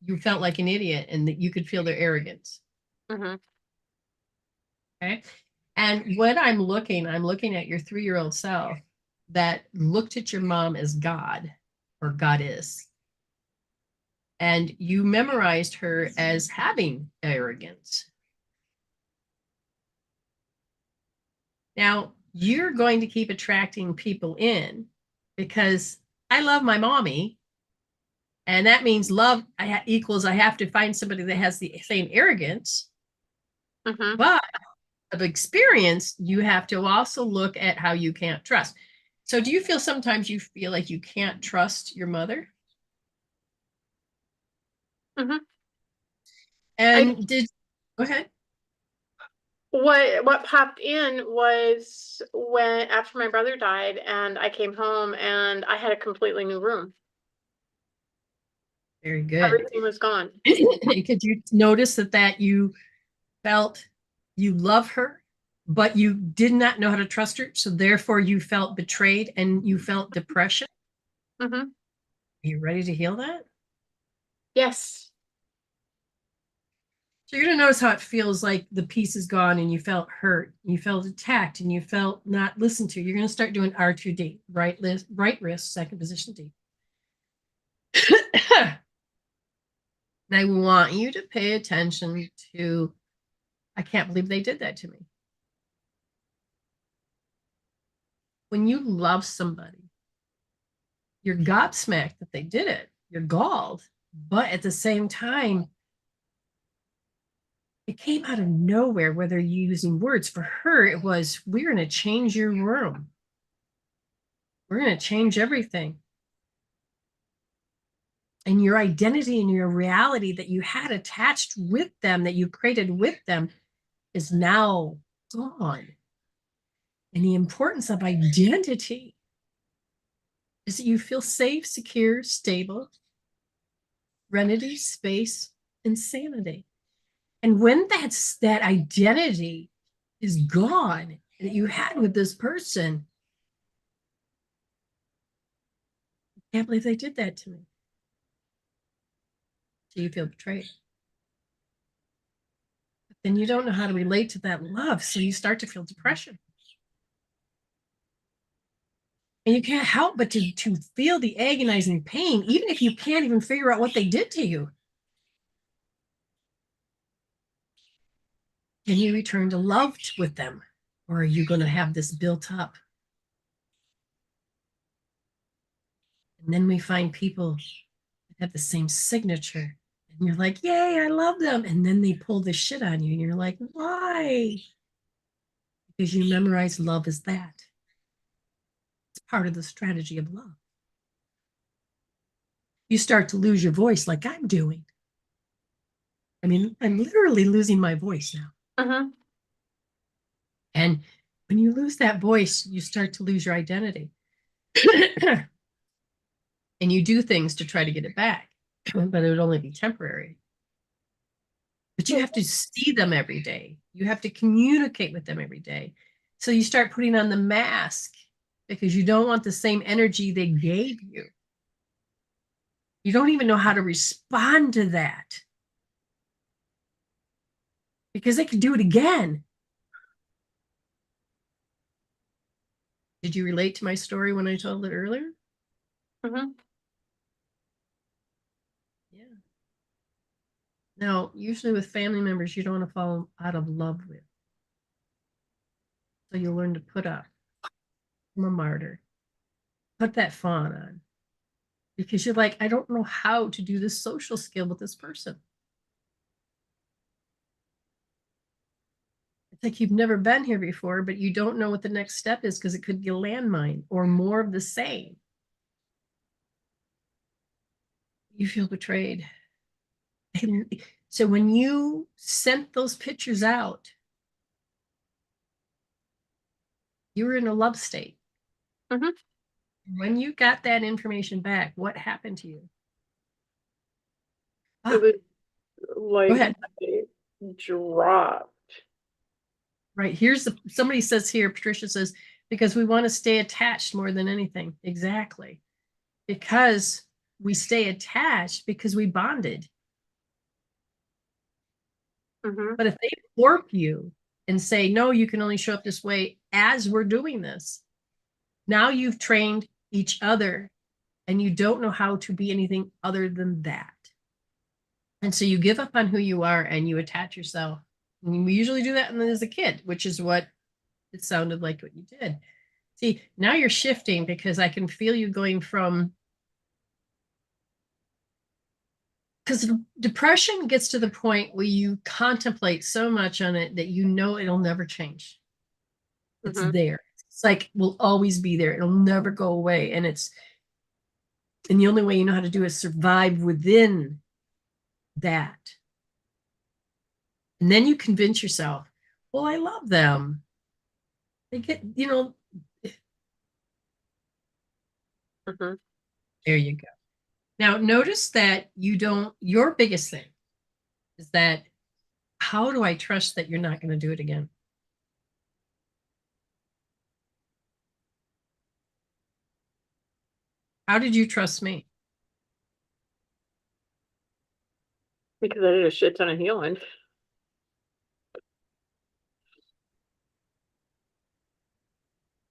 you felt like an idiot and that you could feel their arrogance. Mm-hmm. Okay. And when I'm looking at your 3-year-old self that looked at your mom as God or goddess. And you memorized her as having arrogance. Now, you're going to keep attracting people in because I love my mommy. And that means love equals I have to find somebody that has the same arrogance. Mm-hmm. But of experience, you have to also look at how you can't trust. So do you feel sometimes you feel like you can't trust your mother? Mm-hmm. I And go ahead. what popped in was when after my brother died and I came home and I had a completely new room. Very good. Everything was gone. Could you notice that you felt you love her, but you did not know how to trust her. So therefore you felt betrayed and you felt depression. Mm-hmm. Are you ready to heal that? Yes. So you're going to notice how it feels like the piece is gone and you felt hurt, you felt attacked, and you felt not listened to. You're going to start doing R2D, right wrist, second position D. And I want you to pay attention to, I can't believe they did that to me. When you love somebody, you're gobsmacked that they did it. You're galled. But at the same time, it came out of nowhere, whether you're using words. For her, it was, we're going to change your room. We're going to change everything. And your identity and your reality that you had attached with them, that you created with them, is now gone. And the importance of identity is that you feel safe, secure, stable, serenity, space, and sanity. And when that identity is gone that you had with this person, I can't believe they did that to me. So you feel betrayed. But then you don't know how to relate to that love. So you start to feel depression. And you can't help but to feel the agonizing pain, even if you can't even figure out what they did to you. Can you return to love with them? Or are you going to have this built up? And then we find people that have the same signature. And you're like, yay, I love them. And then they pull this shit on you. And you're like, why? Because you memorize love as that. It's part of the strategy of love. You start to lose your voice like I'm doing. I mean, I'm literally losing my voice now. Mm-hmm. And when you lose that voice, you start to lose your identity. And you do things to try to get it back, but it would only be temporary. But you have to see them every day. You have to communicate with them every day. So you start putting on the mask because you don't want the same energy they gave you. You don't even know how to respond to that because they could do it again. Did you relate to my story when I told it earlier? Mm-hmm. Yeah. Now, usually with family members, you don't want to fall out of love with. So you learn to put up. I'm a martyr. Put that fawn on. Because you're like, I don't know how to do this social skill with this person. It's like you've never been here before, but you don't know what the next step is because it could be a landmine or more of the same. You feel betrayed. And so when you sent those pictures out, you were in a love state. Mhm. When you got that information back, what happened to you? It was Go like ahead. it dropped. Right. Somebody says here, Patricia says, because we want to stay attached more than anything. Exactly. Because we stay attached because we bonded. Mhm. But if they warp you and say, no, you can only show up this way as we're doing this, now you've trained each other and you don't know how to be anything other than that. And so you give up on who you are and you attach yourself. And we usually do that as a kid, which is what it sounded like what you did. See, now you're shifting because I can feel you going from, because depression gets to the point where you contemplate so much on it that you know it'll never change. It's Mhm. there. It's like will always be there. It'll never go away. And the only way you know how to do is survive within that. And then you convince yourself, well, I love them. They get, Mhm. there you go. Now, notice that your biggest thing is that how do I trust that you're not going to do it again? How did you trust me? Because I did a shit ton of healing.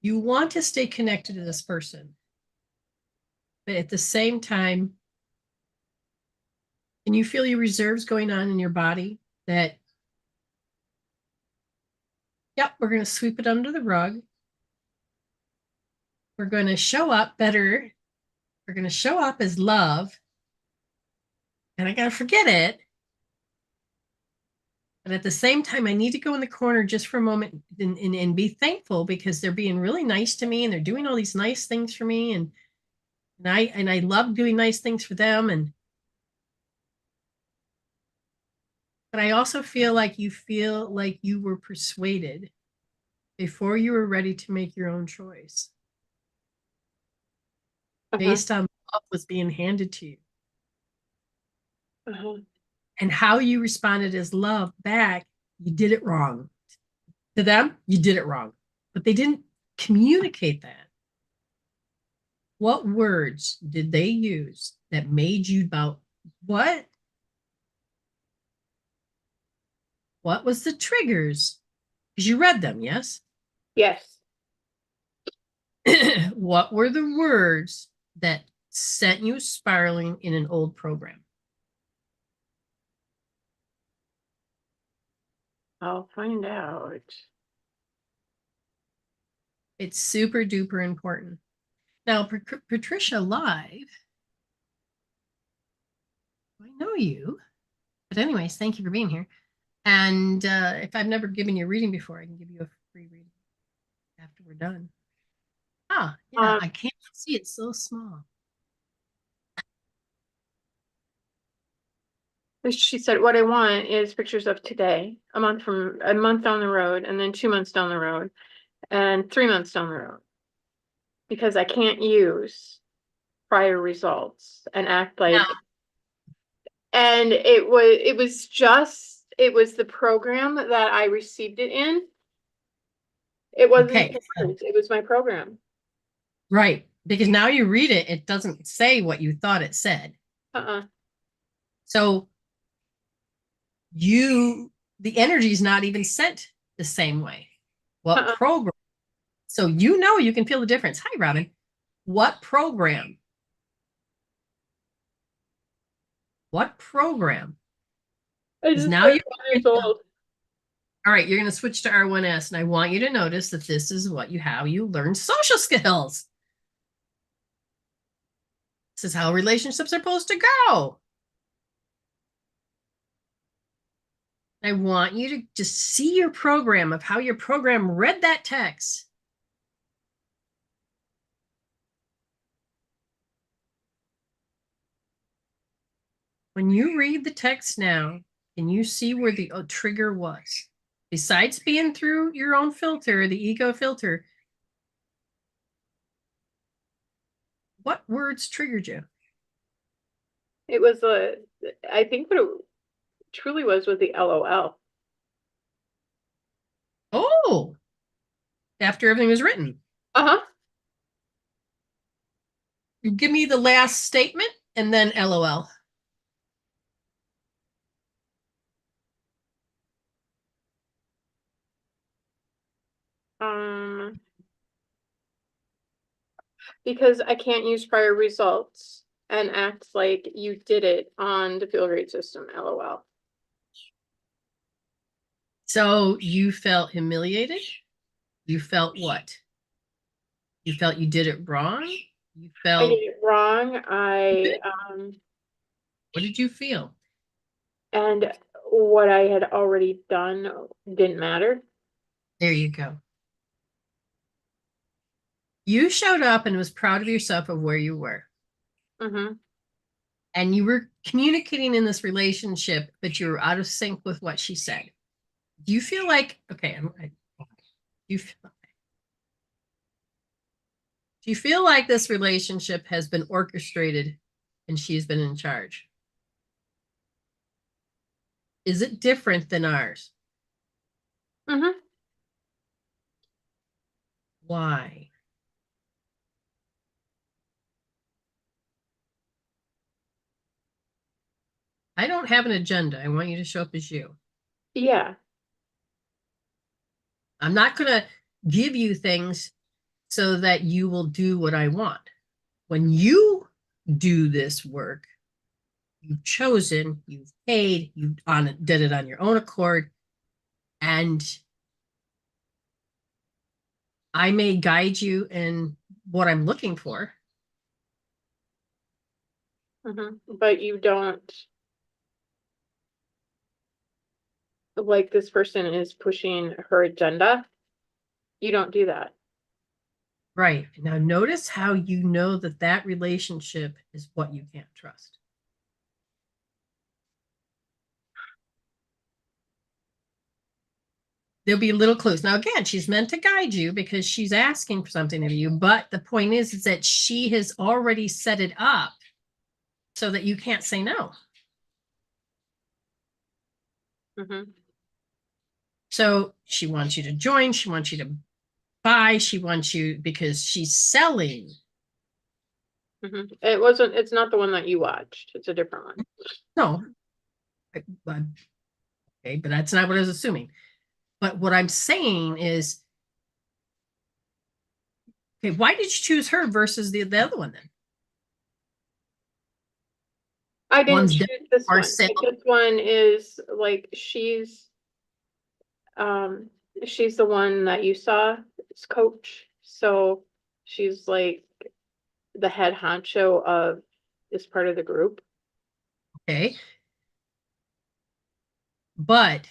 You want to stay connected to this person, but at the same time, can you feel your reserves going on in your body that, yep, we're going to sweep it under the rug. We're going to show up better. We're going to show up as love. And I got to forget it. But at the same time, I need to go in the corner just for a moment and be thankful because they're being really nice to me and they're doing all these nice things for me. And I love doing nice things for them. But I also feel like you were persuaded before you were ready to make your own choice Uh-huh. based on what was being handed to you. Uh-huh. And how you responded as love back, you did it wrong. To them, you did it wrong. But they didn't communicate that. What words did they use that made you about what? What was the triggers? Because you read them, yes? Yes. What were the words that sent you spiraling in an old program? I'll find out. It's super duper important. Now, Patricia Live, I know you. But anyways, thank you for being here. And if I've never given you a reading before, I can give you a free reading after we're done. Ah, yeah, Um, I can't see it so small. she said, what I want is pictures of today, a month down the road, and then 2 months down the road, and 3 months down the road. Because I can't use prior results and act Now, like, and it was the program that I received it in. It wasn't okay, the words, it was my program. right. Because now you read it, it doesn't say what you thought it said. Uh-uh. So the energy is not even sent the same way. What Uh-uh. program? So you can feel the difference. Hi, Robin. What program? What program I Because just now turned you 5 years old. all right, you're going to switch to R1S, and I want you to notice that this is how you learn social skills. This is how relationships are supposed to go. I want you to just see your program of how your program read that text. When you read the text now, can you see where the trigger was? Besides being through your own filter, the ego filter, what words triggered you? It was I think what it truly was the LOL. Oh, after everything was written. Uh-huh. Give me the last statement and then LOL. Because I can't use prior results and act like you did it on the feel rate system, LOL. So you felt humiliated? You felt what? You felt you did it wrong? You I did felt, it wrong. what did you feel? And what I had already done didn't matter. There you go. You showed up and was proud of yourself of where you were. Mm-hmm. And you were communicating in this relationship, but you were out of sync with what she said. Do you feel like, okay, do you feel like this relationship has been orchestrated and she's been in charge? Is it different than ours? Mm-hmm. Why? I don't have an agenda. I want you to show up as you. Yeah. I'm not going to give you things so that you will do what I want. When you do this work, you've chosen, you've paid, did it on your own accord, and I may guide you in what I'm looking for. Mm-hmm. But you don't, like, this person is pushing her agenda. You don't do that. Right. Now, notice how you know that that relationship is what you can't trust. There'll be little clues. Now, again, she's meant to guide you because she's asking for something of you. But the point is that she has already set it up so that you can't say no. Mm-hmm. So she wants you to join. She wants you to buy. She wants you because she's selling. Mm-hmm. It's not the one that you watched. It's a different one. No. Okay, but that's not what I was assuming. But what I'm saying is, okay, why did you choose her versus the other one then? I didn't One's choose this are one. sale. This one is like um she's the one that you saw as coach. So she's like the head honcho of this part of the group. Okay. But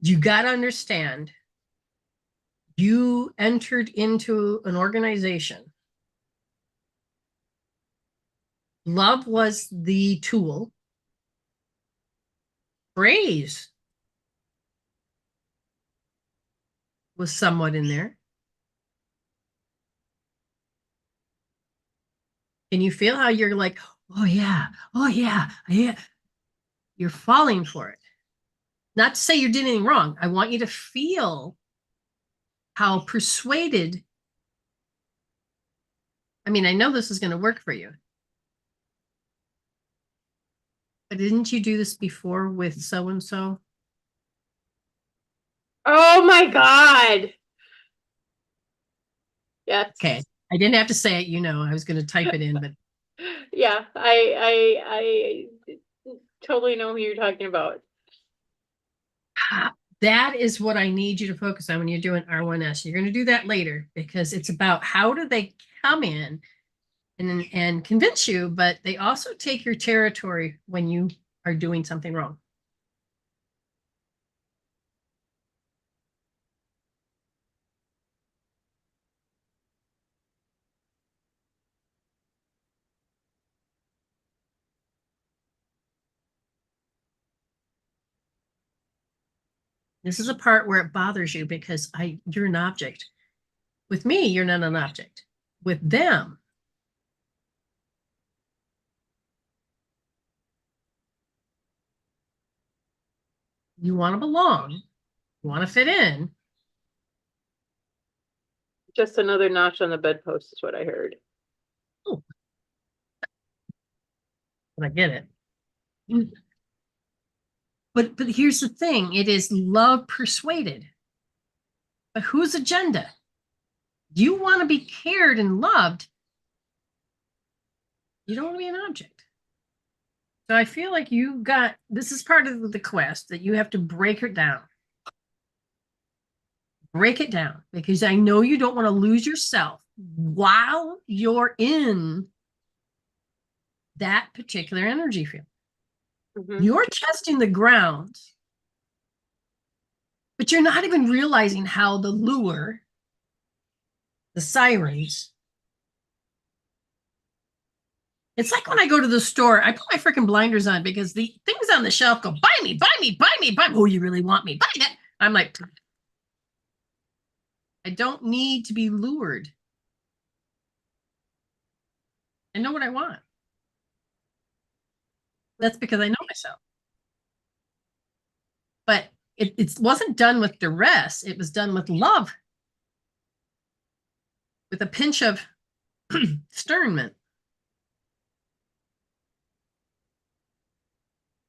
you got to understand, you entered into an organization. Love was the tool. Praise was somewhat in there. Can you feel how you're like, oh yeah, oh yeah, yeah. You're falling for it. Not to say you did anything wrong. I want you to feel how persuaded. I mean, I know this is going to work for you. But didn't you do this before with so and so? Oh my God. Yes. Okay. I didn't have to say it, I was going to type it in, but Yeah, totally know who you're talking about. That is what I need you to focus on when you're doing R1S. You're going to do that later because it's about how do they come in and convince you, but they also take your territory when you are doing something wrong. This is a part where it bothers you because you're an object. With me, you're not an object. With them, you want to belong, you want to fit in. Just another notch on the bedpost is what I heard. Oh, but I get it. But here's the thing, it is love persuaded. But whose agenda? You want to be cared and loved. You don't want to be an object. So I feel like this is part of the quest that you have to break it down. Break it down because I know you don't want to lose yourself while you're in that particular energy field. Mm-hmm. You're testing the ground, but you're not even realizing how the lure, the sirens, it's like when I go to the store, I put my freaking blinders on because the things on the shelf go, buy me, buy me, buy me, buy me. Oh, you really want me? Buy that. I'm like, I don't need to be lured. I know what I want. That's because I know myself. But it wasn't done with duress. It was done with love, with a pinch of sternment.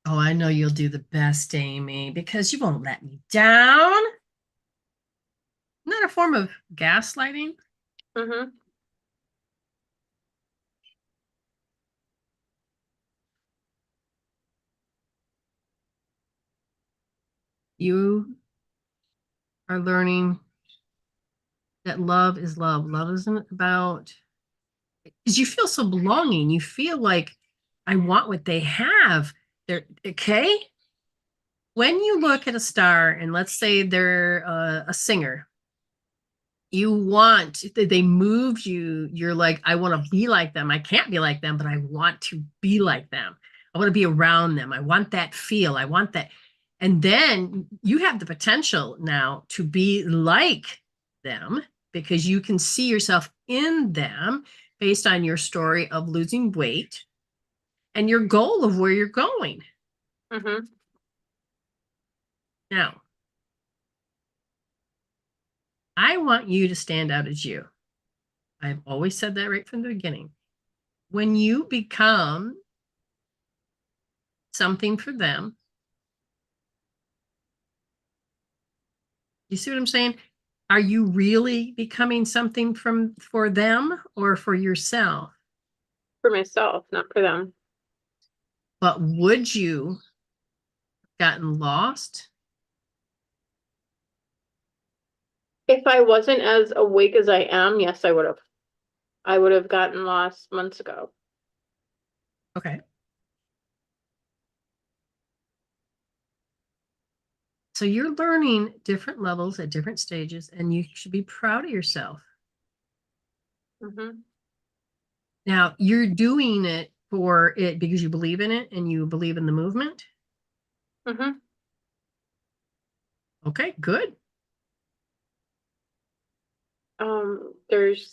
Oh, I know you'll do the best, Amy, because you won't let me down. Isn't that a form of gaslighting? Mm-hmm. You are learning that love is love. Love isn't about, because you feel so belonging. You feel like I want what they have. They're okay. When you look at a star and let's say they're a singer, you want, they moved you, you're like, I want to be like them. I can't be like them, but I want to be like them. I want to be around them. I want that feel. I want that. And then you have the potential now to be like them because you can see yourself in them based on your story of losing weight and your goal of where you're going. Mm-hmm. Now, I want you to stand out as you. I've always said that right from the beginning. When you become something for them, you see what I'm saying? Are you really becoming something for them or for yourself? For myself, not for them. But would you have gotten lost? If I wasn't as awake as I am, yes, I would have. I would have gotten lost months ago. Okay. So you're learning different levels at different stages, and you should be proud of yourself. Mm-hmm. Now, you're doing it for it because you believe in it and you believe in the movement. Mm-hmm. Okay, good.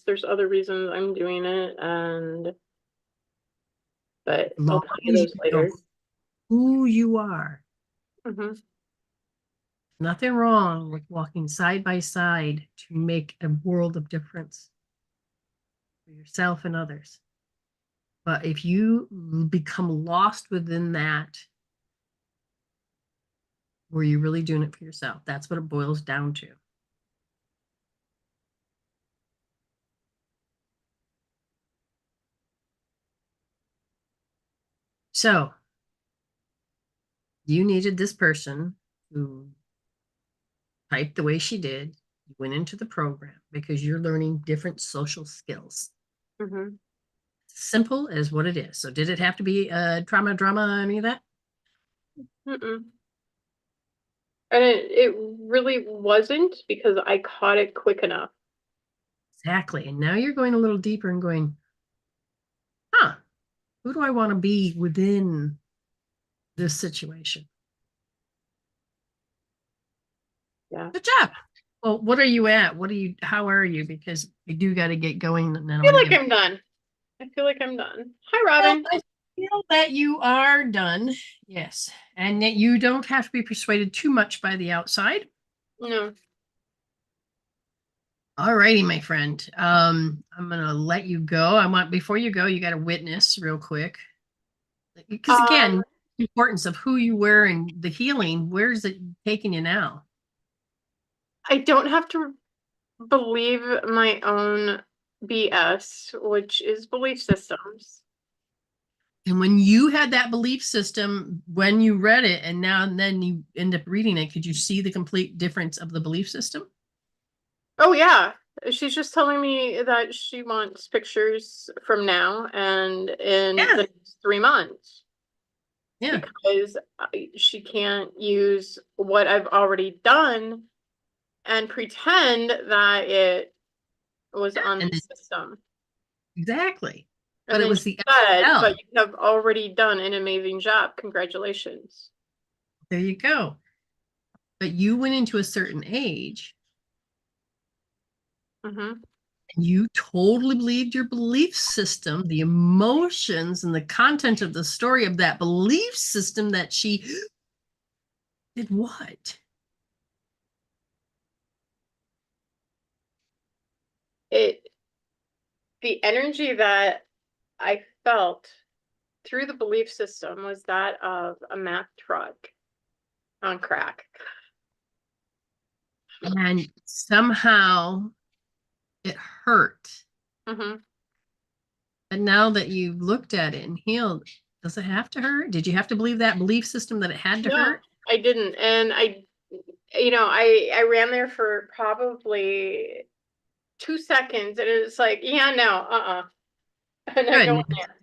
There's other reasons I'm doing it, but As long I'll tell you as those you know later. who you are. Mm-hmm. Nothing wrong with walking side by side to make a world of difference for yourself and others. But if you become lost within that, were you really doing it for yourself? That's what it boils down to. So you needed this person who typed the way she did. You went into the program because you're learning different social skills. Mm-hmm. Simple as what it is. So did it have to be trauma, drama, any of that? Mm-mm. And it really wasn't because I caught it quick enough. Exactly. And now you're going a little deeper and going, huh, who do I want to be within this situation? Yeah. Good job. Well, what are you at? How are you? Because we do got to get going. And then I I feel want to like give. I'm done. I feel like I'm done. Hi, Well, Robin. I feel that you are done. Yes. And that you don't have to be persuaded too much by the outside. No. All righty, my friend. I'm gonna let you go. I want before you go, you got to witness real quick. Because again, Um, the importance of who you were and the healing, where's it taking you now? I don't have to believe my own BS, which is belief systems. And when you had that belief system, when you read it, and now and then you end up reading it, could you see the complete difference of the belief system? Oh, yeah. She's just telling me that she wants pictures from now and in Yeah, the next 3 months yeah. because she can't use what I've already done and pretend that it was on And the system. exactly. But And it then was she the said, but LL. you have already done an amazing job. Congratulations. There you go. But you went into a certain age Mm-hmm. and you totally believed your belief system, the emotions and the content of the story of that belief system that she did what? It the energy that I felt through the belief system was that of a Mack truck on crack. And somehow it hurt. Mm-hmm. But now that you've looked at it and healed, does it have to hurt? Did you have to believe that belief system that it had to No, hurt? I didn't. And I ran there for probably 2 seconds and it's like, yeah, no, I'm not Good. going there.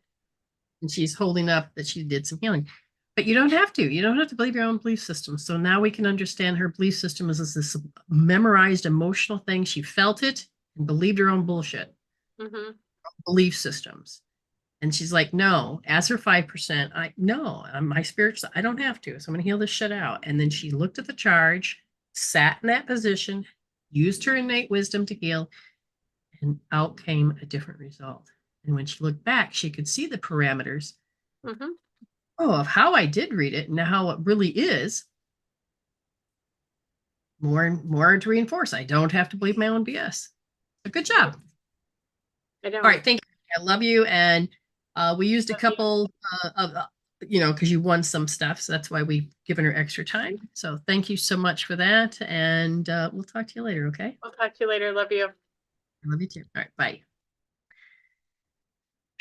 And she's holding up that she did some healing. But you don't have to. You don't have to believe your own belief system. So now we can understand her belief system is this memorized emotional thing. She felt it and believed her own bullshit Mm-hmm. belief systems. And she's like, no, as her 5%, I'm my spirits, I don't have to. So I'm going to heal this shit out. And then she looked at the charge, sat in that position, used her innate wisdom to heal, and out came a different result. And when she looked back, she could see the parameters Mm-hmm. of how I did read it and how it really is. More and more to reinforce. I don't have to believe my own BS. So good job. I All don't. right, thank you. I love you. And we used a couple of, because you won some stuff. So that's why we've given her extra time. So thank you so much for that. And we'll talk to you later, okay? I'll talk to you later. Love you. I love you too. All right, bye.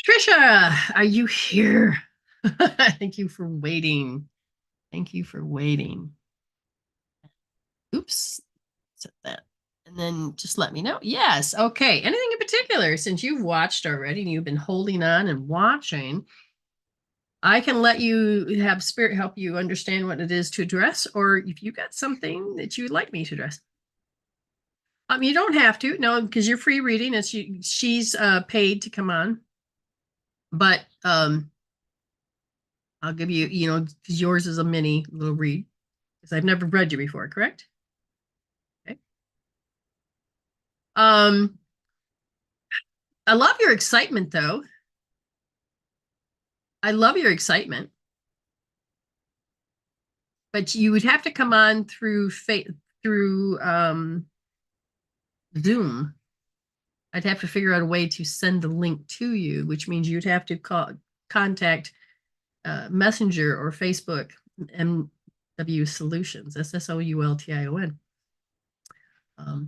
Trisha, are you here? Thank you for waiting. Thank you for waiting. Oops, set that. And then just let me know. Yes. Okay. Anything in particular, since you've watched already and you've been holding on and watching, I can let you have spirit help you understand what it is to address, or if you got something that you'd like me to address. You don't have to, no, because you're free reading. She's paid to come on, but I'll give you, because yours is a mini little read, because I've never read you before, correct? Okay. Um, I love your excitement, though. I love your excitement, but you would have to come on through Zoom. I'd have to figure out a way to send the link to you, which means you'd have to contact Messenger or Facebook MW Solutions, SSOULTION. I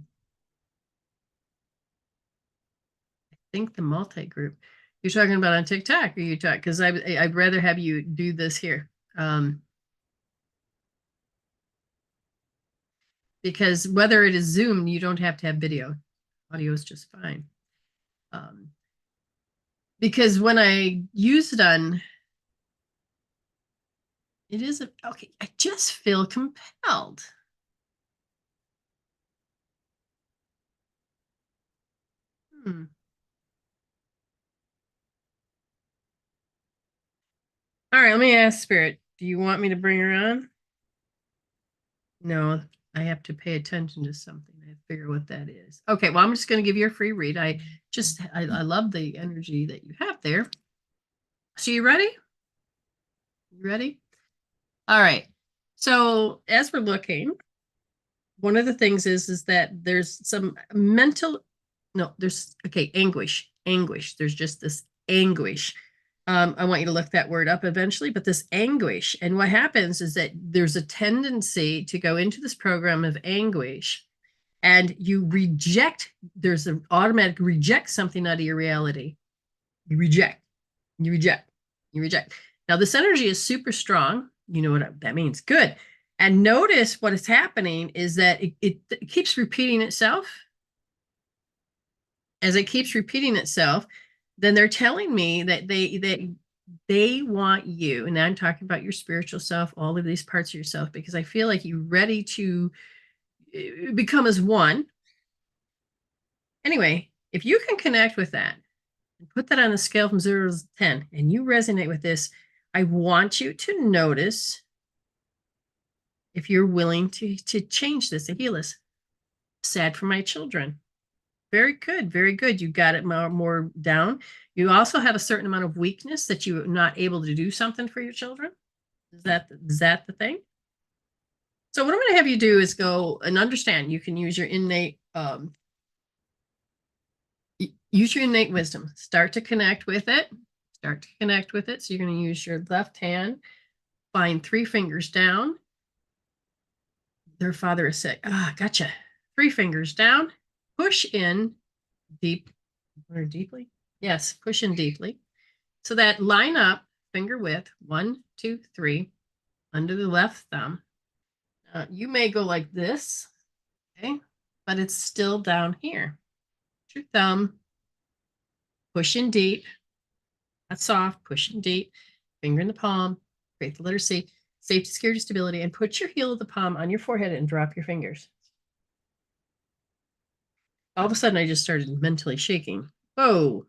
think the multi-group you're talking about on TikTok, or you talk because I'd rather have you do this here. because whether it is Zoom, you don't have to have video. Audio is just fine. Because when I use it on, it isn't okay. I just feel compelled. All right, let me ask Spirit. Do you want me to bring her on? No, I have to pay attention to something. I have to figure what that is. Okay, well, I'm just going to give you a free read. I love the energy that you have there. So you ready? You ready? All right. So as we're looking, one of the things is that there's some mental, no, there's okay, anguish. There's just this anguish. I want you to look that word up eventually, but this anguish. And what happens is that there's a tendency to go into this program of anguish and you reject, there's an automatic reject something out of your reality. You reject, you reject, you reject. Now, this energy is super strong. You know what that means. Good. And notice what is happening is that it keeps repeating itself. As it keeps repeating itself, then they're telling me that they want you, and I'm talking about your spiritual self, all of these parts of yourself, because I feel like you're ready to become as one. Anyway, if you can connect with that and put that on a scale from 0 to 10, and you resonate with this, I want you to notice if you're willing to change this, to heal this. Sad for my children. Very good, very good. You got it more down. You also have a certain amount of weakness that you're not able to do something for your children. Is that the thing? So what I'm going to have you do is go and understand. You can use your innate wisdom. Start to connect with it. Start to connect with it. So you're going to use your left hand. Find 3 fingers down. Their father is sick. Gotcha. 3 fingers down. Push in deep or deeply. Yes, push in deeply. So that line up finger width, 1, 2, 3, under the left thumb. You may go like this, okay, but it's still down here. Your thumb, push in deep, not soft, push in deep, finger in the palm, create the letter C, safety, security, stability, and put your heel of the palm on your forehead and drop your fingers. All of a sudden, I just started mentally shaking. Whoa.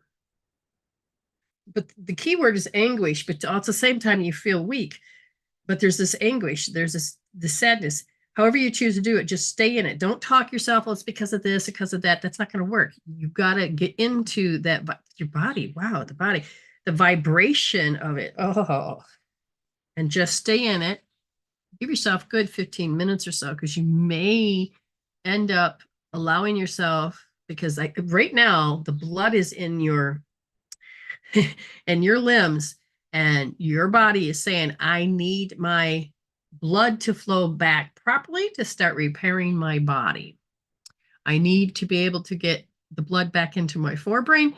But the key word is anguish, but at the same time, you feel weak. But there's this anguish, there's this sadness. However you choose to do it, just stay in it. Don't talk yourself, well, it's because of this, because of that. That's not going to work. You've got to get into that, your body. Wow, the body, the vibration of it. Oh, and just stay in it. Give yourself a good 15 minutes or so, because you may end up allowing yourself, because right now the blood is in your and your limbs, and your body is saying, I need my blood to flow back properly to start repairing my body. I need to be able to get the blood back into my forebrain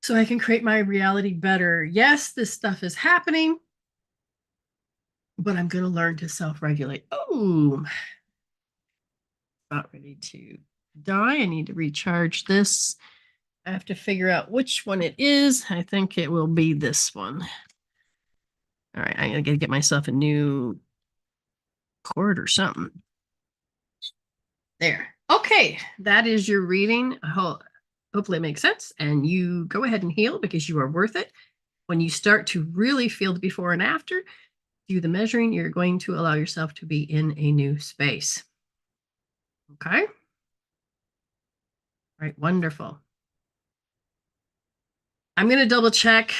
so I can create my reality better. Yes, this stuff is happening, but I'm going to learn to self-regulate. Oh, not ready to die. I need to recharge this. I have to figure out which one it is. I think it will be this one. All right, I gotta get myself a new cord or something. There. Okay, that is your reading. Hopefully it makes sense. And you go ahead and heal because you are worth it. When you start to really feel the before and after, do the measuring, you're going to allow yourself to be in a new space. Okay? All right, wonderful. I'm going to double check.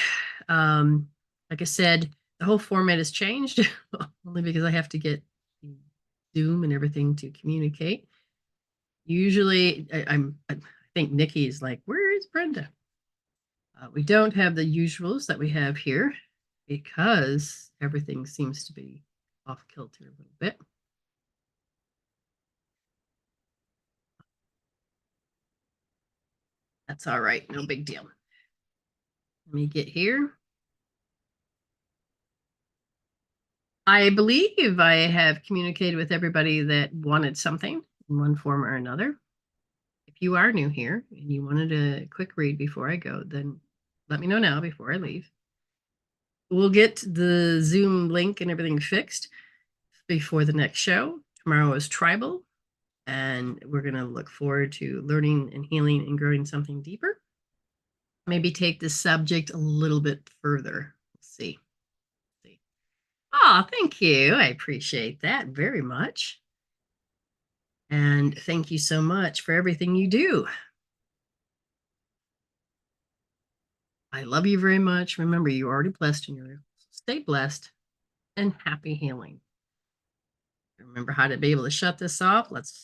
Like I said, the whole format has changed only because I have to get Zoom and everything to communicate. Usually, I think Nikki is like, where is Brenda? We don't have the usuals that we have here because everything seems to be off kilter a little bit. That's all right. No big deal. Let me get here. I believe I have communicated with everybody that wanted something in one form or another. If you are new here and you wanted a quick read before I go, then let me know now before I leave. We'll get the Zoom link and everything fixed before the next show. Tomorrow is tribal, and we're going to look forward to learning and healing and growing something deeper. Maybe take this subject a little bit further. We'll see. Oh, thank you. I appreciate that very much. And thank you so much for everything you do. I love you very much. Remember, you're already blessed and you're stay blessed and happy healing. Remember how to be able to shut this off. Let's see.